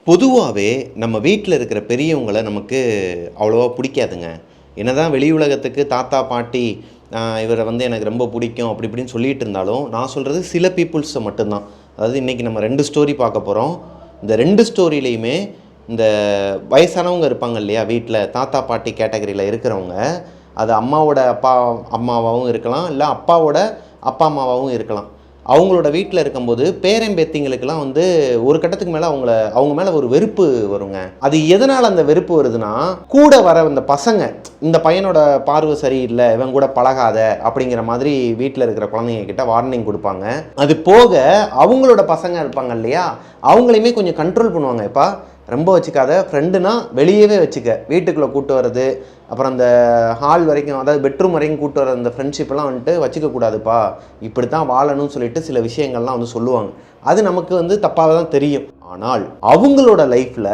பொதுவாகவே நம்ம வீட்டில் இருக்கிற பெரியவங்களை நமக்கு அவ்வளோவா பிடிக்காதுங்க. என்னதான் வெளி உலகத்துக்கு தாத்தா பாட்டி இவரை எனக்கு ரொம்ப பிடிக்கும் அப்படி இப்படின்னு சொல்லிகிட்டு இருந்தாலும், நான் சொல்கிறது சில பீப்புள்ஸை மட்டும்தான். அதாவது இன்றைக்கி நம்ம 2 ஸ்டோரி பார்க்க போகிறோம். இந்த 2 ஸ்டோரியிலையுமே இந்த வயசானவங்க இருப்பாங்க இல்லையா, வீட்டில் தாத்தா பாட்டி கேட்டகரியில் இருக்கிறவங்க, அது அம்மாவோட அப்பா அம்மாவாகவும் இருக்கலாம், இல்லை அப்பாவோட அப்பா அம்மாவாகவும் இருக்கலாம். அவங்களோட வீட்டில் இருக்கும்போது பேரம்பேத்திங்களுக்கெல்லாம் ஒரு கட்டத்துக்கு மேலே அவங்க மேலே ஒரு வெறுப்பு வருங்க. அது எதனால் அந்த வெறுப்பு வருதுன்னா, கூட வர இந்த பசங்க, இந்த பையனோட பார்வை சரியில்லை, இவன் கூட பழகாத அப்படிங்கிற மாதிரி வீட்டில் இருக்கிற குழந்தைங்க கிட்ட வார்னிங் கொடுப்பாங்க. அது போக அவங்களோட பசங்க இருப்பாங்க இல்லையா, அவங்களையுமே கொஞ்சம் கண்ட்ரோல் பண்ணுவாங்க. எப்பா ரொம்ப வச்சுக்காத, ஃப்ரெண்டுனா வெளியவே வச்சுக்க, வீட்டுக்குள்ளே கூப்பிட்டு வர்றது, அப்புறம் அந்த ஹால் வரைக்கும், அதாவது பெட்ரூம் வரைக்கும் கூப்பிட்டு வர அந்த ஃப்ரெண்ட்ஷிப்லாம் வச்சுக்கக்கூடாதுப்பா, இப்படி தான் வாழணும்னு சொல்லிட்டு சில விஷயங்கள்லாம் சொல்லுவாங்க. அது நமக்கு தப்பாக தான் தெரியும். ஆனால் அவங்களோட லைஃப்பில்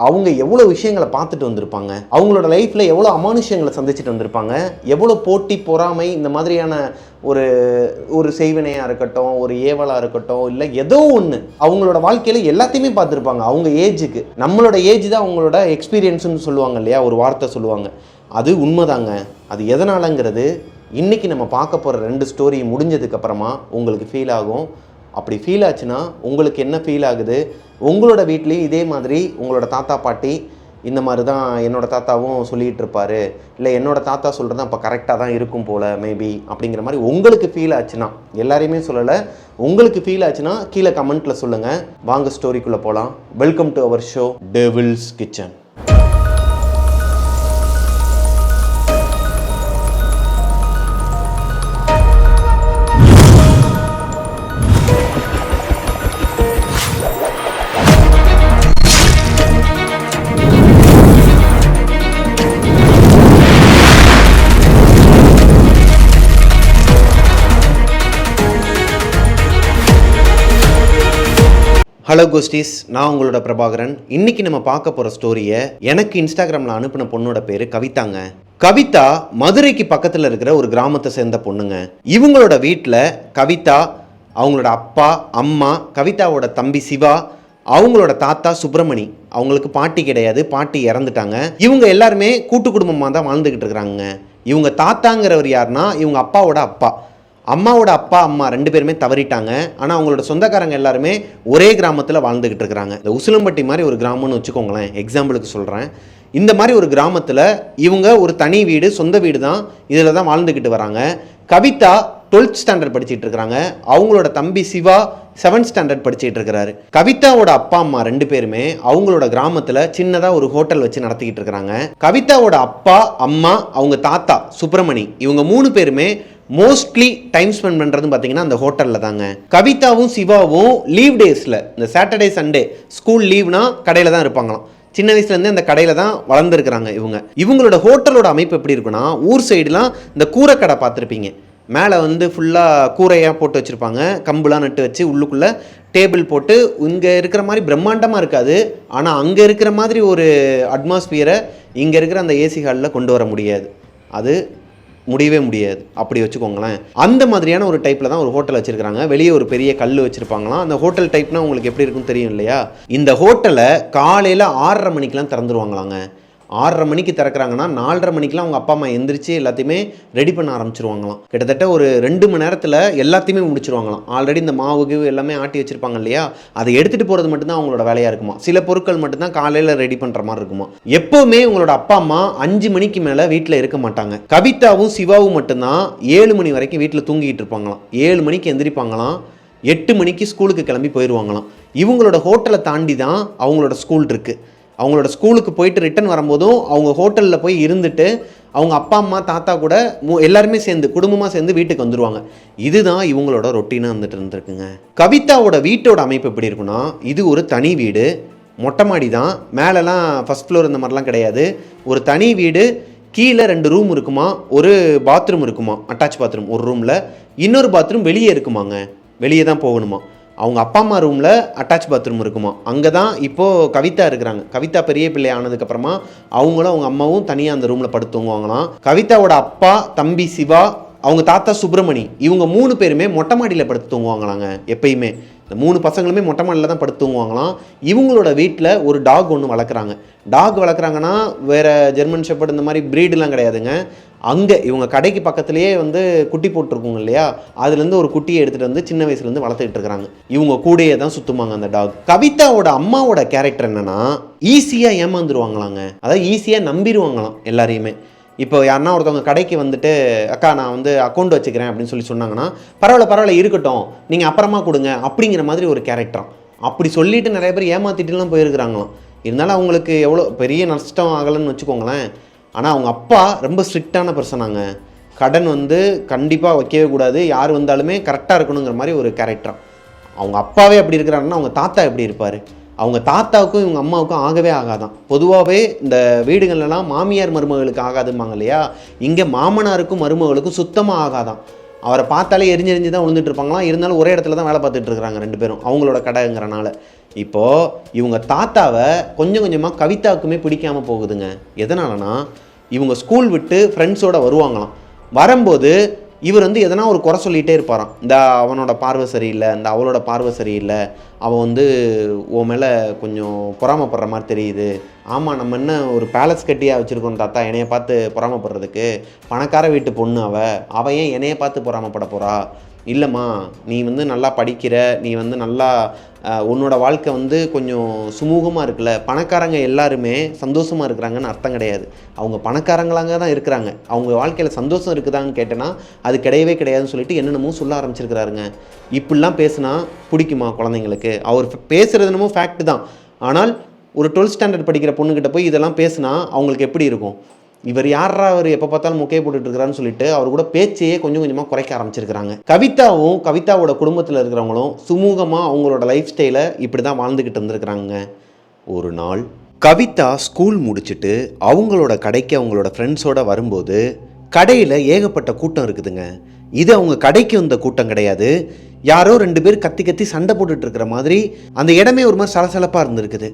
அவங்க எவ்வளோ விஷயங்களை பார்த்துட்டு வந்திருப்பாங்க, அவங்களோட லைஃப்பில் எவ்வளோ அமானுஷ்யங்களை சந்திச்சுட்டு வந்திருப்பாங்க, எவ்வளோ போட்டி பொறாமை இந்த மாதிரியான ஒரு செய்வினையாக இருக்கட்டும், ஒரு ஏவலாக இருக்கட்டும், இல்லை ஏதோ ஒன்று அவங்களோட வாழ்க்கையில் எல்லாத்தையுமே பார்த்துருப்பாங்க. அவங்க ஏஜுக்கு, நம்மளோட ஏஜ் தான் அவங்களோட எக்ஸ்பீரியன்ஸுன்னு சொல்லுவாங்க இல்லையா, ஒரு வார்த்தை சொல்லுவாங்க. அது உண்மைதாங்க. அது எதனாலங்கிறது இன்றைக்கி நம்ம பார்க்க போகிற 2 ஸ்டோரி முடிஞ்சதுக்கப்புறமா உங்களுக்கு ஃபீல் ஆகும். அப்படி ஃபீல் ஆச்சுன்னா உங்களுக்கு என்ன ஃபீல் ஆகுது, உங்களோட வீட்லேயும் இதே மாதிரி உங்களோட தாத்தா பாட்டி இந்த மாதிரி தான் என்னோடய தாத்தாவும் சொல்லிகிட்டு இருப்பார், இல்லை என்னோடய தாத்தா சொல்கிறது அப்போ கரெக்டாக தான் இருக்கும் போல் மேபி அப்படிங்கிற மாதிரி உங்களுக்கு ஃபீல் ஆச்சுன்னா, எல்லாரையுமே சொல்லலை, உங்களுக்கு ஃபீல் ஆச்சுன்னா கீழே கமெண்ட்டில் சொல்லுங்கள். வாங்க ஸ்டோரிக்குள்ளே போகலாம். Welcome to our show Devil's Kitchen. Hello ghosties, நான் உங்களோட பிரபாகரன். இன்றைக்கி நம்ம பார்க்க போகிற ஸ்டோரியை எனக்கு இன்ஸ்டாகிராமில் அனுப்பின பொண்ணோட பேர் கவிதாங்க. கவிதா மதுரைக்கு பக்கத்தில் இருக்கிற ஒரு கிராமத்தை சேர்ந்த பொண்ணுங்க. இவங்களோட வீட்டில் கவிதா, அவங்களோட அப்பா அம்மா, கவிதாவோட தம்பி சிவா, அவங்களோட தாத்தா சுப்பிரமணி, அவங்களுக்கு பாட்டி கிடையாது, பாட்டி இறந்துட்டாங்க. இவங்க எல்லாருமே கூட்டு குடும்பமாக தான் வாழ்ந்துக்கிட்டு இருக்கிறாங்க. இவங்க தாத்தாங்கிறவர் யாருன்னா இவங்க அப்பாவோட அப்பா. அம்மாவோட அப்பா அம்மா 2 பேருமே தவறிட்டாங்க. ஆனால் அவங்களோட சொந்தக்காரங்க எல்லாருமே ஒரே கிராமத்தில் வாழ்ந்துக்கிட்டு இருக்கிறாங்க. இந்த உசிலம்பட்டி மாதிரி ஒரு கிராமம்னு வச்சுக்கோங்களேன், எக்ஸாம்பிளுக்கு சொல்கிறேன். இந்த மாதிரி ஒரு கிராமத்தில் இவங்க ஒரு தனி வீடு, சொந்த வீடு தான், இதில் தான் வாழ்ந்துக்கிட்டு வராங்க. கவிதா 12th ஸ்டாண்டர்ட் படிச்சுட்டு இருக்கிறாங்க. அவங்களோட தம்பி சிவா 7th ஸ்டாண்டர்ட் படிச்சுட்டு இருக்கிறாரு. கவிதாவோட அப்பா அம்மா 2 பேருமே அவங்களோட கிராமத்தில் சின்னதாக ஒரு ஹோட்டல் வச்சு நடத்திக்கிட்டு இருக்கிறாங்க. கவிதாவோட அப்பா அம்மா, அவங்க தாத்தா சுப்பிரமணி, இவங்க 3 பேருமே மோஸ்ட்லி டைம் ஸ்பெண்ட் பண்ணுறது பார்த்தீங்கன்னா அந்த ஹோட்டலில் தாங்க. கவிதாவும் சிவாவும் லீவ் டேஸில், இந்த சாட்டர்டே சண்டே ஸ்கூல் லீவ்னா கடையில் தான் இருப்பாங்களாம். சின்ன வயசுலேருந்து அந்த கடையில் தான் வளர்ந்துருக்குறாங்க இவங்களோட ஹோட்டலோட அமைப்பு எப்படி இருக்குன்னா, ஊர் சைடுலாம் இந்த கூரைக்கடை பார்த்துருப்பீங்க, மேலே ஃபுல்லாக கூரையாக போட்டு வச்சுருப்பாங்க, கம்புலாம் நட்டு வச்சு உள்ளுக்குள்ளே டேபிள் போட்டு. இங்கே இருக்கிற மாதிரி பிரம்மாண்டமாக இருக்காது, ஆனால் அங்கே இருக்கிற மாதிரி ஒரு அட்மாஸ்பியரை இங்கே இருக்கிற அந்த ஏசி ஹாலில் கொண்டு வர முடியாது. அது முடியவே முடியாது, அப்படி வச்சுக்கோங்களேன். அந்த மாதிரியான ஒரு டைப்பில் தான் ஒரு ஹோட்டல் வச்சுருக்காங்க. வெளியே ஒரு பெரிய கல் வச்சுருப்பாங்களாம். அந்த ஹோட்டல் டைப்னால் உங்களுக்கு எப்படி இருக்குன்னு தெரியும் இல்லையா. இந்த ஹோட்டலை காலையில் 6:30 மணிக்கெலாம் திறந்துருவாங்களாங்க. 6:30 மணிக்கு திறக்கிறாங்கன்னா 4:30 மணிக்கெலாம் அவங்க அப்பா அம்மா எந்திரிச்சு எல்லாத்தையுமே ரெடி பண்ண ஆரம்பிச்சிருவாங்களாம். கிட்டத்தட்ட ஒரு 2 மணி நேரத்தில் எல்லாத்தையுமே முடிச்சிருவாங்களாம். ஆல்ரெடி இந்த மாவுக்கு எல்லாமே ஆட்டி வச்சுருப்பாங்க இல்லையா, அதை எடுத்துகிட்டு போகிறது மட்டும்தான் அவங்களோட வேலையாக இருக்குமா. சில பொருட்கள் மட்டும்தான் காலையில் ரெடி பண்ணுற மாதிரி இருக்குமா. எப்போவுமே உங்களோட அப்பா அம்மா 5 மணிக்கு மேலே வீட்டில் இருக்க மாட்டாங்க. கவிதாவும் சிவாவும் மட்டும்தான் 7 மணி வரைக்கும் வீட்டில் தூங்கிட்டு இருப்பாங்களாம். 7 மணிக்கு எந்திரிப்பாங்களாம், 8 மணிக்கு ஸ்கூலுக்கு கிளம்பி போயிடுவாங்களாம். இவங்களோட ஹோட்டலை தாண்டி தான் அவங்களோட ஸ்கூல் இருக்குது. அவங்களோட ஸ்கூலுக்கு போயிட்டு ரிட்டன் வரும்போதும் அவங்க ஹோட்டலில் போய் இருந்துட்டு அவங்க அப்பா அம்மா தாத்தா கூட எல்லாருமே சேர்ந்து குடும்பமாக சேர்ந்து வீட்டுக்கு வந்துடுவாங்க. இதுதான் இவங்களோட ரொட்டீனாக இருந்துருக்குங்க. கவிதாவோட வீட்டோட அமைப்பு எப்படி இருக்குன்னா, இது ஒரு தனி வீடு, மொட்டை மாடி தான், மேலெலாம் ஃபஸ்ட் ஃப்ளோர் இந்த மாதிரிலாம் கிடையாது. ஒரு தனி வீடு, கீழே 2 ரூம் இருக்குமா, ஒரு பாத்ரூம் இருக்குமா, அட்டாச் பாத்ரூம் ஒரு ரூமில், இன்னொரு பாத்ரூம் வெளியே இருக்குமாங்க, வெளியே தான் போகணுமா. அவங்க அப்பா அம்மா ரூமில் அட்டாச் பாத்ரூம் இருக்குமா, அங்கே தான் இப்போது கவிதா இருக்கிறாங்க. கவிதா பெரிய பிள்ளை ஆனதுக்கப்புறமா அவங்களும் அவங்க அம்மாவும் தனியாக அந்த ரூமில் படுத்து தூங்குவாங்களாம். கவிதாவோட அப்பா தம்பி சிவா, அவங்க தாத்தா சுப்பிரமணி, இவங்க 3 பேருமே மொட்டை மாடியில் படுத்து தூங்குவாங்களாங்க எப்பயுமே. இந்த 3 பசங்களுமே மொட்டை மாடியில் தான் படுத்து தூங்குவாங்களாம். இவங்களோட வீட்டில் ஒரு டாக் ஒன்று வளர்க்குறாங்க. டாக் வளர்க்குறாங்கன்னா வேறு ஜெர்மன் ஷெப்பர்ட் இந்த மாதிரி ப்ரீடெலாம் கிடையாதுங்க. அங்கே இவங்க கடைக்கு பக்கத்துலேயே வந்து குட்டி போட்டிருக்குங்க இல்லையா, அதுலேருந்து ஒரு குட்டியை எடுத்துகிட்டு வந்து சின்ன வயசுலேருந்து வளர்த்துக்கிட்டு இருக்கிறாங்க. இவங்க கூடையே தான் சுற்றுமாங்க அந்த டாக். கவிதாவோட அம்மாவோட கேரக்டர் என்னென்னா ஈஸியாக ஏமாந்துருவாங்களாங்க. அதாவது ஈஸியாக நம்பிடுவாங்களாம் எல்லாரையுமே. இப்போ யாருன்னா ஒருத்தவங்க கடைக்கு வந்துட்டு அக்கா நான் வந்து அக்கௌண்ட் வச்சுக்கிறேன் அப்படின்னு சொல்லி சொன்னாங்கன்னா பரவாயில்ல இருக்கட்டும் நீங்கள் அப்புறமா கொடுங்க அப்படிங்கிற மாதிரி ஒரு கேரக்டர். அப்படி சொல்லிட்டு நிறைய பேர் ஏமாற்றிட்டுலாம் போயிருக்கிறாங்களாம். இருந்தாலும் அவங்களுக்கு எவ்வளோ பெரிய நஷ்டம் ஆகலைன்னு வச்சுக்கோங்களேன். ஆனால் அவங்க அப்பா ரொம்ப ஸ்ட்ரிக்டான பர்சனாங்க. கடன் வந்து கண்டிப்பாக வைக்கவே கூடாது, யார் வந்தாலுமே கரெக்டாக இருக்கணுங்கிற மாதிரி ஒரு கேரக்டர். அவங்க அப்பாவே அப்படி இருக்கிறாருன்னா அவங்க தாத்தா எப்படி இருப்பார்? அவங்க தாத்தாவுக்கும் இவங்க அம்மாவுக்கும் ஆகவே ஆகாதான். பொதுவாகவே இந்த வீடுகள்லாம் மாமியார் மருமகளுக்கு ஆகாதும்பாங்க இல்லையா, இங்கே மாமனாருக்கும் மருமகளுக்கும் சுத்தமாக ஆகாதான். அவரை பார்த்தாலே எரிஞ்சு தான் விழுந்துட்டு இருப்பாங்களாம். இருந்தாலும் ஒரே இடத்துல தான் வேலை பார்த்துட்டு இருக்கிறாங்க 2 பேரும், அவங்களோட கடைங்கிறனால. இப்போது இவங்க தாத்தாவை கொஞ்சம் கொஞ்சமாக கவிதாவுக்குமே பிடிக்காமல் போகுதுங்க. எதனாலனா இவங்க ஸ்கூல் விட்டு ஃப்ரெண்ட்ஸோடு வருவாங்களாம். வரும்போது இவர் வந்து எதனா ஒரு குறை சொல்லிகிட்டே இருப்பாராம். இந்த அவனோட பார்வை சரியில்லை, இந்த அவளோட பார்வை சரியில்லை, அவன் வந்து உன் மேலே கொஞ்சம் பொறாமப்படுற மாதிரி தெரியுது. ஆமாம், நம்ம என்ன ஒரு பேலஸ் கட்டியாக வச்சுருக்கோம் தாத்தா என்னையை பார்த்து பொறாமப்படுறதுக்கு? பணக்கார வீட்டு பொண்ணு அவள் ஏன் என்னையை பார்த்து பொறாமப்பட போகிறா? இல்லைம்மா, நீ வந்து நல்லா படிக்கிற, நீ வந்து நல்லா உன்னோட வாழ்க்கை வந்து கொஞ்சம் சுமூகமாக இருக்குல்ல. பணக்காரங்க எல்லாருமே சந்தோஷமாக இருக்கிறாங்கன்னு அர்த்தம் கிடையாது. அவங்க பணக்காரங்களாங்க தான் இருக்கிறாங்க. அவங்க வாழ்க்கையில் சந்தோஷம் இருக்குதான்னு கேட்டேன்னா அது கிடையவே கிடையாதுன்னு சொல்லிட்டு என்னென்னமோ சொல்ல ஆரம்பிச்சிருக்கிறாருங்க. இப்படிலாம் பேசுனா பிடிக்குமா குழந்தைங்களுக்கு? அவர் பேசுகிறது என்னமோ ஃபேக்ட் தான். ஆனால் ஒரு 12th ஸ்டாண்டர்ட் படிக்கிற பொண்ணுக்கிட்ட போய் இதெல்லாம் பேசுனா அவங்களுக்கு எப்படி இருக்கும்? இவர் யாரா அவர் எப்போ பார்த்தாலும் முக்கையை போட்டுட்டு இருக்கிறான்னு சொல்லிட்டு அவர் கூட பேச்சையே கொஞ்சம் கொஞ்சமாக குறைக்க ஆரம்பிச்சிருக்கிறாங்க. கவிதாவும் கவிதாவோட குடும்பத்தில் இருக்கிறவங்களும் சுமூகமாக அவங்களோட லைஃப் ஸ்டைலை இப்படி தான் வாழ்ந்துக்கிட்டு இருந்திருக்கிறாங்க. ஒரு நாள் கவிதா ஸ்கூல் முடிச்சுட்டு அவங்களோட கடைக்கு அவங்களோட ஃப்ரெண்ட்ஸோடு வரும்போது கடையில் ஏகப்பட்ட கூட்டம் இருக்குதுங்க. இது அவங்க கடைக்கு வந்த கூட்டம் கிடையாது. யாரோ 2 பேர் கத்தி கத்தி சண்டை போட்டுட்டு இருக்கிற மாதிரி அந்த இடமே ஒரு மாதிரி சலசலப்பாக இருந்திருக்குது.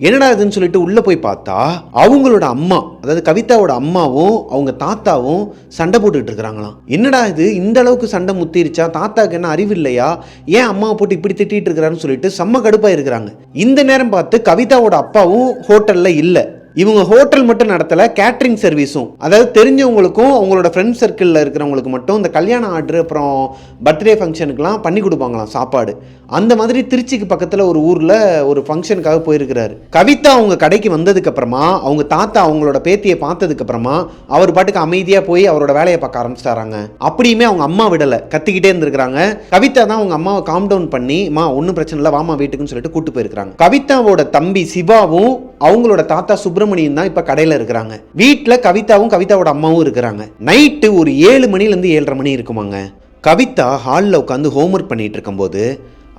என்னடா இதுன்னு சொல்லிட்டு உள்ளே போய் பார்த்தா அவங்களோட அம்மா, அதாவது கவிதாவோட அம்மாவும் அவங்க தாத்தாவும் சண்டை போட்டுக்கிட்டு இருக்கிறாங்களாம். என்னடா இது இந்த அளவுக்கு சண்டை முத்திருச்சா? தாத்தாவுக்கு என்ன அறிவு இல்லையா? ஏன் அம்மாவை போட்டு இப்படி திட்டிட்டு இருக்கிறான்னு சொல்லிட்டு செம்ம கடுப்பாக இருக்கிறாங்க. இந்த நேரம் பார்த்து கவிதாவோட அப்பாவும் ஹோட்டலில் இல்லை. இவங்க ஹோட்டல் மட்டும் நடத்தலை, கேட்ரிங் சர்வீஸும், அதாவது தெரிஞ்சவங்களுக்கும் அவங்களோட ஃப்ரெண்ட் சர்க்கிளில் இருக்கிறவங்களுக்கு மட்டும் இந்த கல்யாண ஆர்டர் அப்புறம் பர்த்டே ஃபங்க்ஷனுக்குலாம் பண்ணி கொடுப்பாங்களாம் சாப்பாடு. அந்த மாதிரி திருச்சிக்கு பக்கத்தில் ஒரு ஊரில் ஒரு ஃபங்க்ஷனுக்காக போயிருக்கிறாரு. கவிதா அவங்க கடைக்கு வந்ததுக்கப்புறமா அவங்க தாத்தா அவங்களோட பேத்தியை பார்த்ததுக்கப்புறமா அவர் பாட்டுக்கு அமைதியாக போய் அவரோட வேலையை பார்க்க ஆரம்பிச்சிட்டாராங்க. அப்படியுமே அவங்க அம்மா விடலை, கத்திக்கிட்டே இருந்திருக்கிறாங்க. கவிதா தான் அவங்க அம்மாவை காம் டவுன் பண்ணி ஒன்றும் பிரச்சனை இல்லை வாமா வீட்டுக்குன்னு சொல்லிட்டு கூட்டு போயிருக்கிறாங்க. கவிதாவோட தம்பி சிவாவும் அவங்களோட தாத்தா சுப்பிரமணியன் தான் இப்ப கடையில இருக்கிறாங்க. வீட்டுல கவிதாவும் கவிதாவோட அம்மாவும் இருக்கிறாங்க. நைட்டு ஒரு 7 மணிலேருந்து 7:30 மணி இருக்குமாங்க. கவிதா ஹாலில் உட்காந்து ஹோம்ஒர்க் பண்ணிட்டு இருக்கும்போது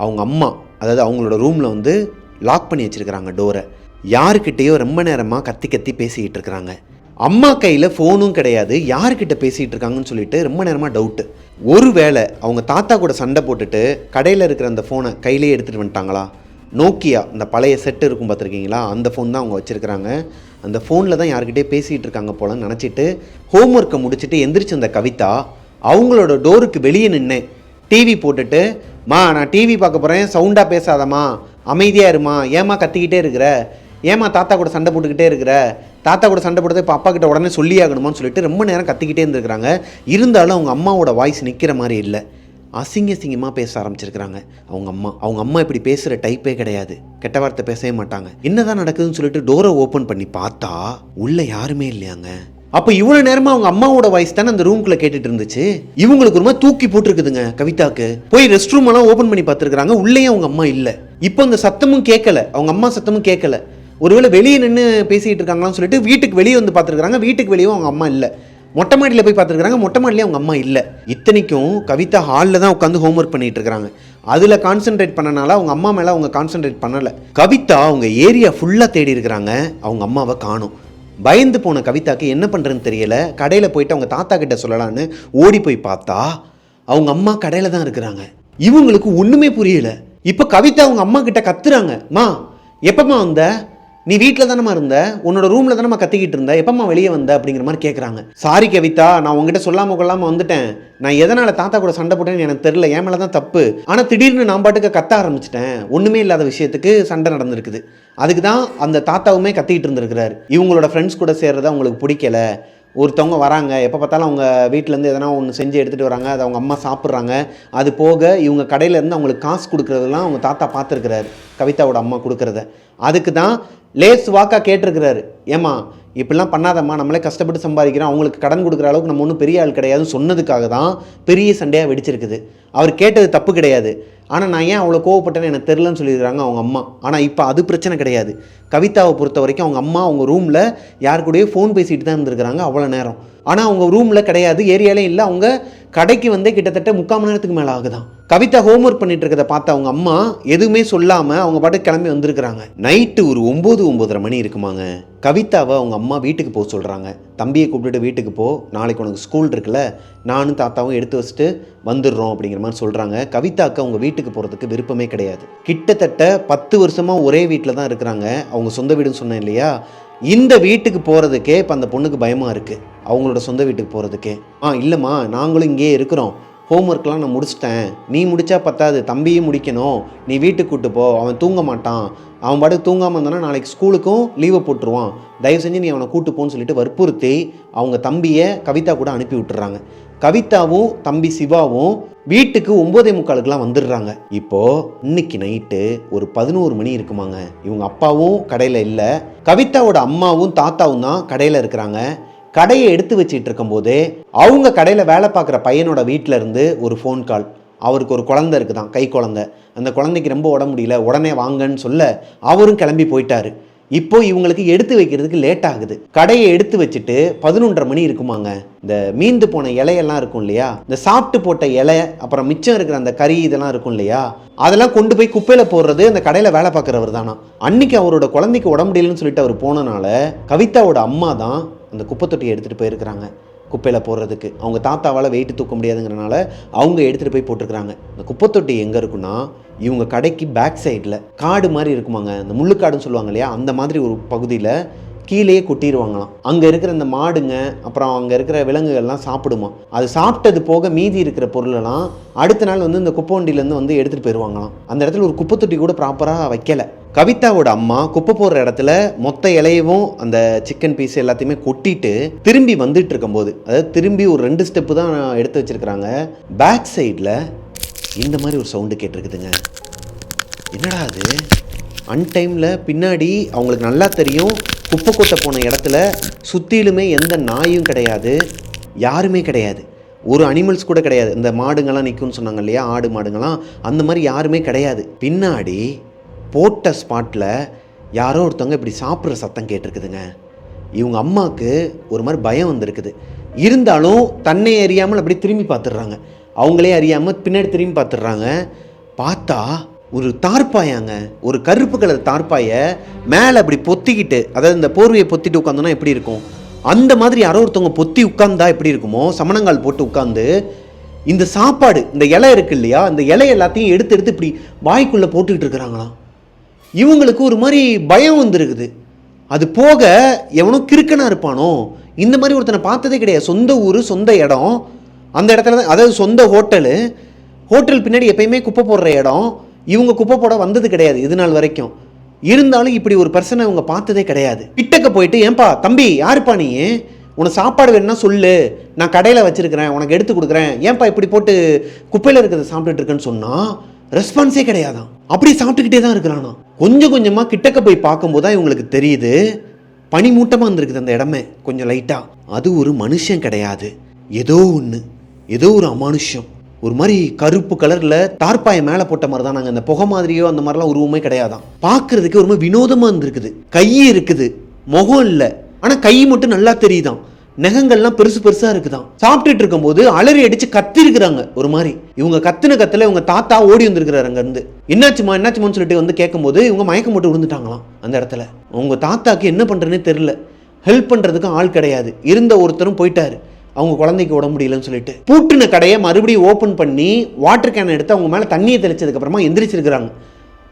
அவங்க அம்மா, அதாவது அவங்களோட ரூம்ல வந்து லாக் பண்ணி வச்சிருக்கிறாங்க டோரை. யாருக்கிட்டேயோ ரொம்ப நேரமா கத்தி கத்தி பேசிக்கிட்டு இருக்கிறாங்க. அம்மா கையில் ஃபோனும் கிடையாது, யார்கிட்ட பேசிகிட்டு இருக்காங்கன்னு சொல்லிட்டு ரொம்ப நேரமாக டவுட்டு. ஒருவேளை அவங்க தாத்தா கூட சண்டை போட்டுட்டு கடையில் இருக்கிற அந்த ஃபோனை கையிலே எடுத்துகிட்டு வந்துட்டாங்களா? நோக்கியா, அந்த பழைய செட்டு இருக்கும் பார்த்துருக்கீங்களா, அந்த ஃபோன் தான் அவங்க வச்சுருக்கிறாங்க. அந்த ஃபோனில் தான் யார்கிட்டே பேசிகிட்டு இருக்காங்க போலன்னு நினச்சிட்டு ஹோம்ஒர்க்கை முடிச்சுட்டு எந்திரிச்சு அந்த கவிதா அவங்களோட டோருக்கு வெளியே நின்று டிவி போட்டுட்டு, நான் டிவி பார்க்க போகிறேன், சவுண்டாக பேசாதம்மா, அமைதியாக இருமா, ஏமா கத்திக்கிட்டே இருக்கிற, ஏமா தாத்தா கூட சண்டை போட்டுக்கிட்டே இருக்கிற, தாத்தா கூட சண்டை போடுறது இப்போ அப்பா கிட்ட உடனே சொல்லி ஆகணுமான்னு சொல்லிட்டு ரொம்ப நேரம் கத்திக்கிட்டே இருந்திருக்கிறாங்க. இருந்தாலும் அவங்க அம்மாவோட வாய்ஸ் நிற்கிற மாதிரி இல்லை. அசிங்கமாக பேச ஆரம்பிச்சிருக்கிறாங்க அவங்க அம்மா இப்படி பேசுகிற டைப்பே கிடையாது, கெட்ட வார்த்தை பேசவே மாட்டாங்க. என்னதான் நடக்குதுன்னு சொல்லிட்டு டோரை ஓப்பன் பண்ணி பார்த்தா உள்ளே யாருமே இல்லையாங்க. அப்போ இவ்வளோ நேரமாக அவங்க அம்மாவோட வாய்ஸ் தானே அந்த ரூம்குள்ளே கேட்டுட்டு இருந்துச்சு. இவங்களுக்கு ஒரு மாதிரி தூக்கி போட்டுருக்குதுங்க. கவிதாக்கு போய் ரெஸ்ட் ரூம் எல்லாம் ஓப்பன் பண்ணி பார்த்துருக்காங்க, உள்ளே அவங்க அம்மா இல்லை. இப்போ அந்த சத்தமும் கேட்கல, அவங்க அம்மா சத்தமும் கேட்கல. ஒருவேளை வெளியே நின்று பேசிக்கிட்டு இருக்காங்களான்னு சொல்லிட்டு வீட்டுக்கு வெளியே வந்து பார்த்துருக்காங்க, வீட்டுக்கு வெளியே அவங்க அம்மா இல்லை. மொட்டை மாடியில் போய் பார்த்துருக்காங்க, மொட்டை மாடிலே அவங்க அம்மா இல்லை. இத்தனைக்கும் கவிதா ஹாலில் தான் உட்காந்து ஹோம்ஒர்க் பண்ணிட்டு இருக்கிறாங்க. அதில் கான்சென்ட்ரேட் பண்ணனால அவங்க அம்மா மேலே அவங்க கான்சென்ட்ரேட் பண்ணலை. கவிதா அவங்க ஏரியா ஃபுல்லாக தேடி இருக்கிறாங்க, அவங்க அம்மாவை காணும். பயந்து போன கவிதாக்கு என்ன பண்ணுறதுன்னு தெரியல. கடையில் போயிட்டு அவங்க தாத்தா கிட்ட சொல்லலான்னு ஓடி போய் பார்த்தா அவங்க அம்மா கடையில் தான் இருக்கிறாங்க. இவங்களுக்கு ஒன்றுமே புரியல. இப்போ கவிதா அவங்க அம்மா கிட்ட கத்துறாங்க, எப்பமா வந்த, நீ வீட்டில் தானம்மா இருந்த, உன்னோட ரூமில் தானம்மா கத்திக்கிட்டு இருந்த, எப்பம்மா வெளியே வந்த அப்படிங்கிற மாதிரி கேட்குறாங்க. சாரி கவிதா, நான் உங்ககிட்ட சொல்லாமல் கொள்ளாமல் வந்துட்டேன். நான் எதனால் தாத்தா கூட சண்டை போட்டேன்னு எனக்கு தெரியல, என் மேலே தான் தப்பு. ஆனால் திடீர்னு நான் பாட்டுக்கு கத்த ஆரம்பிச்சிட்டேன். ஒன்றுமே இல்லாத விஷயத்துக்கு சண்டை நடந்திருக்குது. அதுக்கு தான் அந்த தாத்தாவுமே கத்திக்கிட்டு இருந்திருக்கிறாரு. இவங்களோட ஃப்ரெண்ட்ஸ் கூட சேர்றத அவங்களுக்கு பிடிக்கல. ஒருத்தவங்க வராங்க, எப்போ பார்த்தாலும் அவங்க வீட்டிலேருந்து எதனா ஒன்று செஞ்சு எடுத்துகிட்டு வராங்க, அதை அவங்க அம்மா சாப்பிட்றாங்க. அது போக இவங்க கடையிலேருந்து அவங்களுக்கு காசு கொடுக்குறதெல்லாம் அவங்க தாத்தா பார்த்துருக்கிறாரு, கவிதாவோட அம்மா கொடுக்குறத. அதுக்கு தான் லேஸ் வாக்காக கேட்டிருக்கிறாரு, ஏம்மா இப்படிலாம் பண்ணாதம்மா, நம்மளே கஷ்டப்பட்டு சம்பாதிக்கிறோம், அவங்களுக்கு கடன் கொடுக்குற அளவுக்கு நம்ம ஒன்றும் பெரிய ஆள் கிடையாதுன்னு சொன்னதுக்காக தான் பெரிய சண்டையாக வெடிச்சிருக்குது. அவர் கேட்டது தப்பு கிடையாது. ஆனால் நான் ஏன் அவ்வளோ கோவப்பட்டேன்னு எனக்கு தெரிலன்னு சொல்லியிருக்காங்க அவங்க அம்மா. ஆனால் இப்போ அது பிரச்சனை கிடையாது. கவிதாவை பொறுத்த வரைக்கும் அவங்க அம்மா அவங்க ரூமில் யார் கூடயோ ஃபோன் பேசிகிட்டு தான் இருந்திருக்கிறாங்க அவ்வளோ நேரம். ஆனால் அவங்க ரூமில் கிடையாது, ஏரியாலே இல்லை. அவங்க கடைக்கு வந்தே கிட்டத்தட்ட 3/4 மணி நேரத்துக்கு மேலே ஆகுதான். கவிதா ஹோம்ஒர்க் பண்ணிட்டு இருக்கிறத பார்த்து அவங்க அம்மா எதுவுமே சொல்லாமல் அவங்க பாட்டு கிளம்பி வந்திருக்கிறாங்க. நைட்டு ஒரு 9-9:30 மணி இருக்குமாங்க. கவிதாவை அவங்க அம்மா வீட்டுக்கு போக சொல்கிறாங்க. தம்பியை கூப்பிட்டுட்டு வீட்டுக்கு போ, நாளைக்கு உனக்கு ஸ்கூல் இருக்குல்ல, நானும் தாத்தாவும் எடுத்து வச்சுட்டு வந்துடுறோம் அப்படிங்கிற மாதிரி சொல்கிறாங்க. கவிதாவுக்கு அவங்க வீட்டுக்கு போகிறதுக்கு விருப்பமே கிடையாது. கிட்டத்தட்ட 10 வருஷமாக ஒரே வீட்டில் தான் இருக்கிறாங்க. அவங்க சொந்த வீடுன்னு சொன்னேன் இல்லையா, இந்த வீட்டுக்கு போகிறதுக்கே இப்போ அந்த பொண்ணுக்கு பயமாக இருக்குது, அவங்களோட சொந்த வீட்டுக்கு போகிறதுக்கே. இல்லைம்மா, நாங்களும் இங்கேயே இருக்கிறோம், ஹோம்ஒர்க்லாம் நான் முடிச்சிட்டேன், நீ முடித்தா பத்தாது, தம்பியும் முடிக்கணும், நீ வீட்டுக்கு கூப்பிட்டு போ, அவன் தூங்க மாட்டான், அவன் பாட்டுக்கு தூங்காமல் இருந்தானா நாளைக்கு ஸ்கூலுக்கும் லீவை போட்டுருவான், தயவு செஞ்சு நீ அவனை கூப்பிட்டு போன்னு சொல்லிட்டு வற்புறுத்தி அவங்க தம்பியை கவிதா கூட அனுப்பி விட்டுறாங்க. கவிதாவும் தம்பி சிவாவும் வீட்டுக்கு 9:45 வந்துடுறாங்க. இப்போது இன்னைக்கு நைட்டு ஒரு 11 மணி இருக்குமாங்க. இவங்க அப்பாவும் கடையில் இல்லை, கவிதாவோட அம்மாவும் தாத்தாவும் தான் கடையில் இருக்கிறாங்க. கடையை எடுத்து வச்சிட்டு இருக்கும்போதே அவங்க கடையில் வேலை பார்க்குற பையனோட வீட்டில் இருந்து ஒரு ஃபோன் கால். அவருக்கு ஒரு குழந்தை இருக்குதான், கை குழந்தை. அந்த குழந்தைக்கு ரொம்ப உடம்பு முடியல, உடனே வாங்கன்னு சொல்ல அவரும் கிளம்பி போயிட்டாரு. இப்போ இவங்களுக்கு எடுத்து வைக்கிறதுக்கு லேட் ஆகுது. கடையை எடுத்து வச்சுட்டு 11:30 மணி இருக்குமாங்க. இந்த மீந்து போன இலையெல்லாம் இருக்கும் இல்லையா, இந்த சாப்பிட்டு போட்ட இலை, அப்புறம் மிச்சம் இருக்கிற அந்த கறி இதெல்லாம் இருக்கும் இல்லையா, அதெல்லாம் கொண்டு போய் குப்பையில் போடுறது அந்த கடையில் வேலை பார்க்குறவர் தானா. அன்னைக்கு அவரோட குழந்தைக்கு உடம்பு முடியலன்னு சொல்லிட்டு அவர் போனனால கவிதாவோட அம்மா தான் அந்த குப்பை தொட்டியை எடுத்துகிட்டு போயிருக்கிறாங்க குப்பையில் போடுறதுக்கு. அவங்க தாத்தாவால் வெயிட்டு தூக்க முடியாதுங்கிறனால அவங்க எடுத்துகிட்டு போய் போட்டிருக்கிறாங்க. இந்த குப்பை தொட்டி எங்கே இருக்குன்னா, இவங்க கடைக்கு பேக் சைடில் காடு மாதிரி இருக்குமாங்க, இந்த முள்ளுக்காடுன்னு சொல்லுவாங்க இல்லையா, அந்த மாதிரி ஒரு பகுதியில் கீழேயே கொட்டிடுவாங்களாம். அங்கே இருக்கிற இந்த மாடுங்க, அப்புறம் அங்கே இருக்கிற விலங்குகள்லாம் சாப்பிடுமா. அது சாப்பிட்டது போக மீதி இருக்கிற பொருளெல்லாம் அடுத்த நாள் இந்த குப்பை வண்டியிலேருந்து எடுத்துகிட்டு போயிடுவாங்களாம். அந்த இடத்துல ஒரு குப்பை தொட்டி கூட ப்ராப்பராக வைக்கலை. கவிதாவோட அம்மா குப்பை போடுற இடத்துல மொத்த இலையவும் அந்த சிக்கன் பீஸ் எல்லாத்தையுமே கொட்டிட்டு திரும்பி வந்துட்டு இருக்கும்போது, அதாவது திரும்பி ஒரு 2 ஸ்டெப்பு தான் எடுத்து வச்சிருக்கிறாங்க, பேக் சைடில் இந்த மாதிரி ஒரு சவுண்டு கேட்டிருக்குதுங்க. என்னடா அது, அன்டைமில் பின்னாடி அவங்களுக்கு நல்லா தெரியும், குப்பை கொட்ட போன இடத்துல சுற்றிலுமே எந்த நாயும் கிடையாது, யாருமே கிடையாது, ஒரு அனிமல்ஸ் கூட கிடையாது. இந்த மாடுங்கள்லாம் நிற்கும்னு சொன்னாங்க இல்லையா, ஆடு மாடுங்கள்லாம், அந்த மாதிரி யாருமே கிடையாது. பின்னாடி போட்ட ஸ்பாட்டில் யாரோ ஒருத்தவங்க இப்படி சாப்பிட்ற சத்தம் கேட்டிருக்குதுங்க. இவங்க அம்மாவுக்கு ஒரு மாதிரி பயம் வந்திருக்குது. இருந்தாலும் தன்னை அறியாமல் அப்படி திரும்பி பார்த்துடுறாங்க. அவங்களே அறியாமல் பின்னாடி திரும்பி பார்த்துடுறாங்க. பார்த்தா ஒரு தார்ப்பாயாங்க, ஒரு கருப்பு கலர் தார்ப்பாயை மேலே அப்படி பொத்திக்கிட்டு, அதாவது இந்த போர்வையை பொத்திட்டு உட்காந்தோன்னா எப்படி இருக்கும், அந்த மாதிரி யாரோ ஒருத்தவங்க பொத்தி உட்காந்தா எப்படி இருக்குமோ, சமணங்கால் போட்டு உட்காந்து இந்த சாப்பாடு, இந்த இலை இருக்கு இல்லையா, இந்த இலை எல்லாத்தையும் எடுத்து எடுத்து இப்படி வாய்க்குள்ளே போட்டுக்கிட்டு இருக்கிறாங்களாம். இவங்களுக்கு ஒரு மாதிரி பயம் வந்துருக்குது. அது போக எவனோ கிறுக்கனா இருப்பானோ, இந்த மாதிரி ஒருத்தனை பார்த்ததே கிடையாது. சொந்த ஊர், சொந்த இடம், அந்த இடத்துல தான், அதாவது சொந்த ஹோட்டல் பின்னாடி எப்பயுமே குப்பை போடுற இடம், இவங்க குப்பை போட வந்தது கிடையாது இது நாள் வரைக்கும். இருந்தாலும் இப்படி ஒரு பர்சனை இவங்க பார்த்ததே கிடையாது. கிட்டக்க போயிட்டு, ஏன்பா தம்பி, யாருப்பா நீ, உனக்கு சாப்பாடு வேணும்னா சொல்லு, நான் கடையில் வச்சிருக்கிறேன், உனக்கு எடுத்து கொடுக்குறேன், ஏன்பா இப்படி போட்டு குப்பையில் இருக்கிறத சாப்பிட்டுட்டு இருக்கேன்னு சொன்னால் ரெஸ்பான்ஸே கிடையாதான். அப்படி சாப்பிட்டுக்கிட்டே தான் இருக்கிறானா. கொஞ்சம் கொஞ்சமாக கிட்டக்க போய் பார்க்கும்போது தான் இவங்களுக்கு தெரியுது, பனிமூட்டமாக இருந்திருக்குது அந்த இடமே கொஞ்சம் லைட்டாக. அது ஒரு மனுஷன் கிடையாது, ஏதோ ஒன்று, ஏதோ ஒரு அமானுஷ்யம். ஒரு மாதிரி கருப்பு கலரில் தார்ப்பாயை மேலே போட்ட மாதிரி தான். நாங்கள் அந்த புகை மாதிரியோ அந்த மாதிரிலாம் உருவமே கிடையாதான். பார்க்குறதுக்கு ஒரு மாதிரி வினோதமாக இருந்திருக்குது. கை இருக்குது, முகம் இல்லை, ஆனால் கை மட்டும் நல்லா தெரியுதான், நகங்கள்லாம் பெருசு பெருசாக இருக்குதான். சாப்பிட்டுட்டு இருக்கும்போது அலறி அடித்து கத்திருக்கிறாங்க ஒரு மாதிரி. இவங்க கத்துல இவங்க தாத்தா ஓடி வந்திருக்கிறாரு அங்கேருந்து. என்னாச்சுமான்னு சொல்லிட்டு கேட்கும்போது இவங்க மயக்கம் போட்டு விழுந்துட்டாங்களாம் அந்த இடத்துல. உங்க தாத்தாக்கு என்ன பண்ணுறதுனே தெரியல, ஹெல்ப் பண்ணுறதுக்கு ஆள் கிடையாது, இருந்த ஒருத்தரும் போயிட்டாரு, அவங்க குழந்தைக்கு உடம்பு முடியலன்னு சொல்லிட்டு. பூட்டின கடையை மறுபடியும் ஓப்பன் பண்ணி வாட்டர் கேனை எடுத்து அவங்க மேலே தண்ணியை தெளிச்சதுக்கப்புறமா எந்திரிச்சிருக்கிறாங்க.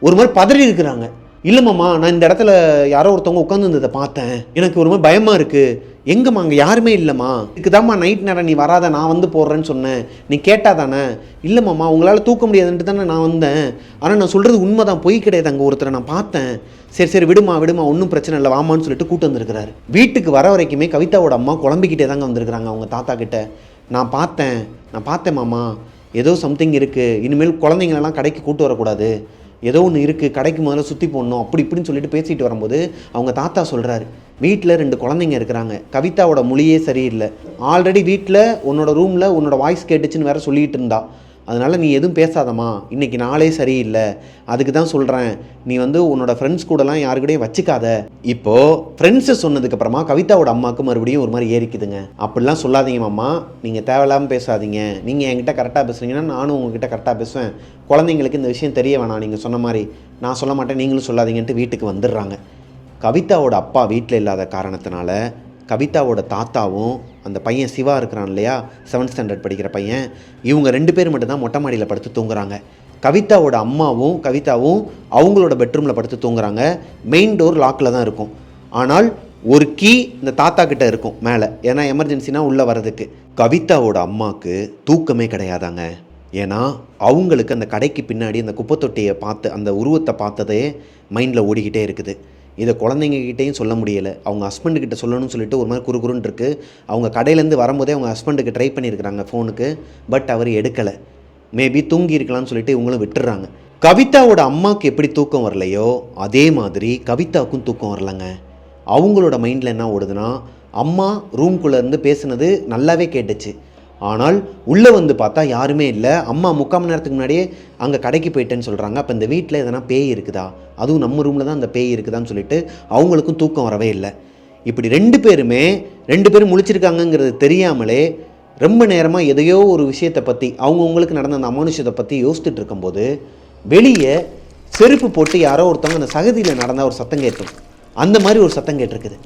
ஒரு மாதிரி பதறி இருக்கிறாங்க. இல்லை மாமா, நான் இந்த இடத்துல யாரோ ஒருத்தவங்க உட்காந்துருந்ததை பார்த்தேன், எனக்கு ஒரு மாதிரி பயமாக இருக்குது. எங்கம்மா அங்கே யாருமே இல்லைம்மா, இதுக்குதாம்மா நைட் நேரம் நீ வராத, நான் வந்து போடுறேன்னு சொன்னேன், நீ கேட்டா தானே. இல்லை மாமா, உங்களால் தூக்க முடியாதுன்ட்டு தானே நான் வந்தேன், ஆனால் நான் சொல்கிறது உண்மை தான், பொய் கிடையாது, அங்கே ஒருத்தரை நான் பார்த்தேன். சரி சரி விடுமா விடுமா, ஒன்றும் பிரச்சனை இல்லை, வாமான்னு சொல்லிட்டு கூட்டு வந்திருக்கிறாரு. வீட்டுக்கு வர வரைக்குமே கவிதாவோட அம்மா குழம்பிக்கிட்டே தாங்க வந்திருக்கிறாங்க அவங்க தாத்தா கிட்ட. நான் பார்த்தேன் மாமா, ஏதோ சம்திங் இருக்குது, இனிமேல் குழந்தைங்களெல்லாம் கடைக்கு கூட்டு வரக்கூடாது, ஏதோ ஒன்று இருக்குது, கடைக்கு முதல்ல சுற்றி போடணும் அப்படி இப்படின்னு சொல்லிட்டு பேசிட்டு வரும்போது அவங்க தாத்தா சொல்கிறாரு, வீட்டில் 2 குழந்தைங்க இருக்கிறாங்க, கவிதாவோட மொழியே சரியில்லை, ஆல்ரெடி வீட்டில் உன்னோட ரூமில் உன்னோட வாய்ஸ் கேட்டுச்சுன்னு வேற சொல்லிகிட்டு இருந்தா, அதனால் நீ எதுவும் பேசாதம்மா, இன்றைக்கி நாளே சரியில்லை, அதுக்கு தான் சொல்கிறேன், நீ வந்து உன்னோட ஃப்ரெண்ட்ஸ் கூடலாம் யாருக்கூடையும் வச்சுக்காத. இப்போது ஃப்ரெண்ட்ஸை சொன்னதுக்கப்புறமா கவிதாவோட அம்மாவுக்கு மறுபடியும் ஒரு மாதிரி ஏறிக்குதுங்க. அப்படிலாம் சொல்லாதீங்க மாமா, நீங்கள் தேவையில்லாமல் பேசாதீங்க, நீங்கள் என்கிட்ட கரெக்டாக பேசுகிறீங்கன்னா நானும் உங்ககிட்ட கரெக்டாக பேசுவேன், குழந்தைங்களுக்கு இந்த விஷயம் தெரிய வேணாம், நீங்கள் சொன்ன மாதிரி நான் சொல்ல மாட்டேன், நீங்களும் சொல்லாதீங்கன்ட்டு வீட்டுக்கு வந்துடுறாங்க. கவிதாவோட அப்பா வீட்டில் இல்லாத காரணத்தினால கவிதாவோட தாத்தாவும் அந்த பையன் சிவா இருக்கிறான் இல்லையா, 7th ஸ்டாண்டர்ட் படிக்கிற பையன், இவங்க 2 பேர் மட்டும்தான் மொட்டை மாடியில் படுத்து தூங்குறாங்க. கவிதாவோட அம்மாவும் கவிதாவும் அவங்களோட பெட்ரூமில் படுத்து தூங்குறாங்க. மெயின் டோர் லாக்கில் தான் இருக்கும், ஆனால் ஒரு கீ இந்த தாத்தா கிட்ட இருக்கும் மேலே, ஏன்னா எமர்ஜென்சினா உள்ளே வர்றதுக்கு. கவிதாவோட அம்மாவுக்கு தூக்கமே கிடையாதாங்க. ஏன்னா அவங்களுக்கு அந்த கடைக்கு பின்னாடி அந்த குப்பை தொட்டியை பார்த்து அந்த உருவத்தை பார்த்ததே மைண்டில் ஓடிக்கிட்டே இருக்குது. இதை குழந்தைங்ககிட்டையும் சொல்ல முடியலை, அவங்க ஹஸ்பண்டுக்கிட்ட சொல்லணும்னு சொல்லிட்டு ஒரு மாதிரி குறுகுறுன்னு இருக்குது. அவங்க கடையிலேருந்து வரும்போதே அவங்க ஹஸ்பண்டுக்கு ட்ரை பண்ணியிருக்கிறாங்க ஃபோனுக்கு, பட் அவர் எடுக்கலை, மேபி தூங்கி இருக்கலாம்னு சொல்லிட்டு இவங்களும் விட்டுறாங்க. கவிதாவோட அம்மாவுக்கு எப்படி தூக்கம் வரலையோ அதே மாதிரி கவிதாவுக்கும் தூக்கம் வரலைங்க. அவங்களோட மைண்டில் என்ன ஓடுதுன்னா, அம்மா ரூம்குள்ளேருந்து பேசுனது நல்லாவே கேட்டுச்சு, ஆனால் உள்ளே வந்து பார்த்தா யாருமே இல்லை, அம்மா 3/4 மணி நேரத்துக்கு முன்னாடியே அங்கே கடைக்கு போயிட்டேன்னு சொல்கிறாங்க. அப்போ இந்த வீட்டில் எதனா பேய் இருக்குதா, அதுவும் நம்ம ரூமில் தான் அந்த பேய் இருக்குதான்னு சொல்லிட்டு அவங்களுக்கும் தூக்கம் வரவே இல்லை. இப்படி 2 பேரும் முழிச்சிருக்காங்கங்கிறது தெரியாமலே ரொம்ப நேரமாக எதையோ ஒரு விஷயத்தை பற்றி அவங்கவுங்களுக்கு நடந்த அந்த அமானுஷத்தை பற்றி யோசிச்சுட்டு இருக்கும்போது வெளியே செருப்பு போட்டு யாரோ ஒருத்தவங்க அந்த சகதியில் நடந்த ஒரு சத்தம் கேட்டும், அந்த மாதிரி ஒரு சத்தம் கேட்டிருக்குது.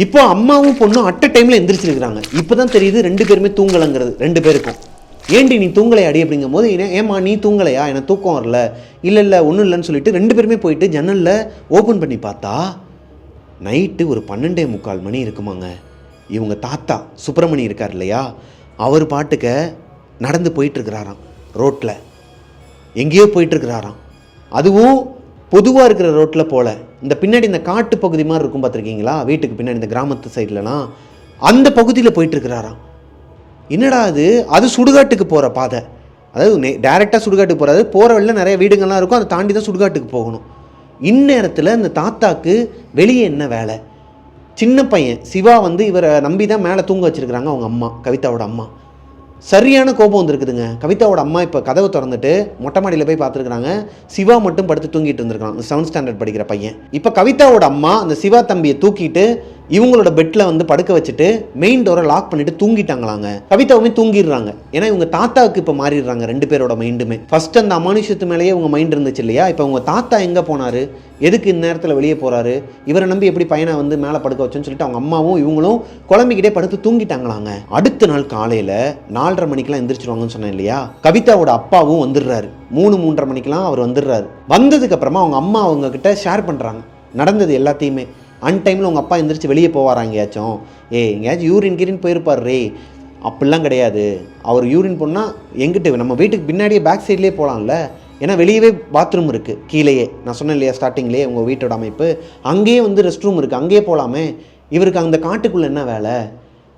இப்போ அம்மாவும் பொண்ணும் அட் அ டைமில் எந்திரிச்சிருக்கிறாங்க. இப்போ தான் தெரியுது 2 பேருமே தூங்கலைங்கிறது 2 பேருக்கும். ஏண்டி நீ தூங்கலை அடி அப்படிங்கும் போது, ஏமா நீ தூங்கலையா, எனக்கு தூக்கம் வரல, இல்லை ஒன்றும் இல்லைன்னு சொல்லிட்டு 2 பேருமே போயிட்டு ஜன்னலில் ஓப்பன் பண்ணி பார்த்தா நைட்டு ஒரு 12:45 மணி இருக்குமாங்க. இவங்க தாத்தா சுப்பிரமணி இருக்கார் இல்லையா, அவர் பாட்டுக்க நடந்து போயிட்டுருக்கிறாராம், ரோட்டில் எங்கேயோ போயிட்டுருக்கிறாராம். அதுவும் பொதுவாக இருக்கிற ரோட்டில் போல, இந்த பின்னாடி இந்த காட்டு பகுதி மாதிரி இருக்கும் பார்த்துருக்கீங்களா, வீட்டுக்கு பின்னாடி இந்த கிராமத்து சைட்லலாம் அந்த பகுதியில் போயிட்டுருக்கிறாராம். என்னடா அது சுடுகாட்டுக்கு போகிற பாதை, அதாவது டேரெக்டாக சுடுகாட்டுக்கு போகிறது, போகிற வழியில் நிறைய வீடுங்கள்லாம் இருக்கும், அதை தாண்டி தான் சுடுகாட்டுக்கு போகணும். இந்நேரத்தில் இந்த தாத்தாக்கு வெளியே என்ன வேலை? சின்ன பையன் சிவா வந்து இவரை நம்பி தான் மேலே தூங்க வச்சுருக்கிறாங்க அவங்க அம்மா, கவிதாவோட அம்மா. சரியான கோபம் வந்துருக்குதுங்க. கவிதாவோட அம்மா இப்போ கதவை திறந்துட்டு மொட்டை மாடியில் போய் பார்த்துருக்குறாங்க, சிவா மட்டும் படுத்து தூங்கிட்டு இருந்திருக்கான், 7th ஸ்டாண்டர்ட் படிக்கிற பையன். இப்போ கவிதாவோட அம்மா அந்த சிவா தம்பியை தூக்கிட்டு இவங்களோட பெட்டில் வந்து படுக்க வச்சுட்டு மெயின் டோரை லாக் பண்ணிட்டு தூங்கிட்டாங்களாங்க. கவிதாவுமே தூங்கிடுறாங்க, ஏன்னா இவங்க தாத்தாவுக்கு இப்போ மாறிடுறாங்க 2 பேரோட மைண்டுமே. ஃபர்ஸ்ட் அந்த அமானுஷத்து மேலேயே உங்க மைண்ட் இருந்துச்சு இல்லையா, இப்போ உங்க தாத்தா எங்கே போனாரு, எதுக்கு இந்நேரத்தில் வெளியே போகிறாரு, இவரை நம்பி எப்படி பையனை வந்து மேலே படுக்க வச்சோன்னு சொல்லிட்டு அவங்க அம்மாவும் இவங்களும் குழம்பிக்கிட்டே படுத்து தூங்கிட்டாங்களாங்க. அடுத்த நாள் காலையில் 4:30 மணிக்கெலாம் எந்திரிச்சிருவாங்கன்னு சொன்னேன் இல்லையா, கவிதாவோட அப்பாவும் வந்துடுறாரு, 3-3:30 மணிக்கெலாம் அவர் வந்துடுறாரு. வந்ததுக்கு அப்புறமா அவங்க அம்மா அவங்க கிட்ட ஷேர் பண்ணுறாங்க நடந்தது எல்லாத்தையுமே. அன்டைமில் உங்கள் அப்பா எந்திரிச்சு வெளியே போவாரா எங்கேயாச்சும், எங்கேயாச்சும் யூரின் போயிருப்பார் ரே, அப்படிலாம் கிடையாது, அவர் யூரின் போனால் எங்கிட்ட நம்ம வீட்டுக்கு பின்னாடியே பேக் சைட்லேயே போகலாம்ல, ஏன்னா வெளியவே பாத்ரூம் இருக்குது கீழேயே, நான் சொன்னேன் இல்லையா ஸ்டார்டிங்லேயே உங்கள் வீட்டோட அமைப்பு, அங்கேயே வந்து ரெஸ்ட் ரூம் இருக்குது, அங்கேயே போகலாமே, இவருக்கு அந்த காட்டுக்குள்ளே என்ன வேலை,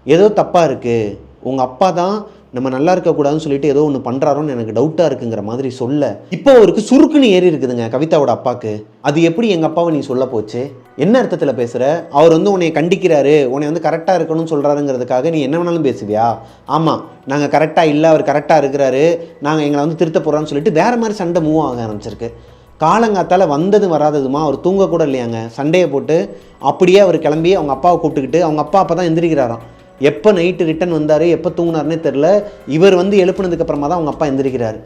ஏதோ தப்பாக இருக்குது, உங்கள் அப்பா தான் நம்ம நல்லா இருக்கக்கூடாதுன்னு சொல்லிட்டு ஏதோ ஒன்று பண்ணுறாரோன்னு எனக்கு டவுட்டாக இருக்குங்கிற மாதிரி சொல்ல, இப்போ அவருக்கு சுருக்குன்னு ஏறி இருக்குதுங்க கவிதாவோட அப்பாவுக்கு. அது எப்படி எங்கள் அப்பாவை நீ சொல்ல போச்சு, என்ன அர்த்தத்தில் பேசுகிற, அவர் வந்து உன்னை கண்டிக்கிறாரு, உன்னை வந்து கரெக்டாக இருக்கணும்னு சொல்கிறாருங்கிறதுக்காக நீ என்ன வேணாலும் பேசுவியா, ஆமாம் நாங்கள் கரெக்டாக இல்லை அவர் கரெக்டாக இருக்கிறாரு, நாங்கள் எங்களை வந்து திருத்த போகிறோன்னு சொல்லிட்டு வேறு மாதிரி சண்டை மூவ் ஆக ஆரம்பிச்சிருக்கு. காலங்காத்தால் வந்ததும் வராததுமா அவர் தூங்க கூட இல்லையாங்க, சண்டையை போட்டு அப்படியே அவர் கிளம்பி அவங்க அப்பாவை கூப்பிட்டுக்கிட்டு அவங்க அப்பா அப்போ தான் எந்திரிக்கிறாராம். எப்போ நைட்டு ரிட்டன் வந்தார் எப்போ தூங்கினார்னே தெரில, இவர் வந்து எழுப்புனதுக்கு அப்புறமா தான் அவங்க அப்பா எந்திரிக்கிறார்.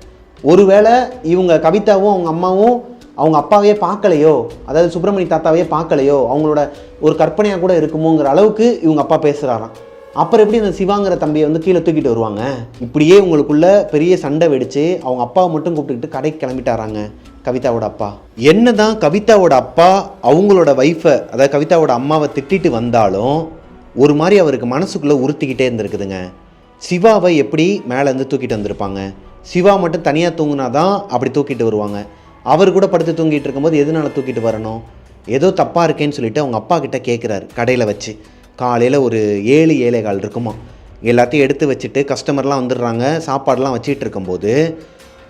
ஒருவேளை இவங்க கவிதாவும் அவங்க அம்மாவும் அவங்க அப்பாவையே பார்க்கலையோ, அதாவது சுப்பிரமணி தாத்தாவையே பார்க்கலையோ, அவங்களோட ஒரு கற்பனையாக கூட இருக்குமோங்கிற அளவுக்கு இவங்க அப்பா பேசுகிறாராம். அப்புறம் எப்படி அந்த சிவாங்கிற தம்பியை வந்து கீழே தூக்கிட்டு வருவாங்க? இப்படியே உங்களுக்குள்ள பெரிய சண்டை வெடிச்சு அவங்க அப்பாவை மட்டும் கூப்பிட்டுக்கிட்டு கடைக்கு கிளம்பிட்டாராங்க கவிதாவோட அப்பா. என்னதான் கவிதாவோட அப்பா அவங்களோட ஒய்ஃபை, அதாவது கவிதாவோட அம்மாவை திட்டிட்டு வந்தாலும் ஒரு மாதிரி அவருக்கு மனசுக்குள்ளே உறுத்திக்கிட்டே இருந்திருக்குதுங்க. சிவாவை எப்படி மேலேருந்து தூக்கிட்டு வந்திருப்பாங்க? சிவா மட்டும் தனியாக தூங்கினா தான் அப்படி தூக்கிட்டு வருவாங்க. அவர் கூட படுத்து தூங்கிட்டு இருக்கும்போது எதனால தூக்கிட்டு வரணும்? ஏதோ தப்பாக இருக்கேன்னு சொல்லிட்டு அவங்க அப்பா கிட்ட கேட்குறாரு. கடையில் வச்சு காலையில் ஒரு 7-7:15 இருக்குமா. எல்லாத்தையும் எடுத்து வச்சுட்டு கஸ்டமர்லாம் வந்துடுறாங்க, சாப்பாடெலாம் வச்சிட்டு இருக்கும்போது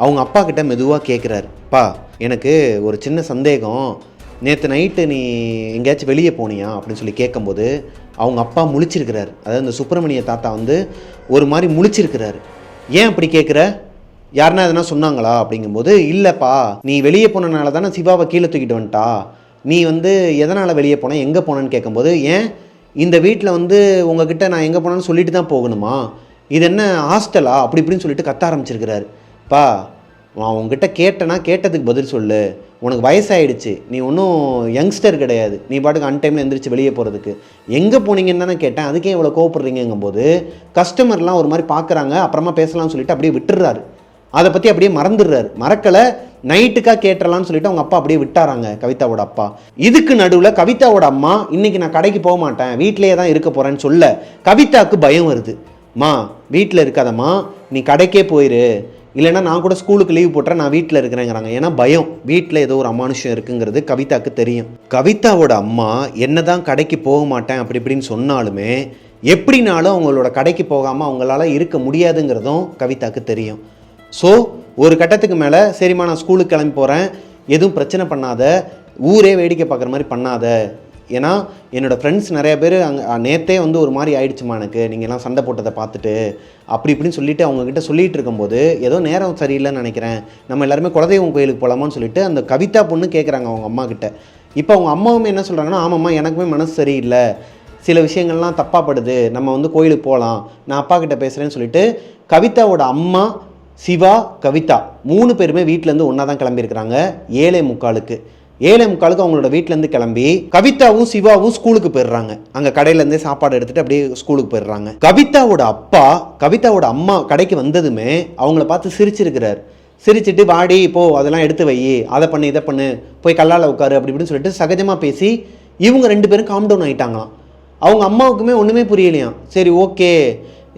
அவங்க அப்பா கிட்ட மெதுவாக கேட்குறாரு, பா எனக்கு ஒரு சின்ன சந்தேகம், நேற்று நைட்டு நீ எங்கேயாச்சும் வெளியே போனியா அப்படின்னு சொல்லி கேட்கும்போது அவங்க அப்பா முழிச்சிருக்கிறார். அதாவது இந்த சுப்பிரமணிய தாத்தா வந்து ஒரு மாதிரி முழிச்சிருக்கிறாரு. ஏன் அப்படி கேட்குற, யாருன்னா எதனா சொன்னாங்களா அப்படிங்கும்போது, இல்லைப்பா நீ வெளியே போனனால தானே சிவாவை கீழே தூக்கிட்டு வந்துட்டா, நீ வந்து எதனால் வெளியே போன, எங்கே போனேன்னு கேட்கும்போது, ஏன் இந்த வீட்டில் வந்து உங்ககிட்ட நான் எங்கே போனேன்னு சொல்லிட்டு தான் போகணுமா, இது என்ன ஹாஸ்டலா அப்படி இப்படின்னு சொல்லிட்டு கத்த ஆரம்பிச்சிருக்கிறாரு. பா நான் உங்ககிட்ட கேட்டேன்னா கேட்டதுக்கு பதில் சொல்லு, உனக்கு வயசாகிடுச்சு, நீ ஒன்றும் யங்ஸ்டர் கிடையாது, நீ பாட்டுக்கு அன்டைமில் எந்திரிச்சு வெளியே போகிறதுக்கு, எங்கே போனீங்கன்னு தானே கேட்டேன், அதுக்கே இவ்வளோ கோவப்படுறீங்கும்போது கஸ்டமர்லாம் ஒரு மாதிரி பார்க்குறாங்க, அப்புறமா பேசலாம்னு சொல்லிட்டு அப்படியே விட்டுறாரு. அதை பற்றி அப்படியே மறந்துடுறாரு. மறக்கலை, நைட்டுக்காக கேட்டலான்னு சொல்லிட்டு அவங்க அப்பா அப்படியே விட்டாராங்க கவிதாவோட அப்பா. இதுக்கு நடுவில் கவிதாவோட அம்மா இன்னைக்கு நான் கடைக்கு போக மாட்டேன், வீட்டிலேயே தான் இருக்க போகிறேன்னு சொல்ல கவிதாவுக்கு பயம் வருது. மா வீட்டில் இருக்காதம்மா, நீ கடைக்கே போயிரு, இல்லைன்னா நான் கூட ஸ்கூலுக்கு லீவ் போட்டுறேன், நான் வீட்டில் இருக்கிறேங்கிறாங்க. ஏன்னா பயம், வீட்டில் ஏதோ ஒரு அமானுஷம் இருக்குங்கிறது கவிதாவுக்கு தெரியும். கவிதாவோட அம்மா என்னதான் கடைக்கு போக மாட்டேன் அப்படி இப்படின்னு சொன்னாலுமே எப்படினாலும் அவங்களோட கடைக்கு போகாமல் அவங்களால இருக்க முடியாதுங்கிறதும் கவிதாவுக்கு தெரியும். ஸோ ஒரு கட்டத்துக்கு மேலே, சரிம்மா நான் ஸ்கூலுக்கு கிளம்பி போகிறேன், எதுவும் பிரச்சனை பண்ணாத, ஊரே வேடிக்கை பார்க்குற மாதிரி பண்ணாத, ஏன்னா என்னோடய ஃப்ரெண்ட்ஸ் நிறைய பேர் அங்கே நேற்றே வந்து ஒரு மாதிரி ஆயிடுச்சுமா எனக்கு, நீங்கள்லாம் சண்டை போட்டதை பார்த்துட்டு அப்படி இப்படின்னு சொல்லிட்டு அவங்கக்கிட்ட சொல்லிகிட்டு இருக்கும்போது, ஏதோ நேரம் சரியில்லைன்னு நினைக்கிறேன், நம்ம எல்லாருமே குலதெய்வம் கோயிலுக்கு போகலாமான்னு சொல்லிட்டு அந்த கவிதா பொண்ணு கேட்குறாங்க அவங்க அம்மா கிட்ட. இப்போ அவங்க அம்மாவுமே என்ன சொல்கிறாங்கன்னா, ஆமாம்மா எனக்குமே மனசு சரியில்லை, சில விஷயங்கள்லாம் தப்பாக படுது, நம்ம வந்து கோயிலுக்கு போகலாம், நான் அப்பா கிட்ட பேசுகிறேன்னு சொல்லிட்டு கவிதாவோட அம்மா, சிவா, கவிதா 3 பேருமே வீட்டிலேருந்து ஒன்றா தான் கிளம்பியிருக்கிறாங்க. 7:45 7:45 அவங்களோட வீட்டிலேருந்து கிளம்பி கவிதாவும் சிவாவும் ஸ்கூலுக்கு போயிடுறாங்க. அங்கே கடையிலேருந்தே சாப்பாடு எடுத்துகிட்டு அப்படியே ஸ்கூலுக்கு போயிடுறாங்க. கவிதாவோட அப்பா கவிதாவோட அம்மா கடைக்கு வந்ததுமே அவங்கள பார்த்து சிரிச்சிருக்கிறார். சிரிச்சிட்டு வாடி இப்போ அதெல்லாம் எடுத்து வை, அதை பண்ணு இதை பண்ணு, போய் கல்லால் உட்காரு அப்படி இப்படின்னு சொல்லிட்டு சகஜமாக பேசி இவங்க 2 பேரும் காம் டவுன் ஆகிட்டாங்களாம். அவங்க அம்மாவுக்குமே ஒன்றுமே புரியலையாம். சரி ஓகே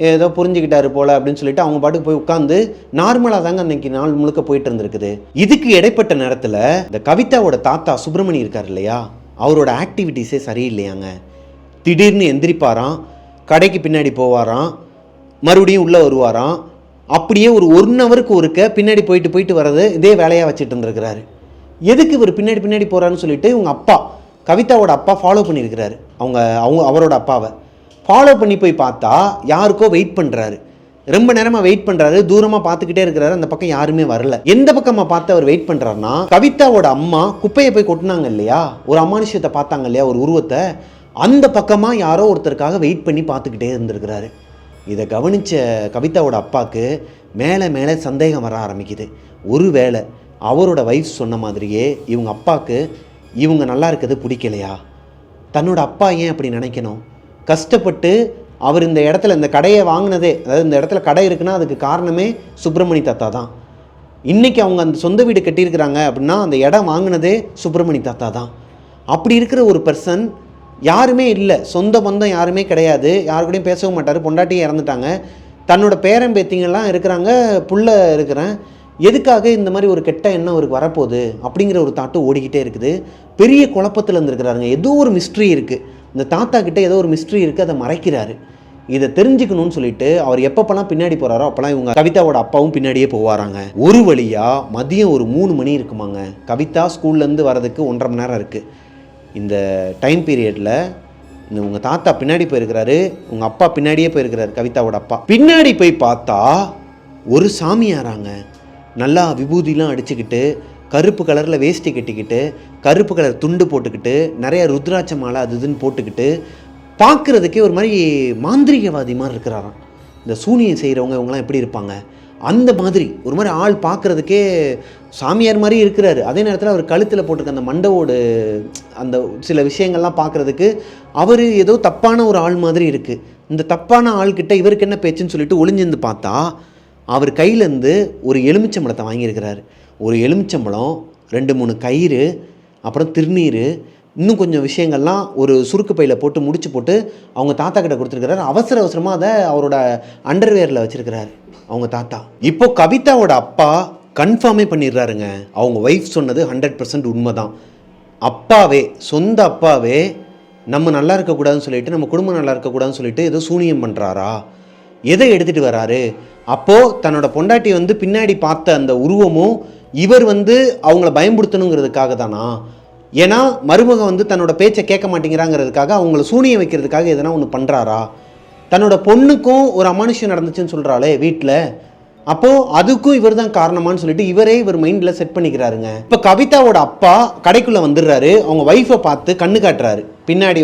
ஏதோ புரிஞ்சுக்கிட்டாரு போல் அப்படின்னு சொல்லிட்டு அவங்க பாட்டுக்கு போய் உட்காந்து நார்மலாக தாங்க அன்னைக்கு நாள் முழுக்க போயிட்டு இருந்திருக்குது. இதுக்கு இடைப்பட்ட நேரத்தில் இந்த கவிதாவோட தாத்தா சுப்பிரமணி இருக்கார் இல்லையா, அவரோட ஆக்டிவிட்டீஸே சரியில்லையாங்க. திடீர்னு எந்திரிப்பாராம், கடைக்கு பின்னாடி போவாராம், மறுபடியும் உள்ளே வருவாராம், அப்படியே ஒரு 1 ஹவருக்கு ஒருக்க பின்னாடி போயிட்டு வர்றது இதே வேலையாக வச்சுட்டு இருந்திருக்கிறாரு. எதுக்கு இவர் பின்னாடி போகிறான்னு சொல்லிட்டு இவங்க அப்பா கவிதாவோட அப்பா ஃபாலோ பண்ணியிருக்கிறாரு. அவரோட அப்பாவை ஃபாலோ பண்ணி போய் பார்த்தா யாருக்கோ வெயிட் பண்ணுறாரு. ரொம்ப நேரமாக வெயிட் பண்ணுறாரு, தூரமாக பார்த்துக்கிட்டே இருக்கிறாரு, அந்த பக்கம் யாருமே வரல. எந்த பக்கமாக பார்த்து அவர் வெயிட் பண்ணுறாருன்னா, கவிதாவோட அம்மா குப்பையை போய் கொட்டினாங்க இல்லையா, ஒரு அமானுஷத்தை பார்த்தாங்க இல்லையா, ஒரு உருவத்தை, அந்த பக்கமாக யாரோ ஒருத்தருக்காக வெயிட் பண்ணி பார்த்துக்கிட்டே இருந்திருக்கிறாரு. இதை கவனித்த கவிதாவோட அப்பாவுக்கு மேலே சந்தேகம் வர ஆரம்பிக்குது. ஒருவேளை அவரோட வைஃப் சொன்ன மாதிரியே இவங்க அப்பாவுக்கு இவங்க நல்லா இருக்கிறது பிடிக்கலையா, தன்னோட அப்பா ஏன் அப்படி நினைக்கணும், கஷ்டப்பட்டு அவர் இந்த இடத்துல இந்த கடையை வாங்கினதே, அதாவது இந்த இடத்துல கடை இருக்குன்னா அதுக்கு காரணமே சுப்பிரமணி தாத்தா தான். இன்றைக்கி அவங்க அந்த சொந்த வீடு கட்டியிருக்கிறாங்க அப்படின்னா அந்த இடம் வாங்கினதே சுப்பிரமணி தாத்தா தான். அப்படி இருக்கிற ஒரு பர்சன் யாருமே இல்லை, சொந்த பந்தம் யாருமே கிடையாது, யாரு கூடயும் பேசவும் மாட்டார், பொண்டாட்டியே இறந்துட்டாங்க, தன்னோட பேரன் பேத்திங்கெல்லாம் இருக்கிறாங்க, புள்ள இருக்கிறேன், எதுக்காக இந்த மாதிரி ஒரு கெட்ட எண்ணம் அவருக்கு வரப்போகுது அப்படிங்கிற ஒரு தாட்டு ஓடிக்கிட்டே இருக்குது. பெரிய குழப்பத்தில் இருந்துருக்கிறாருங்க. ஏதோ ஒரு மிஸ்ட்ரி இருக்குது, இந்த தாத்தா கிட்டே ஏதோ ஒரு மிஸ்ட்ரி இருக்குது, அதை மறைக்கிறாரு. இதை தெரிஞ்சுக்கணும்னு சொல்லிட்டு அவர் எப்பப்பெல்லாம் பின்னாடி போகிறாரோ அப்போல்லாம் இவங்க கவிதாவோட அப்பாவும் பின்னாடியே போவாராங்க. ஒரு வழியாக மதியம் ஒரு 3 மணி இருக்குமாங்க. கவிதா ஸ்கூல்லேருந்து வரதுக்கு 1.5 மணி நேரம் இருக்குது. இந்த டைம் பீரியடில் உங்கள் தாத்தா பின்னாடி போயிருக்கிறாரு, உங்கள் அப்பா பின்னாடியே போயிருக்கிறாரு. கவிதாவோட அப்பா பின்னாடி போய் பார்த்தா ஒரு சாமியாராங்க, நல்லா விபூதிலாம் அடிச்சுக்கிட்டு, கருப்பு கலரில் வேஷ்டி கட்டிக்கிட்டு, கருப்பு கலர் துண்டு போட்டுக்கிட்டு, நிறைய ருத்ராட்ச மாலை அது இதுன்னு போட்டுக்கிட்டு, பார்க்குறதுக்கே ஒரு மாதிரி மாந்திரிகவாதி மாதிரி இருக்கிறாராம். இந்த சூனியம் செய்கிறவங்க இவங்களாம் எப்படி இருப்பாங்க அந்த மாதிரி ஒரு மாதிரி ஆள் பார்க்குறதுக்கே சாமியார் மாதிரி இருக்கிறாரு. அதே நேரத்தில் அவர் கழுத்தில் போட்டிருக்க அந்த மண்டவோடு அந்த சில விஷயங்கள்லாம் பார்க்குறதுக்கு அவர் ஏதோ தப்பான ஒரு ஆள் மாதிரி இருக்குது. இந்த தப்பான ஆள்கிட்ட இவருக்கு என்ன பேச்சுன்னு சொல்லிட்டு ஒளிஞ்சிருந்து பார்த்தா அவர் கையிலேருந்து ஒரு எலுமிச்சம்பழத்தை வாங்கியிருக்கிறாரு. ஒரு எலுமிச்சம்பழம், 2-3 கயிறு, அப்புறம் திருநீர், இன்னும் கொஞ்சம் விஷயங்கள்லாம் ஒரு சுருக்கு பையில் போட்டு முடிச்சு போட்டு அவங்க தாத்தா கிட்ட கொடுத்துருக்கிறாரு. அவசரமாக அதை அவரோட அண்டர்வேரில் வச்சுருக்கிறாரு அவங்க தாத்தா. இப்போ கவிதாவோட அப்பா கன்ஃபார்மே பண்ணிடுறாருங்க, அவங்க ஒய்ஃப் சொன்னது 100% உண்மை தான். அப்பாவே, சொந்த அப்பாவே நம்ம நல்லா இருக்கக்கூடாதுன்னு சொல்லிட்டு, நம்ம குடும்பம் நல்லா இருக்கக்கூடாதுன்னு சொல்லிட்டு ஏதோ சூனியம் பண்ணுறாரா, எதை எடுத்துகிட்டு வராரு. அப்போது தன்னோட பொண்டாட்டி பின்னாடி பார்த்த அந்த உருவமும் இவர் அவங்கள பயன்படுத்தணுங்கிறதுக்காக தானா? ஏன்னா மருமக தன்னோட பேச்சை கேட்க மாட்டேங்கிறாங்கிறதுக்காக அவங்கள சூனியம் வைக்கிறதுக்காக எதனா ஒன்று பண்ணுறாரா? தன்னோட பொண்ணுக்கும் ஒரு அமானுஷ்யம் நடந்துச்சுன்னு சொல்கிறாளே வீட்டில், அப்போது அதுக்கும் இவர் தான் காரணமானு சொல்லிட்டு இவர் மைண்டில் செட் பண்ணிக்கிறாருங்க. இப்போ கவிதாவோட அப்பா கடைக்குள்ளே வந்துடுறாரு. அவங்க ஒய்ஃபை பார்த்து கண்ணு காட்டுறாரு. பின்னாடி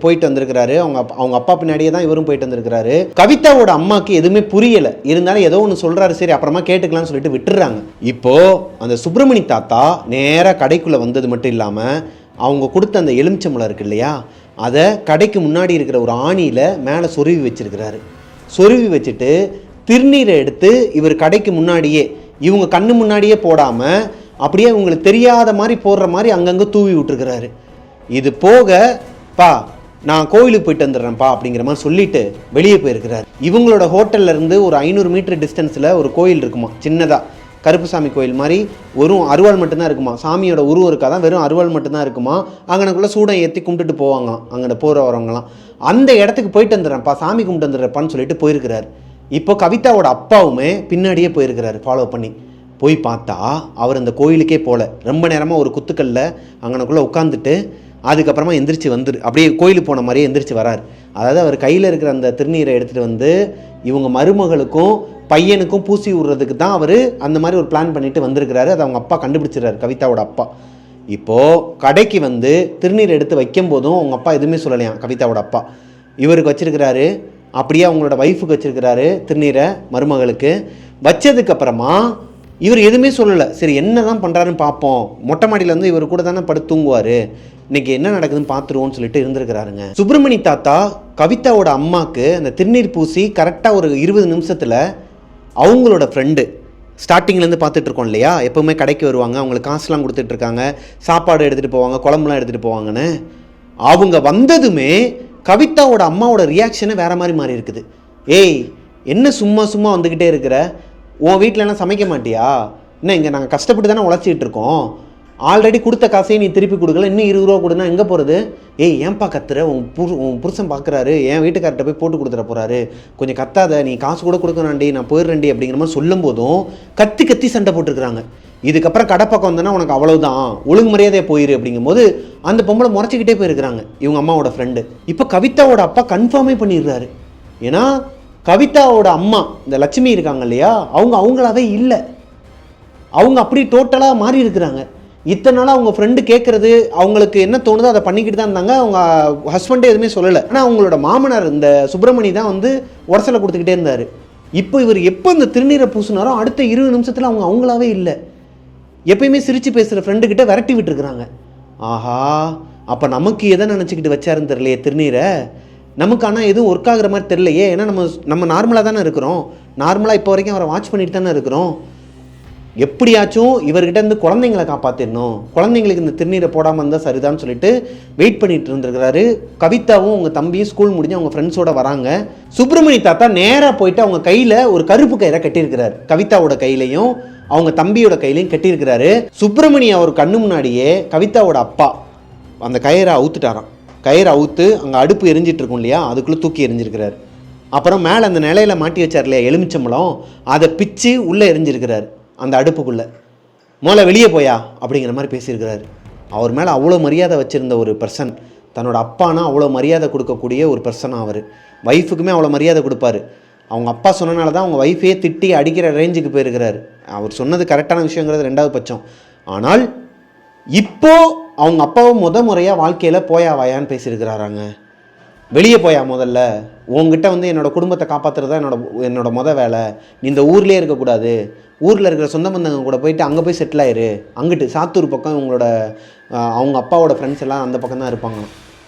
போயிட்டு வந்திருக்கிறாரு. அவங்க அப்பா பின்னாடியே தான் இவரும் போயிட்டு வந்திருக்கிறாரு. கவிதாவோட அம்மாவுக்கு எதுவுமே புரியலை. இருந்தாலும் ஏதோ ஒன்று சொல்கிறாரு, சரி அப்புறமா கேட்டுக்கலாம்னு சொல்லிட்டு விட்டுறாங்க. இப்போது அந்த சுப்பிரமணி தாத்தா நேராக கடைக்குள்ளே வந்தது மட்டும் இல்லாமல் அவங்க கொடுத்த அந்த எலுமிச்சம்பழம் இருக்கு இல்லையா, அதை கடைக்கு முன்னாடி இருக்கிற ஒரு ஆணியில் மேலே சொருவி வச்சிருக்கிறாரு. சொருவி வச்சுட்டு திருநீரை எடுத்து இவர் கடைக்கு முன்னாடியே, இவங்க கண்ணு முன்னாடியே போடாமல் அப்படியே இவங்களுக்கு தெரியாத மாதிரி போடுற மாதிரி அங்கங்கே தூவி விட்டுருக்கிறாரு. இது போக, பா நான் கோயிலுக்கு போயிட்டு வந்துடுறேன்ப்பா அப்படிங்கிற மாதிரி சொல்லிட்டு வெளியே போயிருக்கிறார். இவங்களோட ஹோட்டல்லேருந்து ஒரு 500 மீட்டர் டிஸ்டன்ஸில் ஒரு கோயில் இருக்குமா, சின்னதாக கருப்புசாமி கோயில் மாதிரி. வெறும் அருவாள் மட்டும்தான் இருக்குமா, சாமியோட உருவம் இருக்காதான், வெறும் அருவாள் மட்டும்தான் இருக்குமா. அங்கனக்குள்ளே சூடம் ஏற்றி கும்பிட்டுட்டு போவாங்களாம் அங்கே போகிற வரவங்களாம். அந்த இடத்துக்கு போயிட்டு வந்துடுறேன்ப்பா, சாமி கும்பிட்டு வந்துடுறப்பான்னு சொல்லிட்டு போயிருக்கிறார். இப்போ கவிதாவோட அப்பாவுமே பின்னாடியே போயிருக்கிறாரு ஃபாலோ பண்ணி. போய் பார்த்தா அவர் அந்த கோயிலுக்கே போகல. ரொம்ப நேரமாக ஒரு குத்துக்கல்ல அங்கனக்குள்ளே உட்காந்துட்டு அதுக்கப்புறமா எந்திரிச்சு அப்படியே கோயிலுக்கு போன மாதிரியே எந்திரிச்சு வராரு. அதாவது அவர் கையில் இருக்கிற அந்த திருநீரை எடுத்துகிட்டு இவங்க மருமகளுக்கும் பையனுக்கும் பூசி விடுறதுக்கு தான் அவர் அந்த மாதிரி ஒரு பிளான் பண்ணிட்டு வந்திருக்கிறாரு. அதை அவங்க அப்பா கண்டுபிடிச்சிடறாரு, கவிதாவோட அப்பா. இப்போது கடைக்கு திருநீர் எடுத்து வைக்கும் போதும் அவங்க அப்பா எதுவுமே சொல்லலையாம். கவிதாவோட அப்பா இவருக்கு வச்சிருக்கிறாரு, அப்படியே அவங்களோட ஒய்ஃபுக்கு வச்சிருக்கிறாரு திருநீரை, மருமகளுக்கு வச்சதுக்கப்புறமா இவர் எதுவுமே சொல்லலை. சரி என்ன தான் பண்ணுறாருன்னு பார்ப்போம், மொட்டை மாடியில் இவர் கூட தானே படுத்து தூங்குவார், இன்னைக்கு என்ன நடக்குதுன்னு பார்த்துருவோன்னு சொல்லிட்டு இருந்திருக்கிறாருங்க. சுப்பிரமணி தாத்தா கவிதாவோட அம்மாவுக்கு அந்த திருநீர் பூசி கரெக்டாக ஒரு 20 நிமிஷத்தில் அவங்களோட ஃப்ரெண்டு, ஸ்டார்டிங்லேருந்து பார்த்துட்டு இருக்கோம் இல்லையா, எப்போவுமே கடைக்கு வருவாங்க, அவங்களுக்கு காசுலாம் கொடுத்துட்ருக்காங்க, சாப்பாடு எடுத்துகிட்டு போவாங்க, குழம்புலாம் எடுத்துகிட்டு போவாங்கன்னு, அவங்க வந்ததுமே கவிதாவோட அம்மாவோட ரியாக்ஷனை வேறு மாதிரி மாறி இருக்குது. ஏய் என்ன சும்மா சும்மா வந்துக்கிட்டே இருக்கிற, உன் வீட்டிலலாம் சமைக்க மாட்டியா, என்ன இங்கே நாங்கள் கஷ்டப்பட்டு தானே உழைச்சிக்கிட்டு இருக்கோம், ஆல்ரெடி கொடுத்த காசையே நீ திருப்பி கொடுக்கல, இன்னும் 20 ரூபா கொடுனா எங்கே போகிறது, ஏய் ஏன்பா கத்துற, உன் புருஷன் பார்க்குறாரு, என் வீட்டுக்கார்ட்ட போய் போட்டு கொடுத்துட போகிறாரு, கொஞ்சம் கத்தாத, நீ காசு கூட கொடுக்கணாண்டி, நான் போயிடுறேன்டி அப்படிங்கிற மாதிரி சொல்லும் போதும் கத்தி கத்தி சண்டை போட்டுருக்குறாங்க. இதுக்கப்புறம் கடை பக்கம் வந்தோன்னா உனக்கு அவ்வளவுதான், ஒழுங்கு மரியாதையாக போயிரு அப்படிங்கும்போது அந்த பொம்பளை முறைச்சிக்கிட்டே போயிருக்கிறாங்க இவங்க அம்மாவோட ஃப்ரெண்டு. இப்போ கவிதாவோட அப்பா கன்ஃபார்மே பண்ணிடுறாரு. ஏன்னா கவிதாவோட அம்மா இந்த லட்சுமி இருக்காங்க இல்லையா, அவங்களாவே இல்லை, அவங்க அப்படி டோட்டலாக மாறி இருக்கிறாங்க. இத்தனை நாளாக அவங்க ஃப்ரெண்டு கேட்குறது, அவங்களுக்கு என்ன தோணுதோ அதை பண்ணிக்கிட்டு தான் இருந்தாங்க. அவங்க ஹஸ்பண்டே எதுவுமே சொல்லலை. ஆனால் அவங்களோட மாமனார் இந்த சுப்பிரமணி தான் உரசலை கொடுத்துக்கிட்டே இருந்தார். இப்போ இவர் எப்போ இந்த திருநீரை பூசினாரோ அடுத்த 20 நிமிஷத்தில் அவங்களாவே இல்லை. எப்பயுமே சிரித்து பேசுகிற ஃப்ரெண்டுக்கிட்ட விரட்டி விட்டுருக்குறாங்க. ஆஹா, அப்போ நமக்கு எதை நினச்சிக்கிட்டு வச்சாருன்னு தெரியலையே திருநீரை, நமக்கு ஆனால் எதுவும் ஒர்க் ஆகுற மாதிரி தெரியலையே. ஏன்னா நம்ம நார்மலாக தானே இருக்கிறோம், நார்மலாக இப்போ வரைக்கும் அவரை வாட்ச் பண்ணிட்டு தானே இருக்கிறோம். எப்படியாச்சும் இவர்கிட்ட இருந்து குழந்தைங்களை காப்பாற்றிடணும், குழந்தைங்களுக்கு இந்த திருநீரை போடாமல் இருந்தால் சரிதான்னு சொல்லிட்டு வெயிட் பண்ணிட்டு இருந்திருக்கிறாரு. கவிதாவும் அவங்க தம்பியும் ஸ்கூல் முடிஞ்சு அவங்க ஃப்ரெண்ட்ஸோட வராங்க. சுப்பிரமணி தாத்தா நேராக போயிட்டு அவங்க கையில் ஒரு கருப்பு கயிறை கட்டியிருக்கிறார். கவிதாவோட கையிலையும் அவங்க தம்பியோட கையிலையும் கட்டியிருக்கிறாரு. சுப்பிரமணி அவர் கண்ணு முன்னாடியே கவிதாவோட அப்பா அந்த கயிறை அவுத்துட்டாராம். கயிறை அவுத்து அங்கே அடுப்பு எரிஞ்சிட்டு இருக்கும் இல்லையா, அதுக்குள்ளே தூக்கி எரிஞ்சிருக்கிறார். அப்புறம் மேலே அந்த நிலையில மாட்டி வச்சார் இல்லையா எலுமிச்சம்பழம், அதை பிச்சு உள்ளே எரிஞ்சிருக்கிறார் அந்த அடுப்புக்குள்ளே. முதல்ல வெளியே போயா அப்படிங்கிற மாதிரி பேசியிருக்கிறாரு. அவர் மேலே அவ்வளோ மரியாதை வச்சுருந்த ஒரு பர்சன், தன்னோட அப்பானா அவ்வளோ மரியாதை கொடுக்கக்கூடிய ஒரு பர்சனாக அவர். ஒய்ஃபுக்குமே அவ்வளோ மரியாதை கொடுப்பாரு. அவங்க அப்பா சொன்னனால தான் அவங்க ஒய்ஃபையே திட்டி அடிக்கிற ரேஞ்சுக்கு போயிருக்கிறாரு. அவர் சொன்னது கரெக்டான விஷயங்கிறது 2வது பட்சம். ஆனால் இப்போது அவங்க அப்பாவும் முறையாக வாழ்க்கையில் போயா வாயான்னு பேசியிருக்கிறாராங்க. வெளியே போயா முதல்ல, உங்ககிட்ட வந்து என்னோடய குடும்பத்தை காப்பாற்றுறது தான் என்னோட மொதல் வேலை. நீ இந்த ஊர்லேயே இருக்கக்கூடாது, ஊரில் இருக்கிற சொந்த பந்தங்க கூட போயிட்டு அங்கே போய் செட்டில் ஆயிரு. அங்கிட்டு சாத்தூர் பக்கம் இவங்களோட அவங்க அப்பாவோட ஃப்ரெண்ட்ஸ் எல்லாம் அந்த பக்கம் தான் இருப்பாங்க,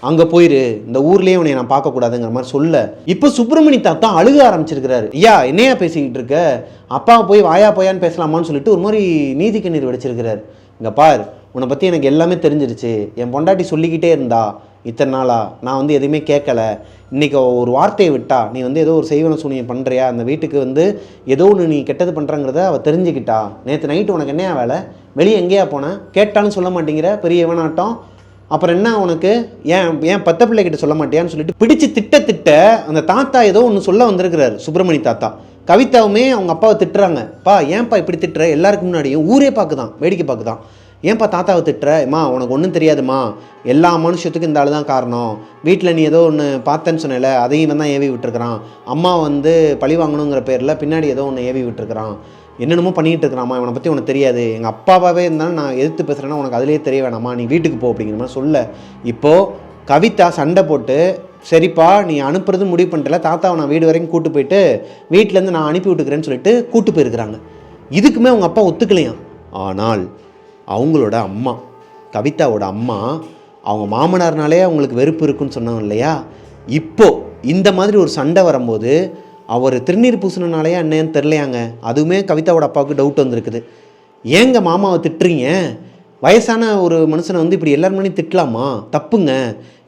அங்கே போயிரு, இந்த ஊர்லேயே உன்னை நான் பார்க்கக்கூடாதுங்கிற மாதிரி சொல்ல இப்போ சுப்பிரமணி தாத்தா அழுக ஆரம்பிச்சிருக்கிறாரு. ஐயா என்னையா பேசிக்கிட்டு இருக்க, அப்பாவை போய் வாயா போயான்னு பேசலாமான்னு சொல்லிட்டு ஒரு மாதிரி நீதி கண்ணீர் வடிச்சிருக்கிறாரு. இங்கே பார், உன்னை பற்றி எனக்கு எல்லாமே தெரிஞ்சிருச்சு. என் பொண்டாட்டி சொல்லிக்கிட்டே இருந்தா இத்தனை நாளா, நான் வந்து எதுவுமே கேட்கல. இன்றைக்கி ஒரு வார்த்தையை விட்டா நீ வந்து ஏதோ ஒரு செய்வன சூனியம் பண்ணுறியா, அந்த வீட்டுக்கு வந்து ஏதோ ஒன்று நீ கெட்டது பண்ணுறங்கிறத அவள் தெரிஞ்சுக்கிட்டா. நேற்று நைட்டு உனக்கு என்னையா வேலை, வெளியே எங்கேயா போனேன், கேட்டாலும் சொல்ல மாட்டேங்கிற, பெரிய இவனாட்டம். அப்புறம் என்ன உனக்கு, ஏன் பத்த பிள்ளைகிட்ட சொல்ல மாட்டியான்னு சொல்லிட்டு பிடிச்சி திட்ட அந்த தாத்தா ஏதோ ஒன்று சொல்ல வந்திருக்கிறாரு சுப்பிரமணி தாத்தா. கவிதாவுமே அவங்க அப்பாவை திட்டுறாங்க. பா ஏன்ப்பா இப்படி திட்டுற, எல்லாருக்கும் முன்னாடியும் ஊரே பார்க்குதான், வேடிக்கை பார்க்குதான், ஏன்ப்பா தாத்தாவை திட்டுறம்மா, உனக்கு ஒன்றும் தெரியாதுமா, எல்லா மனுஷத்துக்கும் இந்த ஆள் தான் காரணம். வீட்டில் நீ ஏதோ ஒன்று பார்த்தேன்னு சொன்னல, அதையும் தான் ஏவி விட்டுருக்கிறான். அம்மா வந்து பழி வாங்கணுங்கிற பேரில் பின்னாடி ஏதோ ஒன்று ஏவி விட்டுருக்கிறான், என்னென்னமோ பண்ணிகிட்டு இருக்கிறாம்மா, இவனை பற்றி உனக்கு தெரியாது. எங்கள் அப்பாவே இருந்தாலும் நான் எதிர்த்து பேசுகிறேன்னா உனக்கு அதிலே தெரிய வேணாமா, நீ வீட்டுக்கு போ அப்படிங்கிற மாதிரி சொல்ல இப்போது கவிதா சண்டை போட்டு, சரிப்பா நீ அனுப்புறது முடிவு பண்ணிட்டல, தாத்தாவை நான் வீடு வரைக்கும் கூட்டு போயிட்டு வீட்டிலேருந்து நான் அனுப்பி விட்டுக்கிறேன்னு சொல்லிட்டு கூட்டு போயிருக்கிறாங்க. இதுக்குமே அவங்க அப்பா ஒத்துக்கலையாம். ஆனால் அவங்களோட அம்மா, கவிதாவோட அம்மா, அவங்க மாமனார்னாலே அவங்களுக்கு வெறுப்பு இருக்குன்னு சொன்னாங்க இல்லையா, இப்போது இந்த மாதிரி ஒரு சண்டை வரும்போது அவர் திருநீர் பூசினாலேயே என்னன்னு தெரிலையாங்க. அதுவுமே கவிதாவோட அப்பாவுக்கு டவுட் வந்திருக்குது. ஏங்க மாமாவை திட்டுறீங்க, வயசான ஒரு மனுஷனை வந்து இப்படி எல்லாரும் மணி திட்டலாமா, தப்புங்க.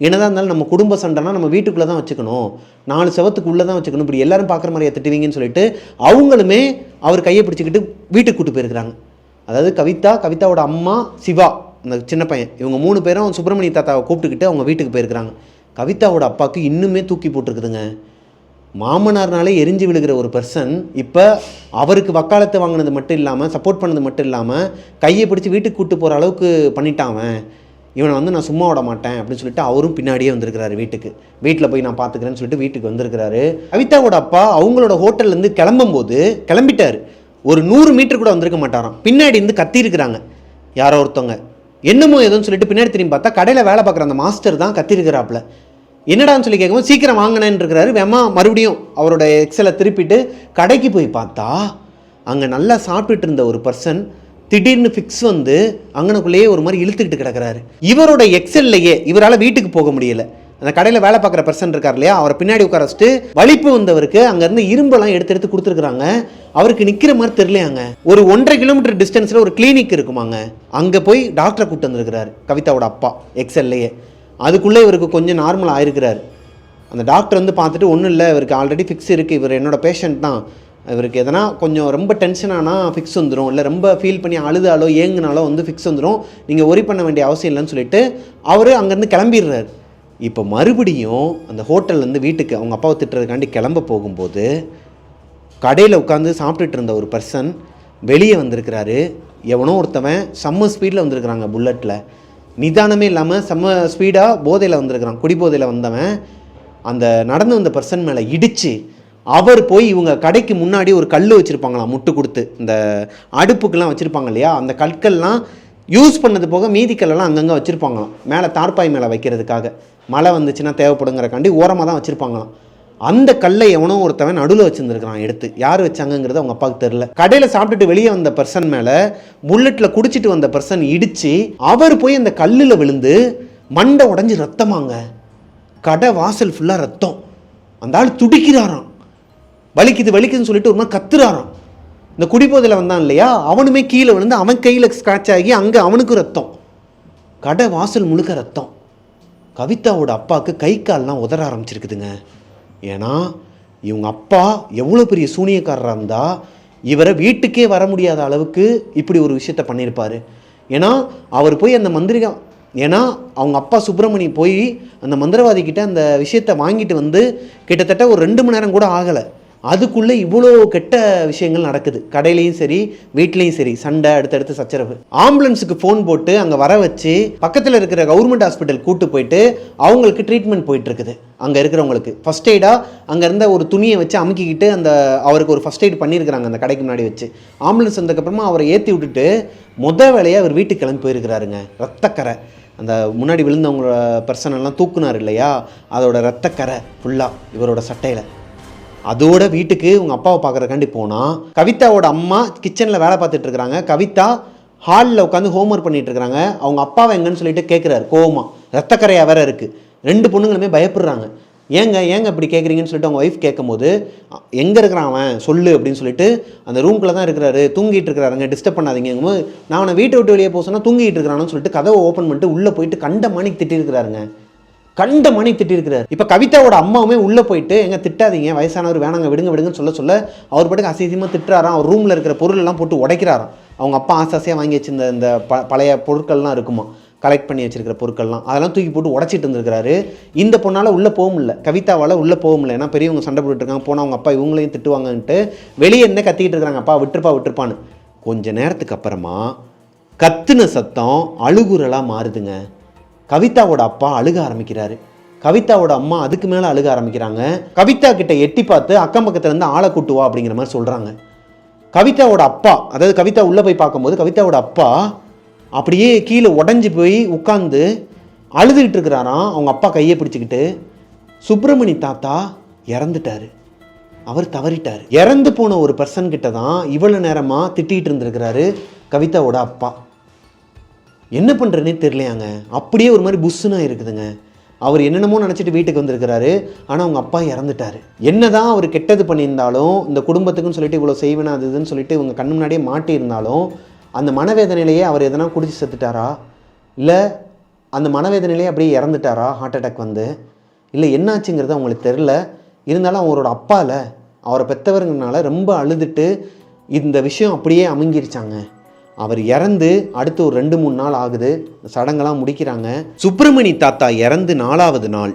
என்னதான் இருந்தாலும் நம்ம குடும்ப சண்டைனா நம்ம வீட்டுக்குள்ளே தான் வச்சுக்கணும், 4 செவத்துக்குள்ளே தான் வச்சுக்கணும், இப்படி எல்லாரும் பார்க்குற மாதிரியா திட்டுவீங்கன்னு சொல்லிட்டு அவங்களுமே அவர் கையை பிடிச்சிக்கிட்டு வீட்டுக்கு கூட்டு போயிருக்கிறாங்க. அதாவது கவிதாவோட அம்மா, சிவா அந்த சின்ன பையன், இவங்க 3 பேரும் சுப்பிரமணி தாத்தாவை கூப்பிட்டுக்கிட்டு அவங்க வீட்டுக்கு போயிருக்கிறாங்க. கவிதாவோட அப்பாவுக்கு இன்னுமே தூக்கி போட்டிருக்குதுங்க. மாமனார்னாலே எரிஞ்சு விழுகிற ஒரு பர்சன் இப்போ அவருக்கு வக்காலத்தை வாங்கினது மட்டும் இல்லாமல், சப்போர்ட் பண்ணது மட்டும் இல்லாமல், கையை பிடிச்சி வீட்டுக்கு கூப்பிட்டு போகிற அளவுக்கு பண்ணிட்டான். இவனை வந்து நான் சும்மா விட மாட்டேன் அப்படின்னு சொல்லிட்டு அவரும் பின்னாடியே வந்திருக்கிறாரு. வீட்டில் போய் நான் பார்த்துக்கிறேன்னு சொல்லிட்டு வீட்டுக்கு வந்திருக்கிறாரு. கவிதாவோட அப்பா அவங்களோட ஹோட்டல்லேருந்து கிளம்பிட்டார். ஒரு 100 மீட்டர் கூட வந்திருக்க மாட்டாராம். பின்னாடி இருந்து கத்திருக்கிறாங்க யாரோ ஒருத்தவங்க, என்னமோ ஏதோன்னு சொல்லிட்டு பின்னாடி திரும்பி பார்த்தா கடையில் வேலை பார்க்குற அந்த மாஸ்டர் தான் கத்திருக்கிறாப்புல. என்னடான்னு சொல்லி கேட்கும்போது சீக்கிரம் வாங்கினேன்னு இருக்கிறாரு. வேமா மறுபடியும் அவரோட எக்ஸலை திருப்பிட்டு கடைக்கு போய் பார்த்தா அங்கே நல்லா சாப்பிட்டுட்டு இருந்த ஒரு பர்சன் திடீர்னு ஃபிக்ஸ் வந்து அங்கனுக்குள்ளேயே ஒரு மாதிரி இழுத்துக்கிட்டு கிடக்கிறாரு. இவரோட எக்ஸல்லையே இவரால் வீட்டுக்கு போக முடியல. அந்த கடையில் வேலை பார்க்குற பர்சன் இருக்கார் இல்லையா, அவரை பின்னாடி உட்கார வச்சுட்டு வலிப்பு வந்தவருக்கு அங்கேருந்து இரும்பெல்லாம் எடுத்து கொடுத்துருக்குறாங்க. அவருக்கு நிற்கிற மாதிரி தெரியலையாங்க. ஒரு 1.5 கிலோமீட்டர் டிஸ்டன்ஸில் ஒரு கிளினிக் இருக்குமாங்க, அங்கே போய் டாக்டரை கூப்பிட்டு வந்திருக்கிறாரு கவிதாவோட அப்பா எக்ஸல்லையே. அதுக்குள்ளே இவருக்கு கொஞ்சம் நார்மல் ஆயிருக்கிறார். அந்த டாக்டர் வந்து பார்த்துட்டு ஒன்றும் இல்லை, இவருக்கு ஆல்ரெடி ஃபிக்ஸ் இருக்குது, இவர் என்னோட பேஷண்ட் தான், இவருக்கு எதனா கொஞ்சம் ரொம்ப டென்ஷனானா ஃபிக்ஸ் வந்துடும், இல்லை ரொம்ப ஃபீல் பண்ணி அழுதாலோ ஏங்குனாலோ வந்து ஃபிக்ஸ் வந்துடும், நீங்கள் ஒரி பண்ண வேண்டிய அவசியம் இல்லைன்னு சொல்லிட்டு அவர் அங்கேருந்து கிளம்பிடுறாரு. இப்போ மறுபடியும் அந்த ஹோட்டல்லேருந்து வீட்டுக்கு அவங்க அப்பாவை திட்டுறதுக்காண்டி கிளம்ப போகும்போது கடையில் உட்காந்து சாப்பிட்டுட்டு இருந்த ஒரு பர்சன் வெளியே வந்திருக்கிறாரு. எவனோ ஒருத்தவன் செம்ம ஸ்பீடில் வந்திருக்கிறாங்க, புல்லட்டில் நிதானமே இல்லாமல் செம்ம ஸ்பீடாக போதையில் வந்திருக்கிறான். குடிபோதையில் வந்தவன் அந்த நடந்து வந்த பர்சன் மேலே இடித்து அவர் போய் இவங்க கடைக்கு முன்னாடி ஒரு கல் வச்சுருப்பாங்களாம், முட்டு கொடுத்து இந்த அடுப்புக்கெல்லாம் வச்சுருப்பாங்க இல்லையா, அந்த கற்கள்லாம் யூஸ் பண்ணது போக மீதி கல்லெல்லாம் அங்கங்கே வச்சுருப்பாங்களாம், மேலே தார்பாய் மேலே வைக்கிறதுக்காக, மழை வந்துச்சுன்னா தேவைப்படுங்கிறக்காண்டி ஓரமாக தான் வச்சுருப்பாங்களாம். அந்த கல்லை எவனோ ஒருத்தவன் நடுவில் வச்சுருந்துருக்கான். எடுத்து யார் வச்சாங்கங்கிறது அவங்க அப்பாவுக்கு தெரில. கடையில் சாப்பிட்டுட்டு வெளியே வந்த பர்சன் மேலே புல்லட்டில் குடிச்சிட்டு வந்த பர்சன் இடித்து அவர் போய் அந்த கல்லில் விழுந்து மண்டை உடஞ்சி ரத்தமாங்க. கடை வாசல் ஃபுல்லாக ரத்தம். அந்த ஆள் துடிக்கிறாராம், வலிக்குதுன்னு சொல்லிட்டு ஒரு மாதிரி கத்துறாராம். இந்த குடிபோதையில் வந்தான் இல்லையா, அவனுமே கீழே விழுந்து அவன் கையில் ஸ்க்ராட்ச் ஆகி அங்கே அவனுக்கு ரத்தம், கடை வாசல் முழுக்க ரத்தம். கவிதாவோட அப்பாவுக்கு கை கால்லாம் உதற ஆரம்பிச்சிருக்குதுங்க. ஏன்னா இவங்க அப்பா எவ்வளோ பெரிய சூனியக்காரராக இருந்தால் இவரை வீட்டுக்கே வர முடியாத அளவுக்கு இப்படி ஒரு விஷயத்த பண்ணியிருப்பார். ஏன்னா அவர் போய் அந்த ஏன்னா அவங்க அப்பா சுப்பிரமணி போய் அந்த மந்திரவாதிக்கிட்ட அந்த விஷயத்தை வாங்கிட்டு வந்து கிட்டத்தட்ட ஒரு 2 மணி நேரம் கூட ஆகலை. அதுக்குள்ளே இவ்வளோ கெட்ட விஷயங்கள் நடக்குது. கடையிலையும் சரி வீட்லேயும் சரி சண்டை, அடுத்தடுத்து சச்சரவு. ஆம்புலன்ஸுக்கு ஃபோன் போட்டு அங்கே வர வச்சு பக்கத்தில் இருக்கிற கவர்மெண்ட் ஹாஸ்பிட்டல் கூட்டு போயிட்டு அவங்களுக்கு ட்ரீட்மெண்ட் போயிட்டுருக்குது. அங்கே இருக்கிறவங்களுக்கு ஃபஸ்ட் எய்டாக அங்கே இருந்த ஒரு துணியை வச்சு அமுக்கிக்கிட்டு அவருக்கு ஒரு ஃபஸ்ட் எய்ட் பண்ணியிருக்கிறாங்க அந்த கடைக்கு முன்னாடி வச்சு. ஆம்புலன்ஸ் வந்ததுக்கப்புறமா அவரை ஏற்றி விட்டுட்டு வேலையாக அவர் வீட்டுக்கு கிளம்பி போயிருக்கிறாருங்க. ரத்தக்கரை அந்த முன்னாடி விழுந்தவங்கள பர்சனெல்லாம் தூக்குனார் இல்லையா, அதோட ரத்தக்கரை ஃபுல்லாக இவரோட சட்டையில். அதோட வீட்டுக்கு உங்கள் அப்பாவை பார்க்குறக்காண்டி போனால் கவிதாவோட அம்மா கிச்சனில் வேலை பார்த்துட்டு இருக்கிறாங்க. கவிதா ஹாலில் உட்காந்து ஹோம்ஒர்க் பண்ணிகிட்டு இருக்கிறாங்க. அவங்க அப்பாவை எங்கன்னு சொல்லிட்டு கேட்குறாரு கோவமாக. ரத்தக்கரையாக வேற இருக்குது. 2 பொண்ணுங்களுமே பயப்படுறாங்க. ஏங்க இப்படி கேட்குறீங்கன்னு சொல்லிட்டு அவங்க ஒய்ஃப் கேட்கும்போது, எங்கே இருக்கிறான் அவன் சொல்லு அப்படின்னு சொல்லிட்டு, அந்த ரூம்குள்ளே தான் இருக்கிறாரு, தூங்கிட்டு இருக்கிறாருங்க, டிஸ்டர்ப் பண்ணாதீங்கும்போது, நான் அவனை வீட்டை விட்டு வெளியே போக சொன்னால் தூங்கிட்டு இருக்கிறான்னு சொல்லிட்டு கதவை ஓப்பன் பண்ணிட்டு உள்ளே போயிட்டு கண்ட மணிக்கு திட்டிருக்கிறாருங்க. கண்ட மணி திட்டிருக்கிறார். இப்போ கவிதாவோட அம்மாவுமே உள்ளே போயிட்டு எங்க திட்டாதீங்க, வயசானவர் வேணாங்க, விடுங்கன்னு சொல்ல அவர் பாட்டுக்கு அசிங்கமாக திட்டுறாராம். அவர் ரூமில் இருக்கிற பொருள் எல்லாம் போட்டு உடைக்கிறாராம். அவங்க அப்பா ஆசாசியாக வாங்கி வச்சிருந்த இந்த பழைய பொருட்கள்லாம் இருக்குமா, கலெக்ட் பண்ணி வச்சிருக்கிற பொருட்கள்லாம், அதெல்லாம் தூக்கி போட்டு உடச்சிட்டு இருந்திருக்கிறாரு. இந்த பொண்ணால் உள்ளே போக முடியல, கவிதாவால் உள்ளே போக முடியல. ஏன்னா பெரியவங்க சண்டை போட்டுருக்காங்க, போனால் அவங்க அப்பா இவங்களையும் திட்டுவாங்கன்ட்டு வெளியே என்ன கத்திக்கிட்டு இருக்கிறாங்க, அப்பா விட்டுருப்பான்னு. கொஞ்ச நேரத்துக்கு அப்புறமா கத்துன சத்தம் அழுகுறலாக மாறுதுங்க. கவிதாவோட அப்பா அழுக ஆரம்பிக்கிறாரு. கவிதாவோட அம்மா அதுக்கு மேலே அழுக ஆரம்பிக்கிறாங்க. கவிதா கிட்ட எட்டி பார்த்து அக்கம் பக்கத்துலேருந்து ஆளை கூட்டுவா அப்படிங்கிற மாதிரி சொல்கிறாங்க. கவிதாவோட அப்பா, அதாவது கவிதா உள்ளே போய் பார்க்கும்போது கவிதாவோட அப்பா அப்படியே கீழே உடஞ்சி போய் உட்காந்து அழுதுகிட்டு இருக்கிறாராம். அவங்க அப்பா கையை பிடிச்சிக்கிட்டு, சுப்பிரமணி தாத்தா இறந்துட்டாரு, அவர் தவறிட்டார். இறந்து போன ஒரு பர்சன் கிட்ட தான் இவ்வளோ நேரமாக திட்டிகிட்டு இருந்திருக்கிறாரு கவிதாவோட அப்பா. என்ன பண்ணுறதுனே தெரியலையாங்க. அப்படியே ஒரு மாதிரி புஷ்ஷுனா இருக்குதுங்க. அவர் என்னென்னமோ நினச்சிட்டு வீட்டுக்கு வந்திருக்கிறாரு. ஆனால் அவங்க அப்பா இறந்துட்டார். என்ன தான் அவர் கெட்டது பண்ணியிருந்தாலும், இந்த குடும்பத்துக்குன்னு சொல்லிட்டு இவ்வளோ செய்வேனா அது இதுன்னு சொல்லிட்டு இவங்க கண்ணு முன்னாடியே மாட்டியிருந்தாலும், அந்த மனவேதனையிலேயே அவர் எதனா குடிச்சு செத்துட்டாரா, இல்லை அந்த மனவேதனையிலேயே அப்படியே இறந்துட்டாரா, ஹார்ட் அட்டாக் வந்து, இல்லை என்னாச்சுங்கிறது அவங்களுக்கு தெரில. இருந்தாலும் அவரோட அப்பாவில் அவரை பெற்றவருங்கனால ரொம்ப அழுதுட்டு இந்த விஷயம் அப்படியே அமைங்கிருச்சாங்க. அவர் இறந்து அடுத்து ஒரு 2-3 நாள் ஆகுது, சடங்கெல்லாம் முடிக்கிறாங்க. சுப்பிரமணி தாத்தா இறந்து 4வது நாள்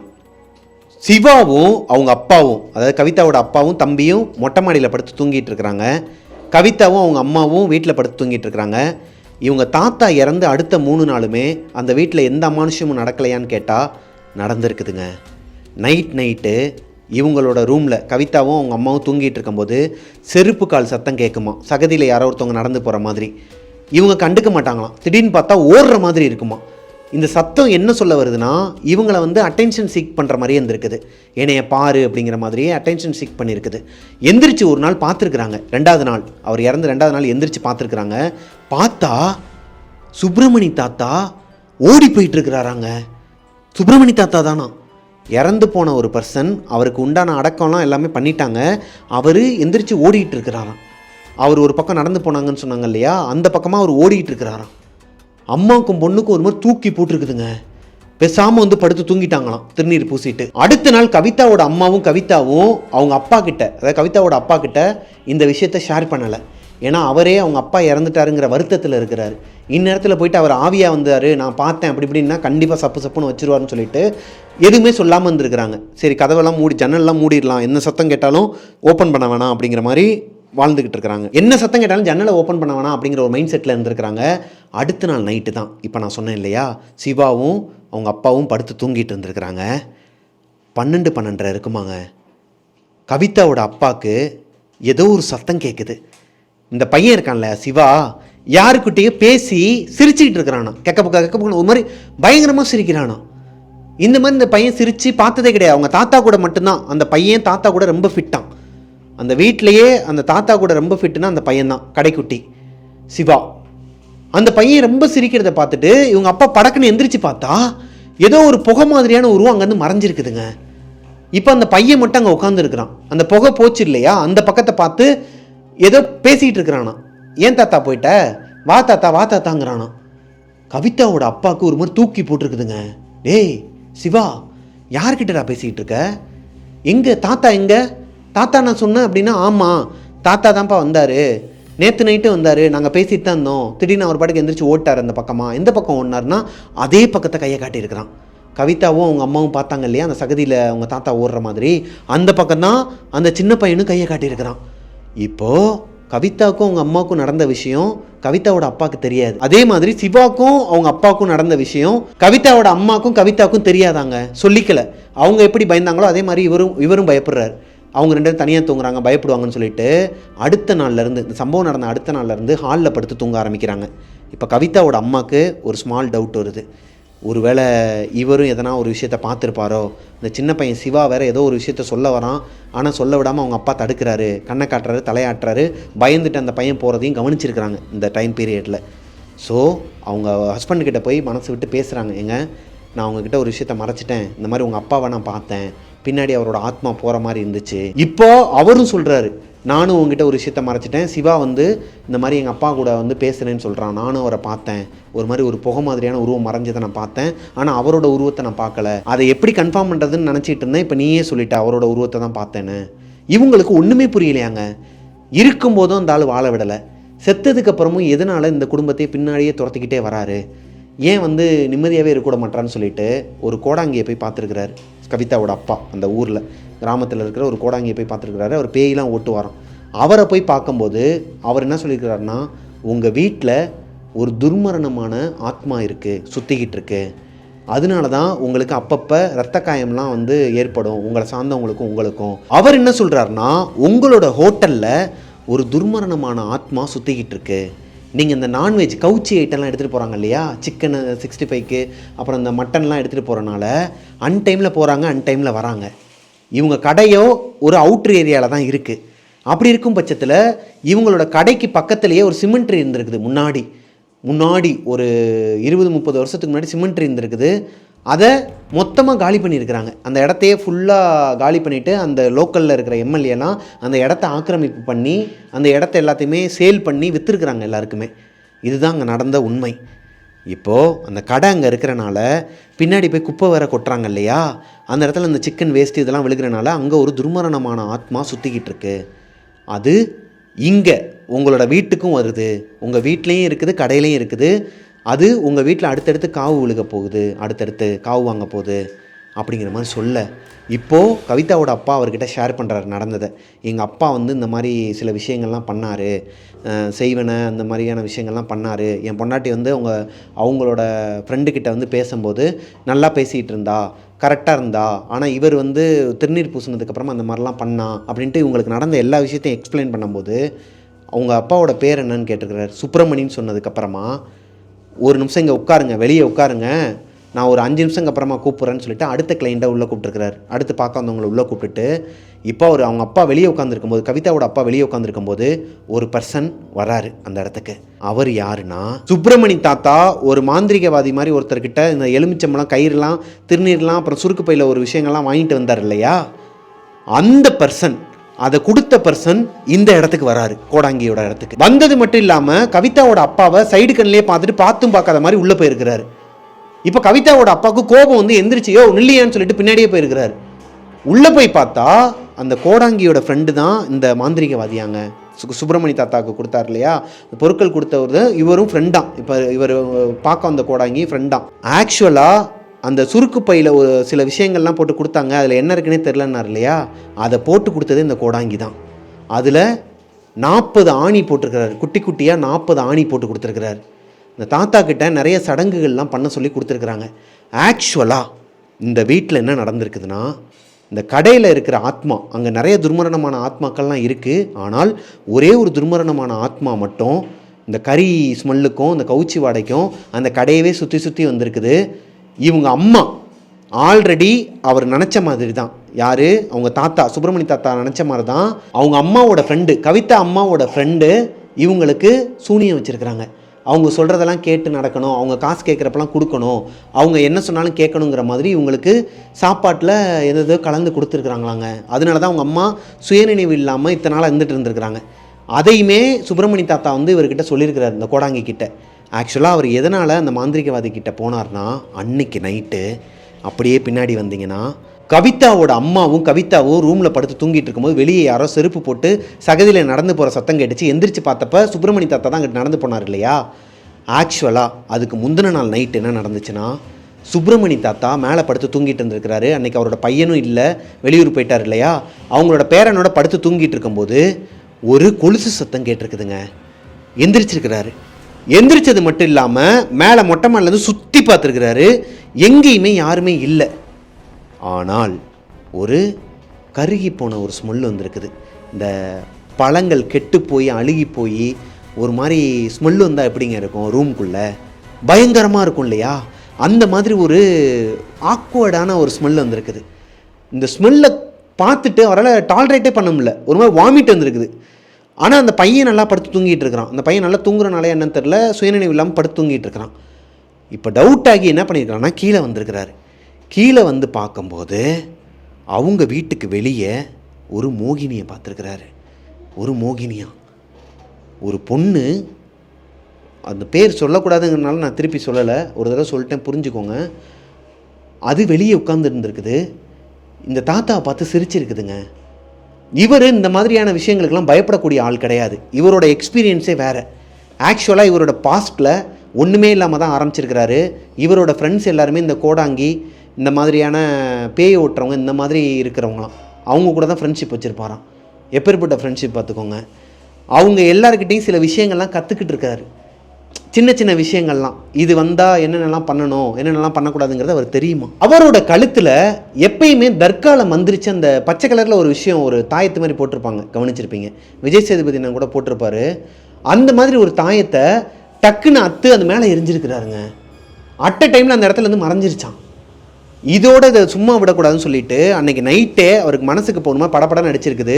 சிவாவும் அவங்க அப்பாவும், அதாவது கவிதாவோட அப்பாவும் தம்பியும் மொட்டை மாடியில் படுத்து தூங்கிட்டு இருக்கிறாங்க. கவிதாவும் அவங்க அம்மாவும் வீட்டில் படுத்து தூங்கிட்டு இருக்கிறாங்க. இவங்க தாத்தா இறந்து அடுத்த 3 நாளுமே அந்த வீட்டில் எந்த அமானுஷமும் நடக்கலையான்னு கேட்டால் நடந்திருக்குதுங்க. நைட்டு இவங்களோட ரூமில் கவிதாவும் அவங்க அம்மாவும் தூங்கிட்டு இருக்கும்போது செருப்பு கால் சத்தம் கேட்குமா, சகதியில் யாரோ ஒருத்தவங்க நடந்து போகிற மாதிரி. இவங்க கண்டுக்க மாட்டாங்களாம். திடீர்னு பார்த்தா ஓடுற மாதிரி இருக்குமா. இந்த சத்தம் என்ன சொல்ல வருதுன்னா, இவங்களை வந்து அட்டென்ஷன் சீக் பண்ணுற மாதிரியே இருந்திருக்குது. என்னைய பாரு அப்படிங்கிற மாதிரியே அட்டென்ஷன் சீக் பண்ணியிருக்குது. எந்திரிச்சு ஒரு நாள் பார்த்துருக்குறாங்க. 2வது நாள் அவர் இறந்து 2வது நாள் எந்திரிச்சு பார்த்துருக்குறாங்க. பார்த்தா சுப்பிரமணி தாத்தா ஓடி போயிட்டுருக்கிறாராங்க. சுப்பிரமணி தாத்தா தானா, இறந்து போன ஒரு பர்சன், அவருக்கு உண்டான அடக்கம்லாம் எல்லாமே பண்ணிட்டாங்க. அவர் எந்திரிச்சு ஓடிட்டு இருக்கிறாராம். அவர் ஒரு பக்கம் நடந்து போனாங்கன்னு சொன்னாங்க இல்லையா, அந்த பக்கமாக அவர் ஓடிட்டு இருக்கிறாராம். அம்மாவுக்கும் பொண்ணுக்கும் ஒரு மாதிரி தூக்கி போட்டுருக்குதுங்க. பேசாமல் வந்து படுத்து தூங்கிட்டாங்களாம் திருநீர் பூசிட்டு. அடுத்த நாள் கவிதாவோட அம்மாவும் கவிதாவும் அவங்க அப்பா கிட்ட, அதாவது கவிதாவோட அப்பா கிட்ட இந்த விஷயத்த ஷேர் பண்ணலை. ஏன்னா அவரே அவங்க அப்பா இறந்துட்டாருங்கிற வருத்தத்தில் இருக்கிறாரு. இந்நேரத்தில் போயிட்டு அவர் ஆவியாக வந்தார், நான் பார்த்தேன் அப்படி இப்படின்னா கண்டிப்பாக சப்புன்னு வச்சுருவாருன்னு சொல்லிட்டு எதுவுமே சொல்லாமல் இருந்திருக்கிறாங்க. சரி கதவெல்லாம் மூடி ஜன்னல்லாம் மூடிடலாம், என்ன சத்தம் கேட்டாலும் ஓப்பன் பண்ண வேணாம் அப்படிங்கிற மாதிரி வாழ்ந்துக்கிட்டு இருக்கிறாங்க. என்ன சத்தம் கேட்டாலும் ஜன்னலை ஓப்பன் பண்ண வேணாம் அப்படிங்கிற ஒரு மைண்ட் செட்டில் இருந்திருக்கிறாங்க. அடுத்த நாள் நைட்டு தான் இப்போ நான் சொன்னேன் இல்லையா, சிவாவும் அவங்க அப்பாவும் படுத்து தூங்கிட்டு இருந்திருக்கிறாங்க. 12:30 இருக்குமாங்க. கவிதாவோட அப்பாவுக்கு ஏதோ ஒரு சத்தம் கேட்குது. இந்த பையன் இருக்கான்ல சிவா, யாருக்கிட்டேயோ பேசி சிரிச்சுக்கிட்டு இருக்கிறானா, கெக்க ஒரு மாதிரி பயங்கரமாக சிரிக்கிறானா. இந்த மாதிரி இந்த பையன் சிரித்து பார்த்ததே கிடையாது. அவங்க தாத்தா கூட மட்டும்தான். அந்த பையன் தாத்தா கூட ரொம்ப ஃபிட்டான். அந்த வீட்டிலையே அந்த தாத்தா கூட ரொம்ப ஃபிட்டுனா அந்த பையன் தான், கடைக்குட்டி சிவா. அந்த பையன் ரொம்ப சிரிக்கிறத பார்த்துட்டு இவங்க அப்பா படக்குன்னு எந்திரிச்சு பார்த்தா ஏதோ ஒரு புகை மாதிரியான உருவம் அங்கேருந்து மறைஞ்சிருக்குதுங்க. இப்போ அந்த பையன் மட்டும் அங்கே உட்காந்துருக்கிறான். அந்த புகை போச்சு இல்லையா, அந்த பக்கத்தை பார்த்து ஏதோ பேசிகிட்டு இருக்கிறானா. ஏன் தாத்தா போயிட்ட, வா தாத்தாங்கிறானா. கவிதாவோட அப்பாவுக்கு ஒரு மாதிரி தூக்கி போட்டிருக்குதுங்க. டேய் சிவா, யார்கிட்டடா பேசிக்கிட்டு இருக்க, எங்கே தாத்தா எங்கே, தாத்தா நான் சொன்னேன் அப்படின்னா, ஆமாம் தாத்தா தான்ப்பா வந்தார், நேற்று நைட்டு வந்தார், நாங்கள் பேசிட்டு தான் இருந்தோம், திடீர்னு அவர் பாட்டுக்கு எந்திரிச்சு ஓட்டார் அந்த பக்கமாக. எந்த பக்கம் ஓடினார்னா அதே பக்கத்தை கையை காட்டியிருக்கிறான். கவிதாவும் அவங்க அம்மாவும் பார்த்தாங்க இல்லையா அந்த சகதியில் அவங்க தாத்தா ஓடுற மாதிரி, அந்த பக்கம்தான் அந்த சின்ன பையனும் கையை காட்டியிருக்கிறான். இப்போது கவிதாவுக்கும் அவங்க அம்மாவுக்கும் நடந்த விஷயம் கவிதாவோட அப்பாவுக்கு தெரியாது. அதே மாதிரி சிவாக்கும் அவங்க அப்பாவுக்கும் நடந்த விஷயம் கவிதாவோட அம்மாவுக்கும் கவிதாவுக்கும் தெரியாதாங்க, சொல்லிக்கல. அவங்க எப்படி பயந்தாங்களோ அதே மாதிரி இவரும் பயப்படுறாரு. அவங்க 2 பேரும் தனியாக தூங்குறாங்க, பயப்படுவாங்கன்னு சொல்லிட்டு அடுத்த நாள்லேருந்து, இந்த சம்பவம் நடந்த அடுத்த நாள்லேருந்து ஹாலில் படுத்து தூங்க ஆரம்பிக்கிறாங்க. இப்போ கவிதாவோட அம்மாவுக்கு ஒரு ஸ்மால் டவுட் வருது. ஒருவேளை இவரும் எதனா ஒரு விஷயத்த பார்த்துருப்பாரோ. இந்த சின்ன பையன் சிவா வேறு ஏதோ ஒரு விஷயத்த சொல்ல வரான், ஆனால் சொல்ல விடாமல் அவங்க அப்பா தடுக்கிறாரு, கண்ணை காட்டுறாரு, தலையாட்டுறாரு. பயந்துட்டு அந்த பையன் போகிறதையும் கவனிச்சிருக்கிறாங்க இந்த டைம் பீரியடில். ஸோ அவங்க ஹஸ்பண்ட்கிட்ட போய் மனசு விட்டு பேசுகிறாங்க, ஏங்க நான் அவங்கக்கிட்ட ஒரு விஷயத்த மறைச்சிட்டேன், இந்த மாதிரி உங்கள் அப்பாவை நான் பார்த்தேன், பின்னாடி அவரோட ஆத்மா போகிற மாதிரி இருந்துச்சு. இப்போது அவரும் சொல்கிறாரு, நானும் உங்ககிட்ட ஒரு விஷயத்த மறைச்சிட்டேன், சிவா வந்து இந்த மாதிரி எங்கள் அப்பா கூட வந்து பேசுகிறேன்னு சொல்கிறான், நானும் அவரை பார்த்தேன், ஒரு மாதிரி ஒரு புகை மாதிரியான உருவம் மறைஞ்சதை நான் பார்த்தேன், ஆனால் அவரோட உருவத்தை நான் பார்க்கல, அதை எப்படி கன்ஃபார்ம் பண்ணுறதுன்னு நினச்சிட்டு இருந்தேன், இப்போ நீயே சொல்லிட்ட அவரோட உருவத்தை தான் பார்த்தேன்னு. இவங்களுக்கு ஒன்றுமே புரியலையாங்க. இருக்கும்போதும் அந்த ஆள் வாழ விடலை, செத்ததுக்கப்புறமும் எதனால் இந்த குடும்பத்தை பின்னாடியே துரத்திக்கிட்டே வராரு, ஏன் வந்து நிம்மதியாகவே இருக்க மாட்டான்னு சொல்லிட்டு ஒரு கோடாங்கியை போய் பார்த்துருக்கிறாரு கவிதாவோட அப்பா. அந்த ஊரில் கிராமத்தில் இருக்கிற ஒரு கோடாங்கியை போய் பார்த்துருக்கிறாரு. அவர் பேயெலாம் ஓட்டு வரோம். அவரை போய் பார்க்கும்போது அவர் என்ன சொல்லியிருக்கிறாருன்னா, உங்கள் வீட்டில் ஒரு துர்மரணமான ஆத்மா இருக்குது, சுற்றிக்கிட்டு இருக்கு, அதனால தான் உங்களுக்கு அப்பப்போ இரத்த காயம்லாம் வந்து ஏற்படும், உங்களை சார்ந்தவங்களுக்கும் உங்களுக்கும். அவர் என்ன சொல்கிறாருன்னா, உங்களோட ஹோட்டலில் ஒரு துர்மரணமான ஆத்மா சுற்றிக்கிட்டு இருக்கு, நீங்கள் இந்த நான்வெஜ் கவுச்சி ஐட்டம்லாம் எடுத்துகிட்டு போகிறாங்க இல்லையா, சிக்கன் 65க்கு அப்புறம் இந்த மட்டன்லாம் எடுத்துகிட்டு போகிறனால அன்டைமில் போகிறாங்க, அன்டைமில் வராங்க. இவங்க கடையோ ஒரு அவுட்ரு ஏரியாவில் தான் இருக்குது. அப்படி இருக்கும் பட்சத்தில் இவங்களோட கடைக்கு பக்கத்துலேயே ஒரு சிமெண்ட்ரி இருந்திருக்குது. முன்னாடி ஒரு 20-30 வருஷத்துக்கு முன்னாடி சிமெண்ட்ரி இருந்திருக்குது. அதை மொத்தமாக காலி பண்ணியிருக்கிறாங்க. அந்த இடத்தையே ஃபுல்லாக காலி பண்ணிவிட்டு அந்த லோக்கலில் இருக்கிற எம்எல்ஏலாம் அந்த இடத்த ஆக்கிரமிப்பு பண்ணி அந்த இடத்த எல்லாத்தையுமே சேல் பண்ணி விற்றுருக்குறாங்க எல்லாருக்குமே. இதுதான் அங்கே நடந்த உண்மை. இப்போது அந்த கடை அங்கே இருக்கிறனால பின்னாடி போய் குப்பை வேற கொட்டுறாங்க இல்லையா, அந்த இடத்துல இந்த சிக்கன் வேஸ்ட்டு இதெல்லாம் விழுகிறனால அங்கே ஒரு துர்மரணமான ஆத்மா சுற்றிக்கிட்டு இருக்கு. அது இங்கே உங்களோட வீட்டுக்கும் வருது, உங்கள் வீட்லேயும் இருக்குது, கடையிலையும் இருக்குது. அது உங்கள் வீட்டில் அடுத்தடுத்து காவு விழுக போகுது, அடுத்தடுத்து காவு வாங்க போகுது அப்படிங்கிற மாதிரி சொல்ல, இப்போது கவிதாவோட அப்பா அவர்கிட்ட ஷேர் பண்ணுறாரு நடந்ததை. எங்கள் அப்பா வந்து இந்த மாதிரி சில விஷயங்கள்லாம் பண்ணார், செய்வனை அந்த மாதிரியான விஷயங்கள்லாம் பண்ணார். என் பொண்டாட்டி வந்து அவங்களோட ஃப்ரெண்டுக்கிட்ட வந்து பேசும்போது நல்லா பேசிகிட்டு இருந்தா, கரெக்டாக இருந்தா, ஆனால் இவர் வந்து திருநீர் பூசினதுக்கப்புறமா அந்த மாதிரிலாம் பண்ணா அப்படின்ட்டு இவங்களுக்கு நடந்த எல்லா விஷயத்தையும் எக்ஸ்பிளைன் பண்ணும்போது, அவங்க அப்பாவோட பேர் என்னன்னு கேட்டிருக்கிறார். சுப்பிரமணின்னு சொன்னதுக்கப்புறமா, ஒரு நிமிஷம் இங்கே உட்காருங்க, வெளியே உட்காருங்க, நான் ஒரு 5 நிமிஷங்க அப்புறமா கூப்பிட்றேன்னு சொல்லிட்டு அடுத்த கிளைண்ட்டை உள்ளே கூப்பிட்டுருக்கிறார். அடுத்து பார்க்க வந்தவங்களை உள்ளே கூப்பிட்டுட்டு இப்போ அவங்க அப்பா வெளியே உட்காந்துருக்கும்போது, கவிதாவோட அப்பா வெளியே உட்காந்துருக்கும்போது ஒரு பர்சன் வராரு அந்த இடத்துக்கு. அவர் யாருன்னா, சுப்பிரமணி தாத்தா ஒரு மாந்திரிகவாதி மாதிரி ஒருத்தர்கிட்ட இந்த எலுமிச்சம்பழம், கயிறுலாம், திருநீர்லாம், அப்புறம் சுருக்கு பையில் ஒரு விஷயங்கள்லாம் வாங்கிட்டு வந்தார் இல்லையா, அந்த பர்சன், அதை கொடுத்த பர்சன் இந்த இடத்துக்கு வராரு, கோடாங்கியோட இடத்துக்கு. வந்தது மட்டும் இல்லாமல் கவிதாவோட அப்பாவை சைடு கண்ணிலே பார்த்தும் பார்க்காத மாதிரி உள்ளே போயிருக்கிறாரு. இப்போ கவிதாவோட அப்பாவுக்கு கோபம் வந்து எந்திரிச்சியோ நில்லையான்னு சொல்லிட்டு பின்னாடியே போயிருக்கிறாரு. உள்ளே போய் பார்த்தா அந்த கோடாங்கியோட ஃப்ரெண்டு தான் இந்த மாந்திரிகவாதியாங்க. சுப்பிரமணி தாத்தாவுக்கு கொடுத்தார் இல்லையா பொருட்கள் கொடுத்தவர், இவரும் ஃப்ரெண்டாம். இப்போ இவர் பார்க்க வந்த கோடாங்கி ஃப்ரெண்டாம். ஆக்சுவலாக அந்த சுருக்கு பையில் ஒரு சில விஷயங்கள்லாம் போட்டு கொடுத்தாங்க, அதில் என்ன இருக்குன்னே தெரிலன்னார் இல்லையா, அதை போட்டு கொடுத்தது இந்த கோடாங்கி தான். அதில் 40 ஆணி போட்டிருக்கிறார், குட்டி குட்டியாக 40 ஆணி போட்டு கொடுத்துருக்கிறார். இந்த தாத்தா கிட்ட நிறைய சடங்குகள்லாம் பண்ண சொல்லி கொடுத்துருக்குறாங்க. ஆக்சுவலாக இந்த வீட்டில் என்ன நடந்திருக்குதுன்னா, இந்த கடையில் இருக்கிற ஆத்மா, அங்கே நிறைய துர்மரணமான ஆத்மாக்கள்லாம் இருக்குது, ஆனால் ஒரே ஒரு துர்மரணமான ஆத்மா மட்டும் இந்த கறி ஸ்மெல்லுக்கும் இந்த கவுச்சி வாடைக்கும் அந்த கடையவே சுற்றி சுற்றி வந்திருக்குது. இவங்க அம்மா ஆல்ரெடி அவர் நினச்ச மாதிரி தான், யார், அவங்க தாத்தா சுப்பிரமணி தாத்தா நினச்ச மாதிரி தான் அவங்க அம்மாவோட ஃப்ரெண்டு, கவிதா அம்மாவோட ஃப்ரெண்டு இவங்களுக்கு சூனியம் வச்சுருக்கிறாங்க. அவங்க சொல்கிறதெல்லாம் கேட்டு நடக்கணும், அவங்க காசு கேட்குறப்பெல்லாம் கொடுக்கணும், அவங்க என்ன சொன்னாலும் கேட்கணுங்கிற மாதிரி இவங்களுக்கு சாப்பாட்டில் எதோ கலந்து கொடுத்துருக்குறாங்களாங்க. அதனால தான் அவங்க அம்மா சுயநினைவு இல்லாமல் இத்தனை நாளாக இருந்துட்டு இருந்திருக்கிறாங்க. அதையுமே சுப்பிரமணி தாத்தா வந்து இவர்கிட்ட சொல்லியிருக்கிறார், இந்த கோடாங்கி கிட்ட. ஆக்சுவலாக அவர் எதனால் அந்த மாந்திரிகவாதி கிட்ட போனார்னா, அன்னைக்கு நைட்டு அப்படியே பின்னாடி வந்தீங்கன்னா கவிதாவோட அம்மாவும் கவிதாவும் ரூமில் படுத்து தூங்கிட்டு இருக்கும்போது வெளியே யாரோ செருப்பு போட்டு சகதியில் நடந்து போகிற சத்தம் கேட்டுச்சு. எந்திரிச்சு பார்த்தப்ப சுப்பிரமணி தாத்தா தான் அங்கிட்டு நடந்து போனார் இல்லையா. ஆக்சுவலாக அதுக்கு முந்தின நாள் நைட்டு என்ன நடந்துச்சுன்னா, சுப்பிரமணி தாத்தா மேலே படுத்து தூங்கிட்டு இருந்திருக்கிறாரு. அன்றைக்கி அவரோட பையனும் இல்லை, வெளியூர் போயிட்டார் இல்லையா. அவங்களோட பேரனோட படுத்து தூங்கிட்டு இருக்கும்போது ஒரு கொலுசு சத்தம் கேட்டிருக்குதுங்க. எந்திரிச்சிருக்கிறாரு. எந்திரிச்சது மட்டும் இல்லாமல் மேலே மொட்டை மாடிலேருந்து சுற்றி பார்த்துருக்கிறாரு. எங்கேயுமே யாருமே இல்லை. ஆனால் ஒரு கருகி போன ஒரு ஸ்மெல் வந்திருக்குது. இந்த பழங்கள் கெட்டு போய் அழுகி போய் ஒரு மாதிரி ஸ்மெல் வந்தால் எப்படிங்க இருக்கும், ரூம்குள்ளே பயங்கரமாக இருக்கும் இல்லையா. அந்த மாதிரி ஒரு ஆக்வர்டான ஒரு ஸ்மெல் வந்திருக்குது. இந்த ஸ்மெல்லை பார்த்துட்டு அவரால் டாலரேட்டே பண்ண முடியல. ஒரு மாதிரி வாமிட் வந்திருக்குது. ஆனால் அந்த பையன் நல்லா படுத்து தூங்கிட்டு இருக்கிறான். அந்த பையன் நல்லா தூங்குறனாலே என்னன்னு தெரில, சுயநினைவு இல்லாமல் படுத்து தூங்கிட்டு இருக்கிறான். இப்போ டவுட் ஆகி என்ன பண்ணியிருக்கிறான்னா கீழே வந்திருக்கிறாரு. கீழே வந்து பார்க்கும்போது அவங்க வீட்டுக்கு வெளியே ஒரு மோகினியை பார்த்துருக்கிறாரு. ஒரு மோகினியா, ஒரு பொண்ணு, அந்த பேர் சொல்லக்கூடாதுங்கிறனால நான் திருப்பி சொல்லலை, ஒரு தடவை சொல்லிட்டேன், புரிஞ்சுக்கோங்க. அது வெளியே உட்காந்துருந்துருக்குது. இந்த தாத்தாவை பார்த்து சிரிச்சிருக்குதுங்க. இவர் இந்த மாதிரியான விஷயங்களுக்கெல்லாம் பயப்படக்கூடிய ஆள் கிடையாது. இவரோட எக்ஸ்பீரியன்ஸே வேறு. ஆக்சுவலாக இவரோட பாஸ்ட்டில் ஒன்றுமே இல்லாமல் தான் ஆரம்பிச்சிருக்கிறாரு. இவரோட ஃப்ரெண்ட்ஸ் எல்லாருமே இந்த கோடாங்கி, இந்த மாதிரியான பேய் ஓட்டுறவங்க, இந்த மாதிரி இருக்கிறவங்களாம், அவங்க கூட தான் ஃப்ரெண்ட்ஷிப் வச்சுருப்பாராம். எப்பேற்பட்ட ஃப்ரெண்ட்ஷிப் பார்த்துக்கோங்க. அவங்க எல்லாருக்கிட்டையும் சில விஷயங்கள்லாம் கற்றுக்கிட்டு இருக்காரு. சின்ன சின்ன விஷயங்கள்லாம், இது வந்தால் என்னென்னலாம் பண்ணணும், என்னென்னலாம் பண்ணக்கூடாதுங்கிறது அவர் தெரியுமா. அவரோட கழுத்தில் எப்பயுமே தர்கால மந்திரிச்சு அந்த பச்சை கலரில் ஒரு விஷயம், ஒரு தாயத்து மாதிரி போட்டிருப்பாங்க, கவனிச்சிருப்பீங்க. விஜய் சேதுபதி நான் கூட போட்டிருப்பாரு. அந்த மாதிரி ஒரு தாயத்தை டக்குன்னு அத்து அது மேலே எரிஞ்சிருக்கிறாருங்க. அட்ட டைமில் அந்த இடத்துல இருந்து மறைஞ்சிருச்சான். இதோட இதை சும்மா விடக்கூடாதுன்னு சொல்லிட்டு அன்றைக்கி நைட்டே அவருக்கு மனசுக்கு போகணுமா படப்படன்னு நடிச்சிருக்குது.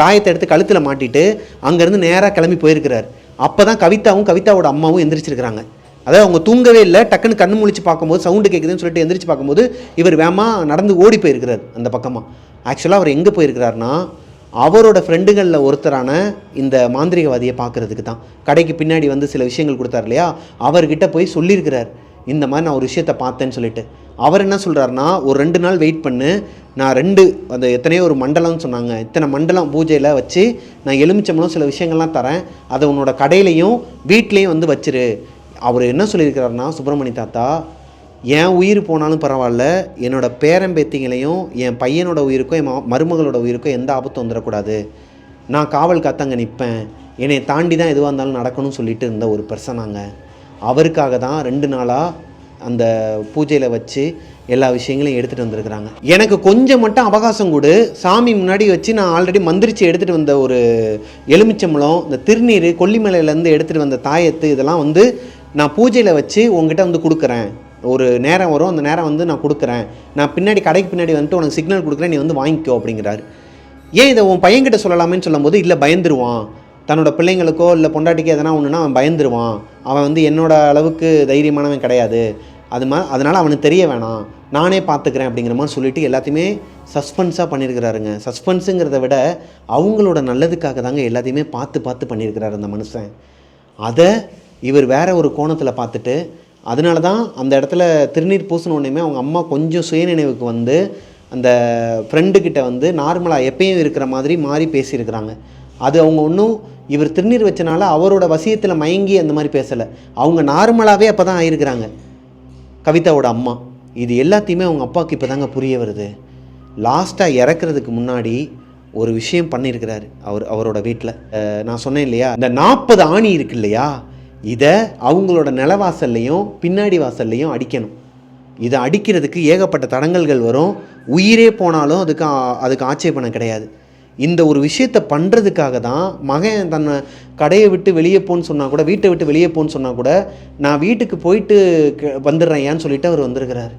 தாயத்தை எடுத்து கழுத்தில் மாட்டிட்டு அங்கேருந்து நேராக கிளம்பி போயிருக்கிறார். அப்போ தான் கவிதாவோட அம்மாவும் எந்திரிச்சிருக்கிறாங்க. அதாவது அவங்க தூங்கவே இல்லை. டக்குன்னு கண்ணு முழிச்சு பார்க்கும்போது சவுண்டு கேட்குதுன்னு சொல்லிட்டு எந்திரிச்சு பார்க்கும்போது இவர் வேகமாக நடந்து ஓடி போயிருக்கிறார் அந்த பக்கமாக. ஆக்சுவலாக அவர் எங்கே போயிருக்கிறாருன்னா, அவரோட ஃப்ரெண்டுகளில் ஒருத்தரான இந்த மாந்திரிகவாதியை பார்க்குறதுக்கு தான். கடைக்கு பின்னாடி வந்து சில விஷயங்கள் கொடுத்தார் இல்லையா, அவர்கிட்ட போய் சொல்லியிருக்கிறார், இந்த மாதிரி நான் ஒரு விஷயத்தை பார்த்தேன்னு சொல்லிட்டு. அவர் என்ன சொல்கிறாருன்னா, ஒரு 2 நாள் வெயிட் பண்ணு, நான் 2 அந்த எத்தனையோ ஒரு மண்டலம்னு சொன்னாங்க, இத்தனை மண்டலம் பூஜையில் வச்சு நான் எலுமிச்சம்பழம் சில விஷயங்கள்லாம் தரேன், அதை உன்னோட கடையிலையும் வீட்லேயும் வந்து வச்சிரு. அவர் என்ன சொல்லியிருக்கிறாருன்னா, சுப்பிரமணிய தாத்தா, என் உயிர் போனாலும் பரவாயில்ல, என்னோடய பேரம்பேத்திங்களையும் என் பையனோட உயிருக்கும் என் மருமகளோட உயிருக்கும் எந்த ஆபத்தும் வந்துடக்கூடாது, நான் காவல் காத்தங்க நிற்பேன், என்னை தாண்டி தான் எதுவாக இருந்தாலும் நடக்கணும்னு சொல்லிட்டு இருந்த ஒரு பர்சனாங்க. அவருக்காக தான் 2 நாளாக அந்த பூஜையில் வச்சு எல்லா விஷயங்களையும் எடுத்துகிட்டு வந்திருக்கிறாங்க. எனக்கு கொஞ்சம் மட்டும் அவகாசம் கொடு, சாமி முன்னாடி வச்சு நான் ஆல்ரெடி மந்திரிச்சு எடுத்துகிட்டு வந்த ஒரு எலுமிச்சம்பழம், இந்த திருநீர், கொல்லிமலையிலேருந்து எடுத்துகிட்டு வந்த தாயத்து, இதெல்லாம் வந்து நான் பூஜையில் வச்சு உங்ககிட்ட வந்து கொடுக்குறேன். ஒரு நேரம் வரும், அந்த நேரம் வந்து நான் கொடுக்குறேன், நான் பின்னாடி கடைக்கு பின்னாடி வந்துட்டு உனக்கு சிக்னல் கொடுக்குறேன், நீ வந்து வாங்கிக்கோ அப்படிங்கிறாரு. ஏன் இதை உன் பையன்கிட்ட சொல்லலாமேன்னு சொல்லும்போது, இல்லை பயந்துருவான், தன்னோட பிள்ளைங்களுக்கோ இல்லை பொண்டாட்டிக்கோ எதனா ஒன்றுனா அவன் பயந்துருவான், அவன் வந்து என்னோட அளவுக்கு தைரியமானவன் கிடையாது, அதனால் அவனுக்கு தெரிய வேணாம், நானே பார்த்துக்கிறேன் அப்படிங்கிற மாதிரி சொல்லிவிட்டு எல்லாத்தையுமே சஸ்பென்ஸாக பண்ணியிருக்கிறாருங்க. சஸ்பென்ஸுங்கிறத விட அவங்களோட நல்லதுக்காக தாங்க எல்லாத்தையுமே பார்த்து பண்ணியிருக்கிறாரு அந்த மனுஷன். அதை இவர் வேற ஒரு கோணத்தில் பார்த்துட்டு, அதனால தான் அந்த இடத்துல திருநீர் பூசினோடனே அவங்க அம்மா கொஞ்சம் சுயநினைவுக்கு வந்து அந்த ஃப்ரெண்டுக்கிட்ட வந்து நார்மலாக எப்பயும் இருக்கிற மாதிரி மாறி பேசியிருக்கிறாங்க. அது அவங்க ஒன்றும் இவர் திருநீர் வச்சனால அவரோட வசியத்தில் மயங்கி அந்த மாதிரி பேசலை, அவங்க நார்மலாகவே அப்போ தான் ஆயிருக்கிறாங்க கவிதாவோட அம்மா. இது எல்லாத்தையுமே அவங்க அப்பாவுக்கு இப்போ தாங்க புரிய வருது. லாஸ்ட்டாக இறக்குறதுக்கு முன்னாடி ஒரு விஷயம் பண்ணியிருக்கிறாரு அவரோட வீட்டில். நான் சொன்னேன் இல்லையா, இந்த 40 ஆணி இருக்கு இல்லையா, இதை அவங்களோட நிலவாசல்லையும் பின்னாடி வாசல்லையும் அடிக்கணும். இதை அடிக்கிறதுக்கு ஏகப்பட்ட தடங்கல்கள் வரும், உயிரே போனாலும் அதுக்கு ஆட்சேபணம் கிடையாது. இந்த ஒரு விஷயத்தை பண்ணுறதுக்காக தான் மகன் தன்னை கடையை விட்டு வெளியே போன்னு சொன்னால் கூட, வீட்டை விட்டு வெளியே போன்னு சொன்னால் கூட, நான் வீட்டுக்கு போயிட்டு வந்துடுறேன் ஏன்னு சொல்லிட்டு அவர் வந்திருக்கிறார்.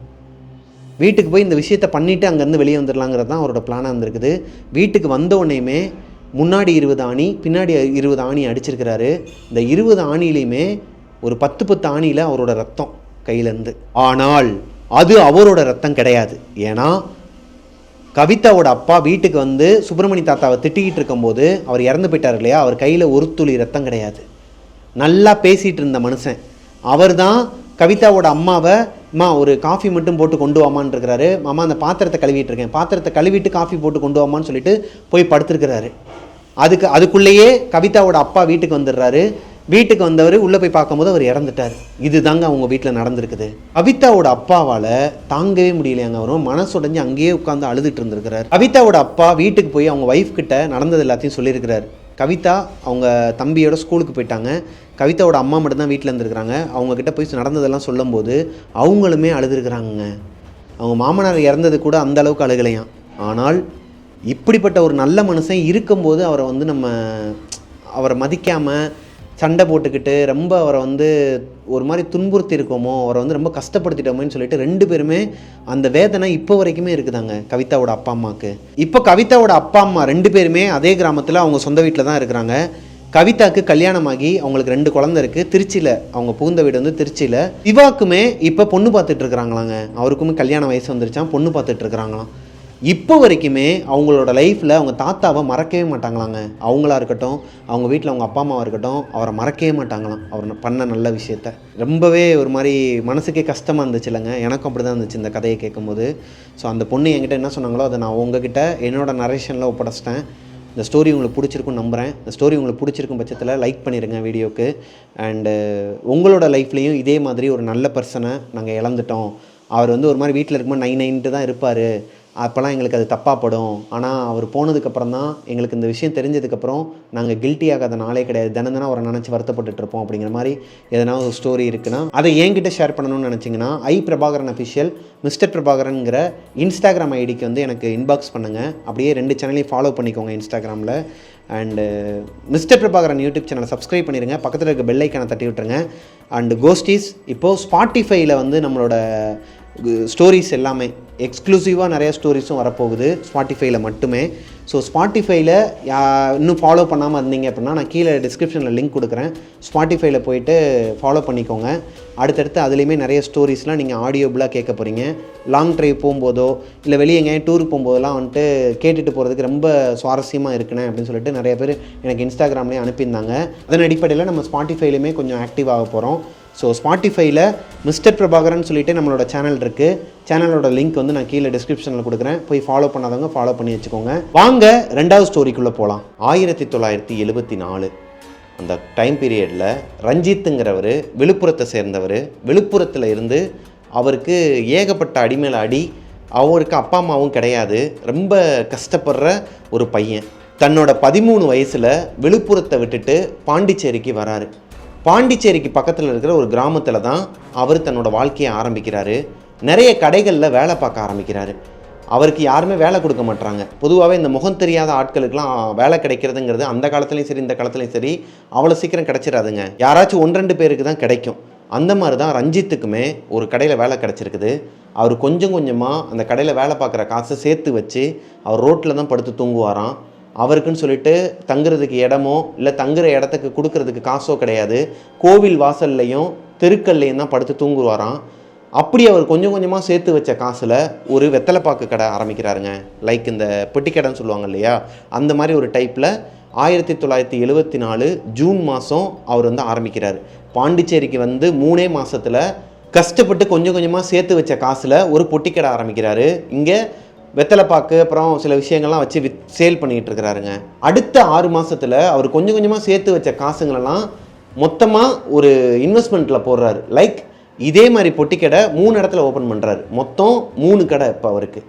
வீட்டுக்கு போய் இந்த விஷயத்தை பண்ணிவிட்டு அங்கேருந்து வெளியே வந்துடலாங்கிறது தான் அவரோட பிளானாக இருந்திருக்குது. வீட்டுக்கு வந்த உடனேயுமே முன்னாடி 20 ஆணி, பின்னாடி 20 ஆணி அடிச்சிருக்கிறாரு. இந்த 20 ஆணிலையுமே ஒரு 10 ஆணியில் அவரோட ரத்தம் கையிலேருந்து. ஆனால் அது அவரோட ரத்தம் கிடையாது. ஏன்னா கவிதாவோட அப்பா வீட்டுக்கு வந்து சுப்பிரமணிய தாத்தாவை திட்டிக்கிட்டு இருக்கும்போது அவர் இறந்து போயிட்டார் இல்லையா, அவர் கையில் ஒரு துளி ரத்தம் கிடையாது. நல்லா பேசிகிட்டு இருந்த மனுஷன் அவர் தான் கவிதாவோட அம்மாவை, அம்மா ஒரு காஃபி மட்டும் போட்டு கொண்டு வாமான்னு இருக்கிறாரு. மாமா அந்த பாத்திரத்தை கழுவிட்டு இருக்கேன், பாத்திரத்தை கழுவிட்டு காஃபி போட்டு கொண்டு வாமான்னு சொல்லிட்டு போய் படுத்துருக்கிறாரு. அதுக்குள்ளேயே கவிதாவோட அப்பா வீட்டுக்கு வந்துடுறாரு. வீட்டுக்கு வந்தவர் உள்ளே போய் பார்க்கும்போது அவர் இறந்துட்டார். இது தாங்க அவங்க வீட்டில் நடந்திருக்குது. கவிதாவோட அப்பாவால் தாங்கவே முடியலையாங்க, அவரும் மனசுடைஞ்சு அங்கேயே உட்காந்து அழுதுட்டு இருந்திருக்கிறார். கவிதாவோட அப்பா வீட்டுக்கு போய் அவங்க ஒய்ஃப் கிட்ட நடந்தது எல்லாத்தையும் சொல்லியிருக்கிறார். கவிதா அவங்க தம்பியோட ஸ்கூலுக்கு போயிட்டாங்க, கவிதாவோட அம்மா மட்டும்தான் வீட்டில் இருந்துருக்குறாங்க. அவங்கக்கிட்ட போய் நடந்ததெல்லாம் சொல்லும்போது அவங்களுமே அழுதுருக்குறாங்க. அவங்க மாமனார் இறந்தது கூட அந்த அளவுக்கு அழுகலையாம். ஆனால் இப்படிப்பட்ட ஒரு நல்ல மனுஷன் இருக்கும்போது அவரை வந்து அவரை மதிக்காமல் சண்டை போட்டுக்கிட்டு ரொம்ப அவரை வந்து ஒரு மாதிரி துன்புறுத்தி இருக்கோமோ, அவரை வந்து ரொம்ப கஷ்டப்படுத்திட்டோமோன்னு சொல்லிட்டு 2 பேருமே அந்த வேதனை இப்போ வரைக்குமே இருக்குதாங்க கவிதாவோட அப்பா அம்மாவுக்கு. இப்போ கவிதாவோட அப்பா அம்மா 2 பேருமே அதே கிராமத்தில் அவங்க சொந்த வீட்டில் தான் இருக்கிறாங்க. கவிதாவுக்கு கல்யாணமாகி அவங்களுக்கு 2 குழந்தை இருக்குது. திருச்சியில் அவங்க புகுந்த வீடு வந்து திருச்சியில். சிவாக்குமே இப்போ பொண்ணு பார்த்துட்டு இருக்கிறாங்களாங்க. அவருக்குமே கல்யாண வயசு வந்துருச்சான், பொண்ணு பார்த்துட்டு இருக்கிறாங்களாம். இப்போ வரைக்குமே அவங்களோட லைஃப்பில் அவங்க தாத்தாவை மறக்கவே மாட்டாங்களாங்க. அவங்களா இருக்கட்டும், அவங்க வீட்டில் அவங்க அப்பா அம்மாவாக இருக்கட்டும், அவரை மறக்கவே மாட்டாங்களாம். அவர் பண்ண நல்ல விஷயத்த ரொம்பவே ஒரு மாதிரி மனசுக்கே கஷ்டமாக இருந்துச்சு இல்லைங்க. எனக்கும் அப்படி தான் இருந்துச்சு இந்த கதையை கேட்கும்போது. ஸோ அந்த பொண்ணு என்கிட்ட என்ன சொன்னாங்களோ அதை நான் உங்ககிட்ட என்னோட நரேஷனில் ஒப்படைச்சிட்டேன். இந்த ஸ்டோரி உங்களுக்கு பிடிச்சிருக்குன்னு நம்புகிறேன். இந்த ஸ்டோரி உங்களுக்கு பிடிச்சிருக்கும் பட்சத்தில் லைக் பண்ணிடுங்க வீடியோக்கு. அண்டு உங்களோட லைஃப்லேயும் இதே மாதிரி ஒரு நல்ல பர்சனை நாங்கள் இழந்துட்டோம். அவர் வந்து ஒரு மாதிரி வீட்டில் இருக்கும்போது 9 தான் இருப்பார். அப்போல்லாம் எங்களுக்கு அது தப்பாக படும். ஆனால் அவர் போனதுக்கப்புறம் தான் எங்களுக்கு இந்த விஷயம் தெரிஞ்சதுக்கப்புறம் நாங்கள் கில்ட்டி ஆகாத நாளே கிடையாது. தினம் அவரை நினச்சி வருத்தப்பட்டுட்டு இருப்போம். அப்படிங்கிற மாதிரி எதனா ஒரு ஸ்டோரி இருக்குன்னா அதை என்கிட்ட ஷேர் பண்ணணும்னு நினச்சிங்கன்னா பிரபாகரன் அஃபிஷியல் மிஸ்டர் பிரபாகரன்கிற இன்ஸ்டாகிராம் ஐடிக்கு வந்து எனக்கு இன்பாக்ஸ் பண்ணுங்கள். அப்படியே 2 சேனலையும் ஃபாலோ பண்ணிக்கோங்க இன்ஸ்டாகிராமில். அண்டு மிஸ்டர் பிரபாகரன் யூடியூப் சேனலை சப்ஸ்கிரைப் பண்ணிடுங்க. பக்கத்தில் இருக்க பெல் ஐக்கானை தட்டி விட்டுருங்க. அண்டு கோஸ்டீஸ் இப்போது ஸ்பாட்டிஃபைல வந்து நம்மளோட ஸ்டோரிஸ் எல்லாமே எக்ஸ்க்ளூசிவாக நிறைய ஸ்டோரிஸும் வரப்போகுது ஸ்பாட்டிஃபைல மட்டுமே. ஸோ ஸ்பாட்டிஃபைல இன்னும் ஃபாலோ பண்ணாமல் இருந்தீங்க அப்படின்னா நான் கீழே டிஸ்கிரிப்ஷனில் லிங்க் கொடுக்குறேன். ஸ்பாட்டிஃபைல போயிட்டு ஃபாலோ பண்ணிக்கோங்க. அடுத்தடுத்து அதுலேயுமே நிறைய ஸ்டோரிஸ்லாம் நீங்கள் ஆடியோபிளாக கேட்க போகிறீங்க. லாங் ட்ரைவ் போகும்போதோ இல்லை வெளியே எங்கேயும் டூருக்கு போகும்போதெல்லாம் வந்துட்டு கேட்டுட்டு போகிறதுக்கு ரொம்ப சுவாரஸ்யமாக இருக்குண்ணே அப்படின்னு சொல்லிட்டு நிறைய பேர் எனக்கு இன்ஸ்டாகிராம்லேயே அனுப்பியிருந்தாங்க. அதன் அடிப்படையில் நம்ம ஸ்பாட்டிஃபைலையுமே கொஞ்சம் ஆக்டிவ் ஆக போகிறோம். ஸோ ஸ்பாட்டிஃபைல மிஸ்டர் பிரபாகரன் சொல்லிட்டு நம்மளோட சேனல் இருக்குது. சேனலோட லிங்க் வந்து நான் கீழே டிஸ்கிரிப்ஷனில் கொடுக்குறேன். போய் ஃபாலோ பண்ணாதவங்க ஃபாலோ பண்ணி வச்சுக்கோங்க. வாங்க 2வது ஸ்டோரிக்குள்ளே போகலாம். 1974 அந்த டைம் பீரியடில் ரஞ்சித்துங்கிறவர் விழுப்புரத்தை சேர்ந்தவர். விழுப்புரத்தில் இருந்து அவருக்கு ஏகப்பட்ட அடிமேல அடி. அவருக்கு அப்பா அம்மாவும் கிடையாது. ரொம்ப கஷ்டப்படுற ஒரு பையன். தன்னோட 13 வயசில் விழுப்புரத்தை விட்டுட்டு பாண்டிச்சேரிக்கு வராரு. பாண்டிச்சேரிக்கு பக்கத்தில் இருக்கிற ஒரு கிராமத்தில் தான் அவர் தன்னோட வாழ்க்கையை ஆரம்பிக்கிறாரு. நிறைய கடைகளில் வேலை பார்க்க ஆரம்பிக்கிறாரு. அவருக்கு யாருமே வேலை கொடுக்க மாட்டாங்க. பொதுவாகவே இந்த முகம் தெரியாத ஆட்களுக்கெல்லாம் வேலை கிடைக்கிறதுங்கிறது அந்த காலத்துலேயும் சரி இந்த காலத்துலேயும் சரி அவ்வளோ சீக்கிரம் கிடைச்சிடாதுங்க. யாராச்சும் 1-2 பேருக்கு தான் கிடைக்கும். அந்த மாதிரி தான் ரஞ்சித்துக்குமே ஒரு கடையில் வேலை கிடச்சிருக்குது. அவர் கொஞ்சம் கொஞ்சமாக அந்த கடையில் வேலை பார்க்குற காசை சேர்த்து வச்சு அவர் ரோட்டில் தான் படுத்து தூங்குவாராம். அவருக்குன்னு சொல்லிட்டு தங்குறதுக்கு இடமோ இல்லை தங்குற இடத்துக்கு கொடுக்கறதுக்கு காசோ கிடையாது. கோவில் வாசல்லையும் தெருக்கல்லையும் தான் படுத்து தூங்குவாராம். அப்படி அவர் கொஞ்சம் கொஞ்சமாக சேர்த்து வச்ச காசில் ஒரு வெத்தலைப்பாக்கு கடை ஆரம்பிக்கிறாருங்க. லைக் இந்த பெட்டி கடைன்னு சொல்லுவாங்க இல்லையா, அந்த மாதிரி ஒரு டைப்பில் 1974 ஜூன் மாதம் அவர் வந்து ஆரம்பிக்கிறார். பாண்டிச்சேரிக்கு வந்து 3 மாதத்தில் கஷ்டப்பட்டு கொஞ்சம் கொஞ்சமாக சேர்த்து வச்ச காசில் ஒரு பொட்டிக்கடை ஆரம்பிக்கிறாரு. இங்கே வெத்தலைப்பாக்கு அப்புறம் சில விஷயங்கள்லாம் வச்சு சேல் பண்ணிகிட்டு இருக்கிறாருங்க. அடுத்த 6 மாதத்தில் அவர் கொஞ்சம் கொஞ்சமாக சேர்த்து வச்ச காசுங்களெல்லாம் மொத்தமாக ஒரு இன்வெஸ்ட்மெண்ட்டில் போடுறாரு. லைக் இதே மாதிரி பொட்டிக்கடை 3 இடத்துல ஓப்பன் பண்ணுறாரு. மொத்தம் 3 கடை இப்போ அவருக்கு.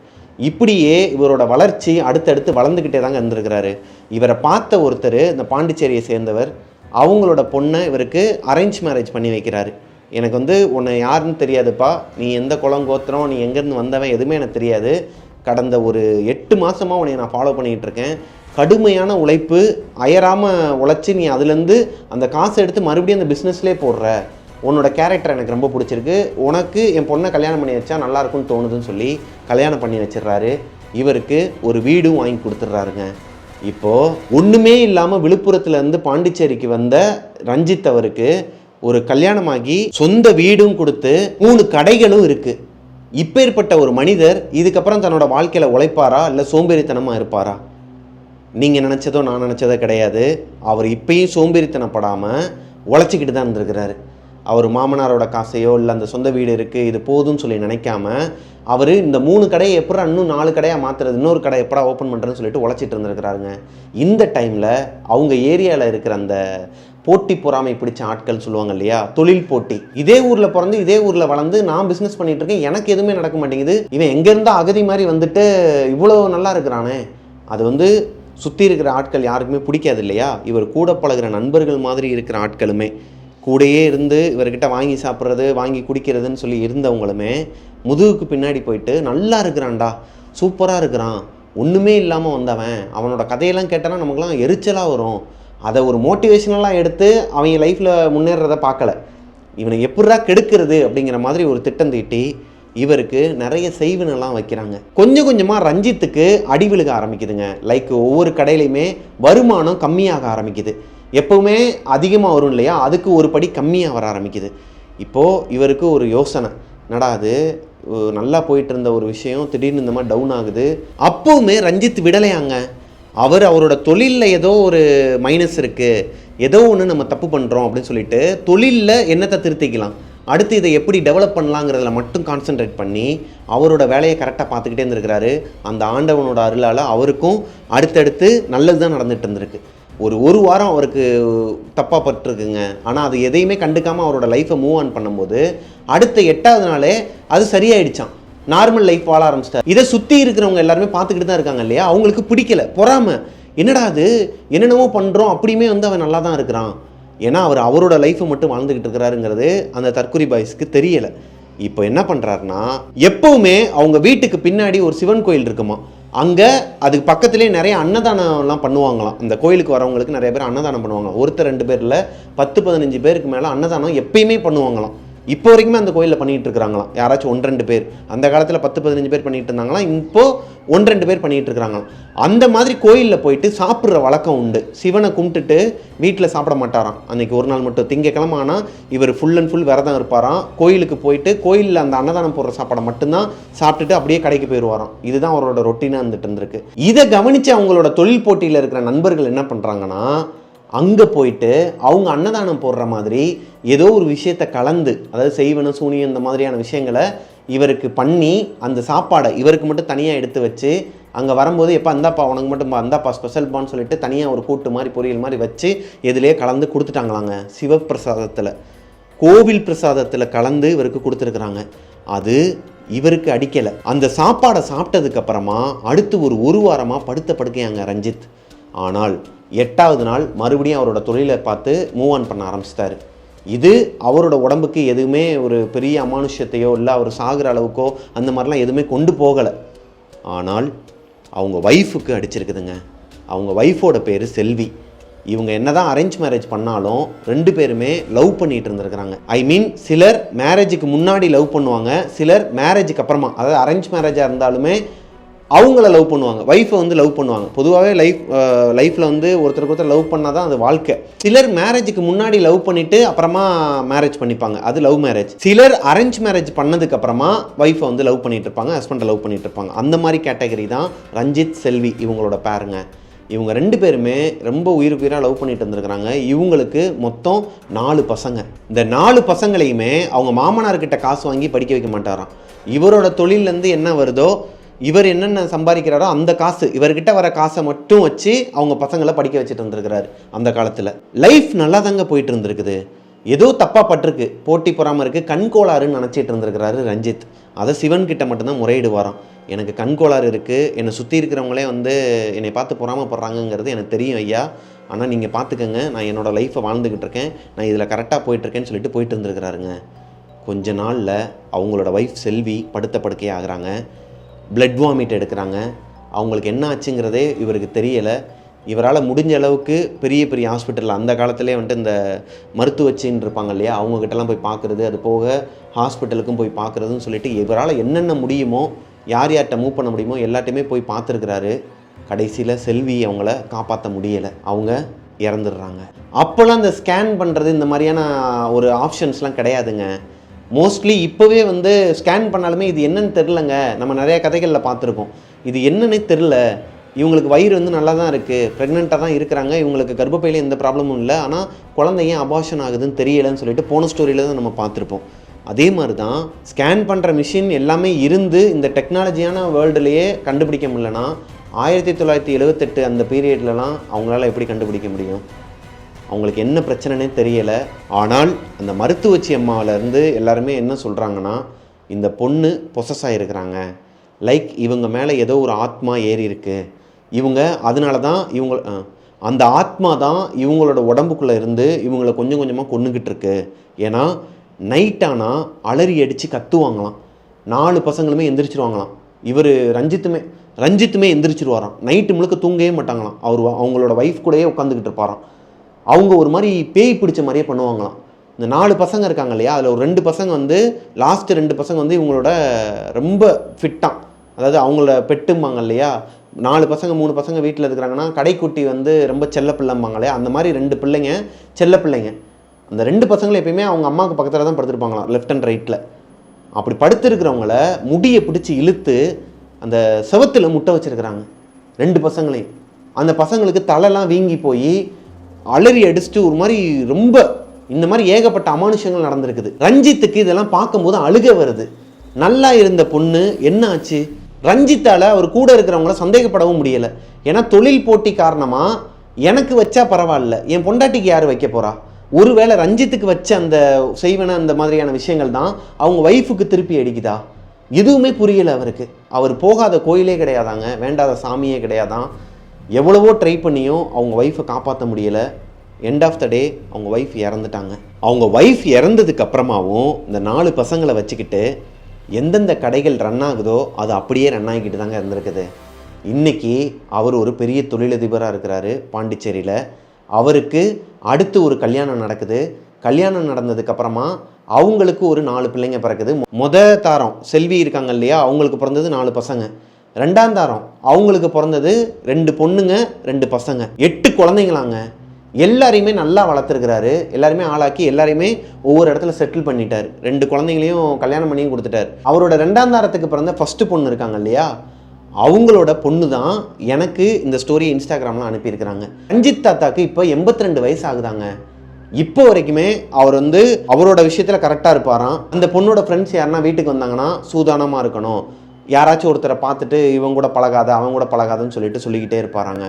இப்படியே இவரோட வளர்ச்சி அடுத்தடுத்து வளர்ந்துக்கிட்டே தாங்க இருந்திருக்கிறாரு. இவரை பார்த்த ஒருத்தர் இந்த பாண்டிச்சேரியை சேர்ந்தவர் அவங்களோட பொண்ணை இவருக்கு அரேஞ்ச் மேரேஜ் பண்ணி வைக்கிறாரு. எனக்கு வந்து உன்னை யாருன்னு தெரியாதுப்பா, நீ எந்த குளம் கோத்திரம், நீ எங்கேருந்து வந்தவன் எதுவுமே எனக்கு தெரியாது. கடந்த ஒரு 8 மாதமாக உன்னை நான் ஃபாலோ பண்ணிகிட்டு இருக்கேன். கடுமையான உழைப்பு, அயராமல் உழைச்சி நீ அதுலேருந்து அந்த காசை எடுத்து மறுபடியும் அந்த பிஸ்னஸ்லேயே போடுற. உன்னோட கேரக்டர் எனக்கு ரொம்ப பிடிச்சிருக்கு. உனக்கு என் பொண்ணை கல்யாணம் பண்ணி வச்சா நல்லாயிருக்குன்னு தோணுதுன்னு சொல்லி கல்யாணம் பண்ணி வச்சிடுறாரு. இவருக்கு ஒரு வீடும் வாங்கி கொடுத்துட்றாருங்க. இப்போது ஒன்றுமே இல்லாமல் விழுப்புரத்துலேருந்து பாண்டிச்சேரிக்கு வந்த ரஞ்சித் அவருக்கு ஒரு கல்யாணமாகி சொந்த வீடும் கொடுத்து 3 கடைகளும் இருக்குது. இப்பேற்பட்ட ஒரு மனிதர் இதுக்கப்புறம் தன்னோட வாழ்க்கையில் உழைப்பாரா இல்லை சோம்பேறித்தனமாக இருப்பாரா? நீங்கள் நினச்சதோ நான் நினச்சதோ கிடையாது. அவர் இப்பயும் சோம்பேறித்தனப்படாமல் உழைச்சிக்கிட்டு தான் இருந்திருக்கிறாரு. அவர் மாமனாரோட காசையோ இல்லை அந்த சொந்த வீடு இருக்குது இது போதும்னு சொல்லி நினைக்காம அவர் இந்த 3 கடையை எப்படா இன்னும் 4 கடையாக மாற்றுறது, இன்னொரு கடை எப்படா ஓப்பன் பண்ணுறதுன்னு சொல்லிட்டு உழைச்சிட்டு இருந்திருக்கிறாருங்க. இந்த டைமில் அவங்க ஏரியாவில் இருக்கிற அந்த போட்டி பொறாமை பிடிச்ச ஆட்கள் சொல்லுவாங்க இல்லையா, தொழில் போட்டி. இதே ஊரில் பிறந்து இதே ஊரில் வளர்ந்து நான் பிஸ்னஸ் பண்ணிகிட்டு இருக்கேன், எனக்கு எதுவுமே நடக்க மாட்டேங்குது, இவன் எங்கேருந்தா அகதி மாதிரி வந்துட்டு இவ்வளோ நல்லா இருக்கிறானே, அது வந்து சுற்றி இருக்கிற ஆட்கள் யாருக்குமே பிடிக்காது இல்லையா. இவர் கூட பழகிற நண்பர்கள் மாதிரி இருக்கிற ஆட்களுமே, கூடையே இருந்து இவர்கிட்ட வாங்கி சாப்பிட்றது வாங்கி குடிக்கிறதுன்னு சொல்லி இருந்தவங்களுமே முதுகுக்கு பின்னாடி போயிட்டு நல்லா இருக்கிறான்டா, சூப்பராக இருக்கிறான், ஒன்றுமே இல்லாமல் வந்தவன், அவனோட கதையெல்லாம் கேட்டானா நமக்குலாம் எரிச்சலாக வரும், அதை ஒரு மோட்டிவேஷனலாக எடுத்து அவங்க லைஃப்பில் முன்னேறதை பார்க்கல. இவனை எப்படா கெடுக்கிறது அப்படிங்கிற மாதிரி ஒரு திட்டம் தீட்டி இவருக்கு நிறைய செய்வினெல்லாம் வைக்கிறாங்க. கொஞ்சம் கொஞ்சமாக ரஞ்சித்துக்கு அடி விழுக ஆரம்பிக்குதுங்க. லைக் ஒவ்வொரு கடையிலையுமே வருமானம் கம்மியாக ஆரம்பிக்குது. எப்போவுமே அதிகமாக வரும் இல்லையா, அதுக்கு ஒரு படி கம்மியாக வர ஆரம்பிக்குது. இப்போது இவருக்கு ஒரு யோசனை, நடாது நல்லா போயிட்டு இருந்த ஒரு விஷயம் திடீர்னு இந்த மாதிரி டவுன் ஆகுது. அப்போவுமே ரஞ்சித் விடலையாங்க. அவரோட தொழிலில் ஏதோ ஒரு மைனஸ் இருக்குது, ஏதோ ஒன்று நம்ம தப்பு பண்ணுறோம் அப்படின்னு சொல்லிட்டு தொழிலில் என்னத்தை திருத்திக்கலாம், அடுத்து இதை எப்படி டெவலப் பண்ணலாங்கிறதுல மட்டும் கான்சென்ட்ரேட் பண்ணி அவரோட வேலையை கரெக்டாக பார்த்துக்கிட்டே இருந்திருக்கிறாரு. அந்த ஆண்டவனோட அருளால் அவருக்கும் அடுத்தடுத்து நல்லது தான் நடந்துகிட்டு இருந்திருக்கு. ஒரு வாரம் அவருக்கு தப்பாக பட்டிருக்குங்க. ஆனால் அது எதையுமே கண்டுக்காமல் அவரோட லைஃப்பை மூவ் ஆன் பண்ணும்போது அடுத்த 8வது நாளே அது சரியாயிடுச்சான். நார்மல் லைஃப் வாழ ஆரம்பிச்சிட்டார். இதை சுற்றி இருக்கிறவங்க எல்லாருமே பார்த்துக்கிட்டு தான் இருக்காங்க இல்லையா, அவங்களுக்கு பிடிக்கல, பொறாமை. என்னடா அது என்னென்னமோ பண்ணுறோம், அப்படியுமே அவன் நல்லா தான் இருக்கிறான். ஏன்னா அவரோட லைஃப்பை மட்டும் வாழ்ந்துக்கிட்டு இருக்கிறாருங்கிறது அந்த தற்குறி பாய்ஸ்க்கு தெரியலை. இப்போ என்ன பண்ணுறாருனா, எப்போவுமே அவங்க வீட்டுக்கு பின்னாடி ஒரு சிவன் கோயில் இருக்குமா, அங்கே அதுக்கு பக்கத்துலேயே நிறைய அன்னதானம்லாம் பண்ணுவாங்களாம். அந்த கோயிலுக்கு வரவங்களுக்கு நிறைய பேர் அன்னதானம் பண்ணுவாங்க. ஒருத்தர் 2 பேரில் 10-15 பேருக்கு மேலே அன்னதானம் எப்பயுமே பண்ணுவாங்களாம். இப்போ வரைக்குமே அந்த கோயிலில் பண்ணிகிட்டு இருக்கிறாங்களாம். யாராச்சும் 1-2 பேர். அந்த காலத்தில் 10-15 பேர் பண்ணிகிட்டு இருந்தாங்களாம். இப்போது 1-2 பேர் பண்ணிகிட்டு இருக்கிறாங்களாம். அந்த மாதிரி கோயிலில் போயிட்டு சாப்பிட்ற வழக்கம் உண்டு. சிவனை கும்பிட்டுட்டு வீட்டில் சாப்பிட மாட்டாராம். அன்றைக்கி ஒரு நாள் மட்டும் திங்கக்கிழமை ஆனால் இவர் ஃபுல் அண்ட் ஃபுல் விரதம் இருப்பாராம். கோயிலுக்கு போயிட்டு கோயிலில் அந்த அன்னதானம் போடுற சாப்பாடை மட்டும்தான் சாப்பிட்டுட்டு அப்படியே கடைக்கு போயிடுவாராம். இதுதான் அவரோட ரொட்டீனாக இருந்துட்டு இருந்திருக்கு. இதை கவனித்து அவங்களோட தொழில் போட்டியில் இருக்கிற நண்பர்கள் என்ன பண்ணுறாங்கன்னா, அங்கே போயிட்டு அவங்க அன்னதானம் போடுற மாதிரி ஏதோ ஒரு விஷயத்தை கலந்து, அதாவது செய்வன சூனியம் இந்த மாதிரியான விஷயங்களை இவருக்கு பண்ணி அந்த சாப்பாடை இவருக்கு மட்டும் தனியாக எடுத்து வச்சு அங்கே வரும்போது எப்போ அந்தாப்பா உனக்கு மட்டும் அந்தாப்பா ஸ்பெஷல்பான்னு சொல்லிட்டு தனியாக ஒரு கூட்டு மாதிரி பொரியல் மாதிரி வச்சு எதுலேயே கலந்து கொடுத்துட்டாங்களாங்க. சிவப்பிரசாதத்தில், கோவில் பிரசாதத்தில் கலந்து இவருக்கு கொடுத்துருக்குறாங்க. அது இவருக்கு அடிக்கலை. அந்த சாப்பாடை சாப்பிட்டதுக்கப்புறமா அடுத்து ஒரு வாரமாக படுத்த படுக்கையாங்க ரஞ்சித். ஆனால் 8வது நாள் மறுபடியும் அவரோட தொழிலை பார்த்து மூவ் ஆன் பண்ண ஆரம்பிச்சிட்டாரு. இது அவரோட உடம்புக்கு எதுவுமே ஒரு பெரிய அமானுஷ்யத்தையோ இல்லை அவர் சாகிற அளவுக்கோ அந்த மாதிரிலாம் எதுவுமே கொண்டு போகலை. ஆனால் அவங்க ஒய்ஃபுக்கு அடிச்சிருக்குதுங்க. அவங்க ஒய்ஃபோட பேர் செல்வி. இவங்க என்னதான் அரேஞ்ச் மேரேஜ் பண்ணாலும் 2 பேருமே லவ் பண்ணிட்டு இருந்திருக்கிறாங்க. சிலர் மேரேஜுக்கு முன்னாடி லவ் பண்ணுவாங்க, சிலர் மேரேஜுக்கு அப்புறமா, அதாவது அரேஞ்ச் மேரேஜாக இருந்தாலுமே அவங்கள லவ் பண்ணுவாங்க, ஒய்ஃபை லவ் பண்ணுவாங்க. பொதுவாகவே லைஃப்பில் ஒருத்தருக்கு லவ் பண்ணால் தான் அது வாழ்க்கை. சிலர் மேரேஜுக்கு முன்னாடி லவ் பண்ணிவிட்டு அப்புறமா மேரேஜ் பண்ணிப்பாங்க, அது லவ் மேரேஜ். சிலர் அரேஞ்ச் மேரேஜ் பண்ணதுக்கு அப்புறமா ஒய்ஃபை லவ் பண்ணிட்டு இருப்பாங்க, ஹஸ்பண்டை லவ் பண்ணிட்டு இருப்பாங்க. அந்த மாதிரி கேட்டகரி தான் ரஞ்சித் செல்வி இவங்களோட பேருங்க. இவங்க 2 பேருமே ரொம்ப உயிராக லவ் பண்ணிட்டு இருந்திருக்கிறாங்க. இவங்களுக்கு மொத்தம் 4 பசங்க. இந்த 4 பசங்களையுமே அவங்க மாமனார்கிட்ட காசு வாங்கி படிக்க வைக்க மாட்டாராம். இவரோட தொழிலேருந்து என்ன வருதோ, இவர் என்னென்ன சம்பாதிக்கிறாரோ அந்த காசு, இவர்கிட்ட வர காசை மட்டும் வச்சு அவங்க பசங்களை படிக்க வச்சுட்டு இருந்திருக்கிறாரு. அந்த காலத்தில் லைஃப் நல்லா தாங்க போயிட்டு இருந்திருக்குது. ஏதோ தப்பாக பட்டிருக்கு, போட்டி பொறாமல் இருக்குது, கண்கோளாறுன்னு நினச்சிட்டு இருந்திருக்கிறாரு ரஞ்சித். அதை சிவன்கிட்ட மட்டும்தான் முறையிடுவாராம். எனக்கு கண்கோளாறு இருக்குது, என்னை சுற்றி இருக்கிறவங்களே என்னை பார்த்து பொறாமப்படுறாங்கங்கிறது எனக்கு தெரியும் ஐயா, ஆனால் நீங்கள் பார்த்துக்கங்க, நான் என்னோடய லைஃப்பை வாழ்ந்துக்கிட்டு இருக்கேன், நான் இதில் கரெக்டாக போயிட்டுருக்கேன்னு சொல்லிட்டு போயிட்டு இருந்திருக்கிறாருங்க. கொஞ்ச நாளில் அவங்களோட ஒய்ஃப் செல்வி படுத்த படுக்கையே ஆகுறாங்க. பிளட் வாமிட் எடுக்கிறாங்க. அவங்களுக்கு என்ன ஆச்சுங்கிறதே இவருக்கு தெரியலை. இவரால் முடிஞ்ச அளவுக்கு பெரிய பெரிய ஹாஸ்பிட்டலில் அந்த காலத்திலே இந்த மருத்துவச்சின்னு இருப்பாங்க இல்லையா, அவங்கக்கிட்டலாம் போய் பார்க்குறது, அது போக ஹாஸ்பிட்டலுக்கும் போய் பார்க்குறதுன்னு சொல்லிட்டு இவரால் என்னென்ன முடியுமோ, யார்கிட்ட மூவ் பண்ண முடியுமோ எல்லாத்தையுமே போய் பார்த்துருக்கிறாரு. கடைசியில் செல்வி அவங்கள காப்பாற்ற முடியலை, அவங்க இறந்துடுறாங்க. அப்போல்லாம் இந்த ஸ்கேன் பண்ணுறது இந்த மாதிரியான ஒரு ஆப்ஷன்ஸ்லாம் கிடையாதுங்க. மோஸ்ட்லி இப்போவே ஸ்கேன் பண்ணாலுமே இது என்னன்னு தெரிலங்க. நம்ம நிறையா கதைகளில் பார்த்துருக்கோம், இது என்னன்னே தெரில, இவங்களுக்கு வயிறு நல்லா தான் இருக்குது, ப்ரெக்னெண்ட்டாக தான் இருக்கிறாங்க, இவங்களுக்கு கர்ப்பப்பையில் எந்த ப்ராப்ளமும் இல்லை, ஆனால் குழந்தை ஏன் அபார்ஷன் ஆகுதுன்னு தெரியலைன்னு சொல்லிட்டு போன ஸ்டோரியில் தான் நம்ம பார்த்துருப்போம். அதே மாதிரி தான் ஸ்கேன் பண்ணுற மிஷின் எல்லாமே இருந்து இந்த டெக்னாலஜியான வேர்ல்டுலேயே கண்டுபிடிக்க முடியலன்னா 1978 அந்த பீரியட்லலாம் அவங்களால எப்படி கண்டுபிடிக்க முடியும்? அவங்களுக்கு என்ன பிரச்சனைனே தெரியலை. ஆனால் அந்த மருத்துவச்சி அம்மாவிலேருந்து எல்லாருமே என்ன சொல்கிறாங்கன்னா, இந்த பொண்ணு பொசஸ் ஆகிருக்கிறாங்க, லைக் இவங்க மேலே ஏதோ ஒரு ஆத்மா ஏறி இருக்குது, இவங்க அதனால தான் அந்த ஆத்மா தான் இவங்களோட உடம்புக்குள்ளே இருந்து இவங்களை கொஞ்சம் கொஞ்சமாக கொன்னுக்கிட்டு இருக்கு. ஏன்னா நைட்டானால் அலறி அடித்து கத்துவாங்களாம், 4 பசங்களுமே எந்திரிச்சிருவாங்களாம். இவர் ரஞ்சித்துமே எந்திரிச்சிருவாராம். நைட்டு முழுக்க தூங்கவே மாட்டாங்களாம். அவங்களோட ஒய்ஃப் கூடயே உட்காந்துக்கிட்டு இருப்பாராம். அவங்க ஒரு மாதிரி பேய் பிடிச்ச மாதிரியே பண்ணுவாங்களாம். இந்த 4 பசங்க இருக்காங்க இல்லையா, அதில் ஒரு 2 பசங்க வந்து லாஸ்ட்டு 2 பசங்க வந்து இவங்களோட ரொம்ப ஃபிட்டாக, அதாவது அவங்கள பெட்டும்பாங்க இல்லையா, 4 பசங்க 3 பசங்க வீட்டில் இருக்கிறாங்கன்னா கடைக்குட்டி வந்து ரொம்ப செல்ல பிள்ளைம்பாங்க இல்லையா, அந்த மாதிரி 2 பிள்ளைங்க செல்ல பிள்ளைங்க. அந்த 2 பசங்களும் எப்பயுமே அவங்க அம்மாவுக்கு பக்கத்தில் தான் படுத்துருப்பாங்களாம், லெஃப்ட் அண்ட் ரைட்டில். அப்படி படுத்துருக்கிறவங்கள முடியை பிடிச்சி இழுத்து அந்த செவத்தில் முட்டை வச்சுருக்கிறாங்க 2 பசங்களையும். அந்த பசங்களுக்கு தலைலாம் வீங்கி போய் அலறி அடிச்சுட்டு ஒரு மாதிரி ரொம்ப இந்த மாதிரி ஏகப்பட்ட அமானுஷங்கள் நடந்திருக்குது. ரஞ்சித்துக்கு இதெல்லாம் பார்க்கும்போது அழுக வருது. நல்லா இருந்த பொண்ணு என்ன ஆச்சு? ரஞ்சித்தால் அவர் கூட இருக்கிறவங்கள சந்தேகப்படவும் முடியலை. ஏன்னா தொழில் போட்டி காரணமாக எனக்கு வச்சா பரவாயில்ல, என் பொண்டாட்டிக்கு யார் வைக்க போகிறா? ஒருவேளை ரஞ்சித்துக்கு வச்ச அந்த செய்வன அந்த மாதிரியான விஷயங்கள் தான் அவங்க ஒய்ஃபுக்கு திருப்பி அடிக்குதா? எதுவுமே புரியலை அவருக்கு. அவர் போகாத கோயிலே கிடையாதாங்க, வேண்டாத சாமியே கிடையாதான். எவ்வளவோ ட்ரை பண்ணியும் அவங்க ஒய்ஃபை காப்பாற்ற முடியலை. எண்ட் ஆஃப் த டே அவங்க ஒய்ஃப் இறந்துட்டாங்க. அவங்க ஒய்ஃப் இறந்ததுக்கு அப்புறமாவும் இந்த 4 பசங்களை வச்சுக்கிட்டு எந்தெந்த கடைகள் ரன் ஆகுதோ அது அப்படியே ரன் ஆகிக்கிட்டு தாங்க இருந்திருக்குது. இன்றைக்கி அவர் ஒரு பெரிய தொழிலதிபராக இருக்கிறாரு பாண்டிச்சேரியில். அவருக்கு அடுத்து ஒரு கல்யாணம் நடக்குது. கல்யாணம் நடந்ததுக்கப்புறமா அவங்களுக்கு ஒரு 4 பிள்ளைங்க பிறக்குது. தாரம் செல்வி இருக்காங்க இல்லையா, அவங்களுக்கு பிறந்தது 4 பசங்க. 2ஆம் தாரம் அவங்களுக்கு பிறந்தது 2 பொண்ணுங்க 2 பசங்க, 8 குழந்தைங்களாங்க. எல்லாரையுமே நல்லா வளர்த்துருக்கிறாரு. எல்லாருமே ஆளாக்கி எல்லாரையுமே ஒவ்வொரு இடத்துல செட்டில் பண்ணிட்டார். 2 குழந்தைங்களையும் கல்யாணம் பண்ணியும் கொடுத்துட்டார். அவரோட 2ஆம் தாரத்துக்கு பிறந்த ஃபஸ்ட்டு பொண்ணு இருக்காங்க இல்லையா, அவங்களோட பொண்ணு தான் எனக்கு இந்த ஸ்டோரியை இன்ஸ்டாகிராமில் அனுப்பியிருக்கிறாங்க. ரஞ்சித் தாத்தாக்கு இப்போ 82 வயசு ஆகுதாங்க. இப்போ வரைக்குமே அவர் வந்து அவரோட விஷயத்தில் கரெக்டாக இருப்பாராம். அந்த பொண்ணோட ஃப்ரெண்ட்ஸ் யாருன்னா வீட்டுக்கு வந்தாங்கன்னா சூதானமாக இருக்கணும், யாராச்சும் ஒருத்தரை பார்த்துட்டு இவங்க கூட பழகாத அவங்க கூட பழகாதன்னு சொல்லிக்கிட்டே இருப்பாராங்க.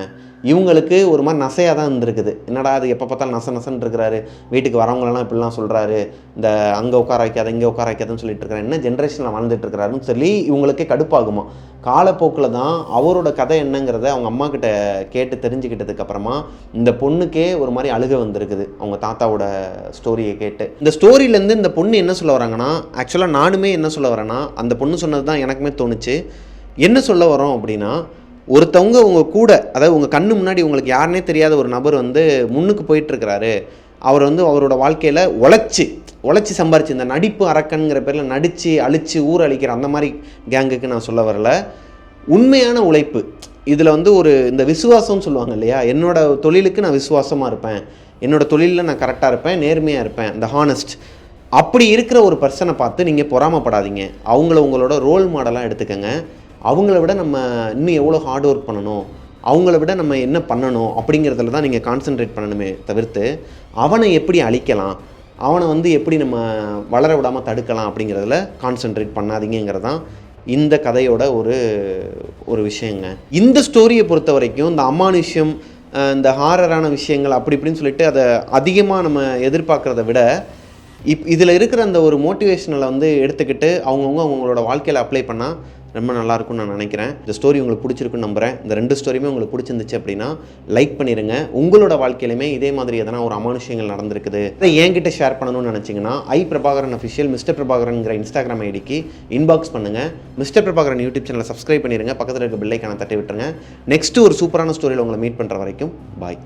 இவங்களுக்கு ஒரு மாதிரி நசையாக தான் இருந்திருக்குது. என்னடா அது எப்போ பார்த்தாலும் நசன்னு இருக்கிறாரு, வீட்டுக்கு வரவங்களெல்லாம் இப்படிலாம் சொல்கிறாரு, இந்த அங்கே உட்கார வைக்காத இங்கே உட்கார வைக்காதுன்னு சொல்லிட்டு இருக்கிறாரு, என்ன ஜென்ரேஷனில் வாழ்ந்துட்டு இருக்கிறாருன்னு சொல்லி இவங்களுக்கே கடுப்பாகுமா. காலப்போக்கில் தான் அவரோட கதை என்னங்கிறத அவங்க அம்மா கிட்ட கேட்டு தெரிஞ்சுக்கிட்டதுக்கு அப்புறமா இந்த பொண்ணுக்கே ஒரு மாதிரி அழுக வந்திருக்குது அவங்க தாத்தாவோட ஸ்டோரியை கேட்டு. இந்த ஸ்டோரியிலேருந்து இந்த பொண்ணு என்ன சொல்ல வராங்கன்னா, ஆக்சுவலாக நானுமே என்ன சொல்ல வரேன்னா, அந்த பொண்ணு சொன்னது தான் எனக்குமே தோணுச்சு. என்ன சொல்ல வரோம் அப்படின்னா, ஒருத்தவங்க உங்கள் கூட, அதாவது உங்கள் கண்ணு முன்னாடி உங்களுக்கு யாருனே தெரியாத ஒரு நபர் வந்து முன்னுக்கு போயிட்டுருக்கிறாரு. அவர் வந்து அவரோட வாழ்க்கையில் உழைச்சி சம்பாரிச்சு இந்த நடிப்பு அரக்கன்கிற பேரில் நடித்து அழித்து ஊர் அழிக்கிற அந்த மாதிரி கேங்குக்கு நான் சொல்ல வரல. உண்மையான உழைப்பு இதில் வந்து ஒரு இந்த விசுவாசம்னு சொல்லுவாங்க இல்லையா, என்னோடய தொழிலுக்கு நான் விசுவாசமாக இருப்பேன், என்னோடய தொழிலில் நான் கரெக்டாக இருப்பேன், நேர்மையாக இருப்பேன், இந்த ஹானஸ்ட், அப்படி இருக்கிற ஒரு பர்சனை பார்த்து நீங்கள் பொறாமப்படாதீங்க. அவங்கள உங்களோட ரோல் மாடலாக எடுத்துக்கங்க. அவங்கள விட நம்ம இன்னும் எவ்வளோ ஹார்ட் ஒர்க் பண்ணணும், அவங்கள விட நம்ம என்ன பண்ணணும் அப்படிங்கிறதுல தான் நீங்கள் கான்சென்ட்ரேட் பண்ணணுமே தவிர்த்து அவனை எப்படி அழிக்கலாம், அவனை வந்து எப்படி நம்ம வளர விடாமல் தடுக்கலாம் அப்படிங்கிறதுல கான்சென்ட்ரேட் பண்ணாதீங்கிறது தான் இந்த கதையோட ஒரு விஷயங்க. இந்த ஸ்டோரியை பொறுத்த வரைக்கும் இந்த அமானுஷ்யம், இந்த ஹாரரான விஷயங்கள் அப்படி இப்படின்னு சொல்லிட்டு அதை அதிகமாக நம்ம எதிர்பார்க்குறத விட இதில் இருக்கிற அந்த ஒரு மோட்டிவேஷனலை வந்து எடுத்துக்கிட்டு அவங்களோட வாழ்க்கையில் அப்ளை பண்ணால் ரொம்ப நல்லாயிருக்கும்னு நான் நினைக்கிறேன். இந்த ஸ்டோரி உங்களுக்கு பிடிச்சிருக்குன்னு நம்புகிறேன். இந்த 2 ஸ்டோரியுமே உங்களுக்கு பிடிச்சிருந்துச்சு அப்படின்னா லைக் பண்ணிடுங்க. உங்களோட வாழ்க்கையிலுமே இதே மாதிரி எதனா ஒரு அமானுஷயங்கள் நடந்திருக்குது இதை என்கிட்ட ஷேர் பண்ணணும்னு நினச்சிங்கன்னா பிரபாகரன் அஃபிஷியல் மிஸ்டர் பிரபாகரன்கிற இன்ஸ்டாகிராம் ஐடிக்கு இன்பாக்ஸ் பண்ணுங்கள். மிஸ்டர் பிரபாகரன் யூடியூப் சேனலை சப்ஸ்கிரைப் பண்ணிடுங்க. பக்கத்தில் இருக்க பெல் ஐக்கானை தட்டி விட்டுருங்க. நெக்ஸ்ட்டு ஒரு சூப்பரான ஸ்டோரியில் உங்களை மீட் பண்ணுற வரைக்கும் பாய்.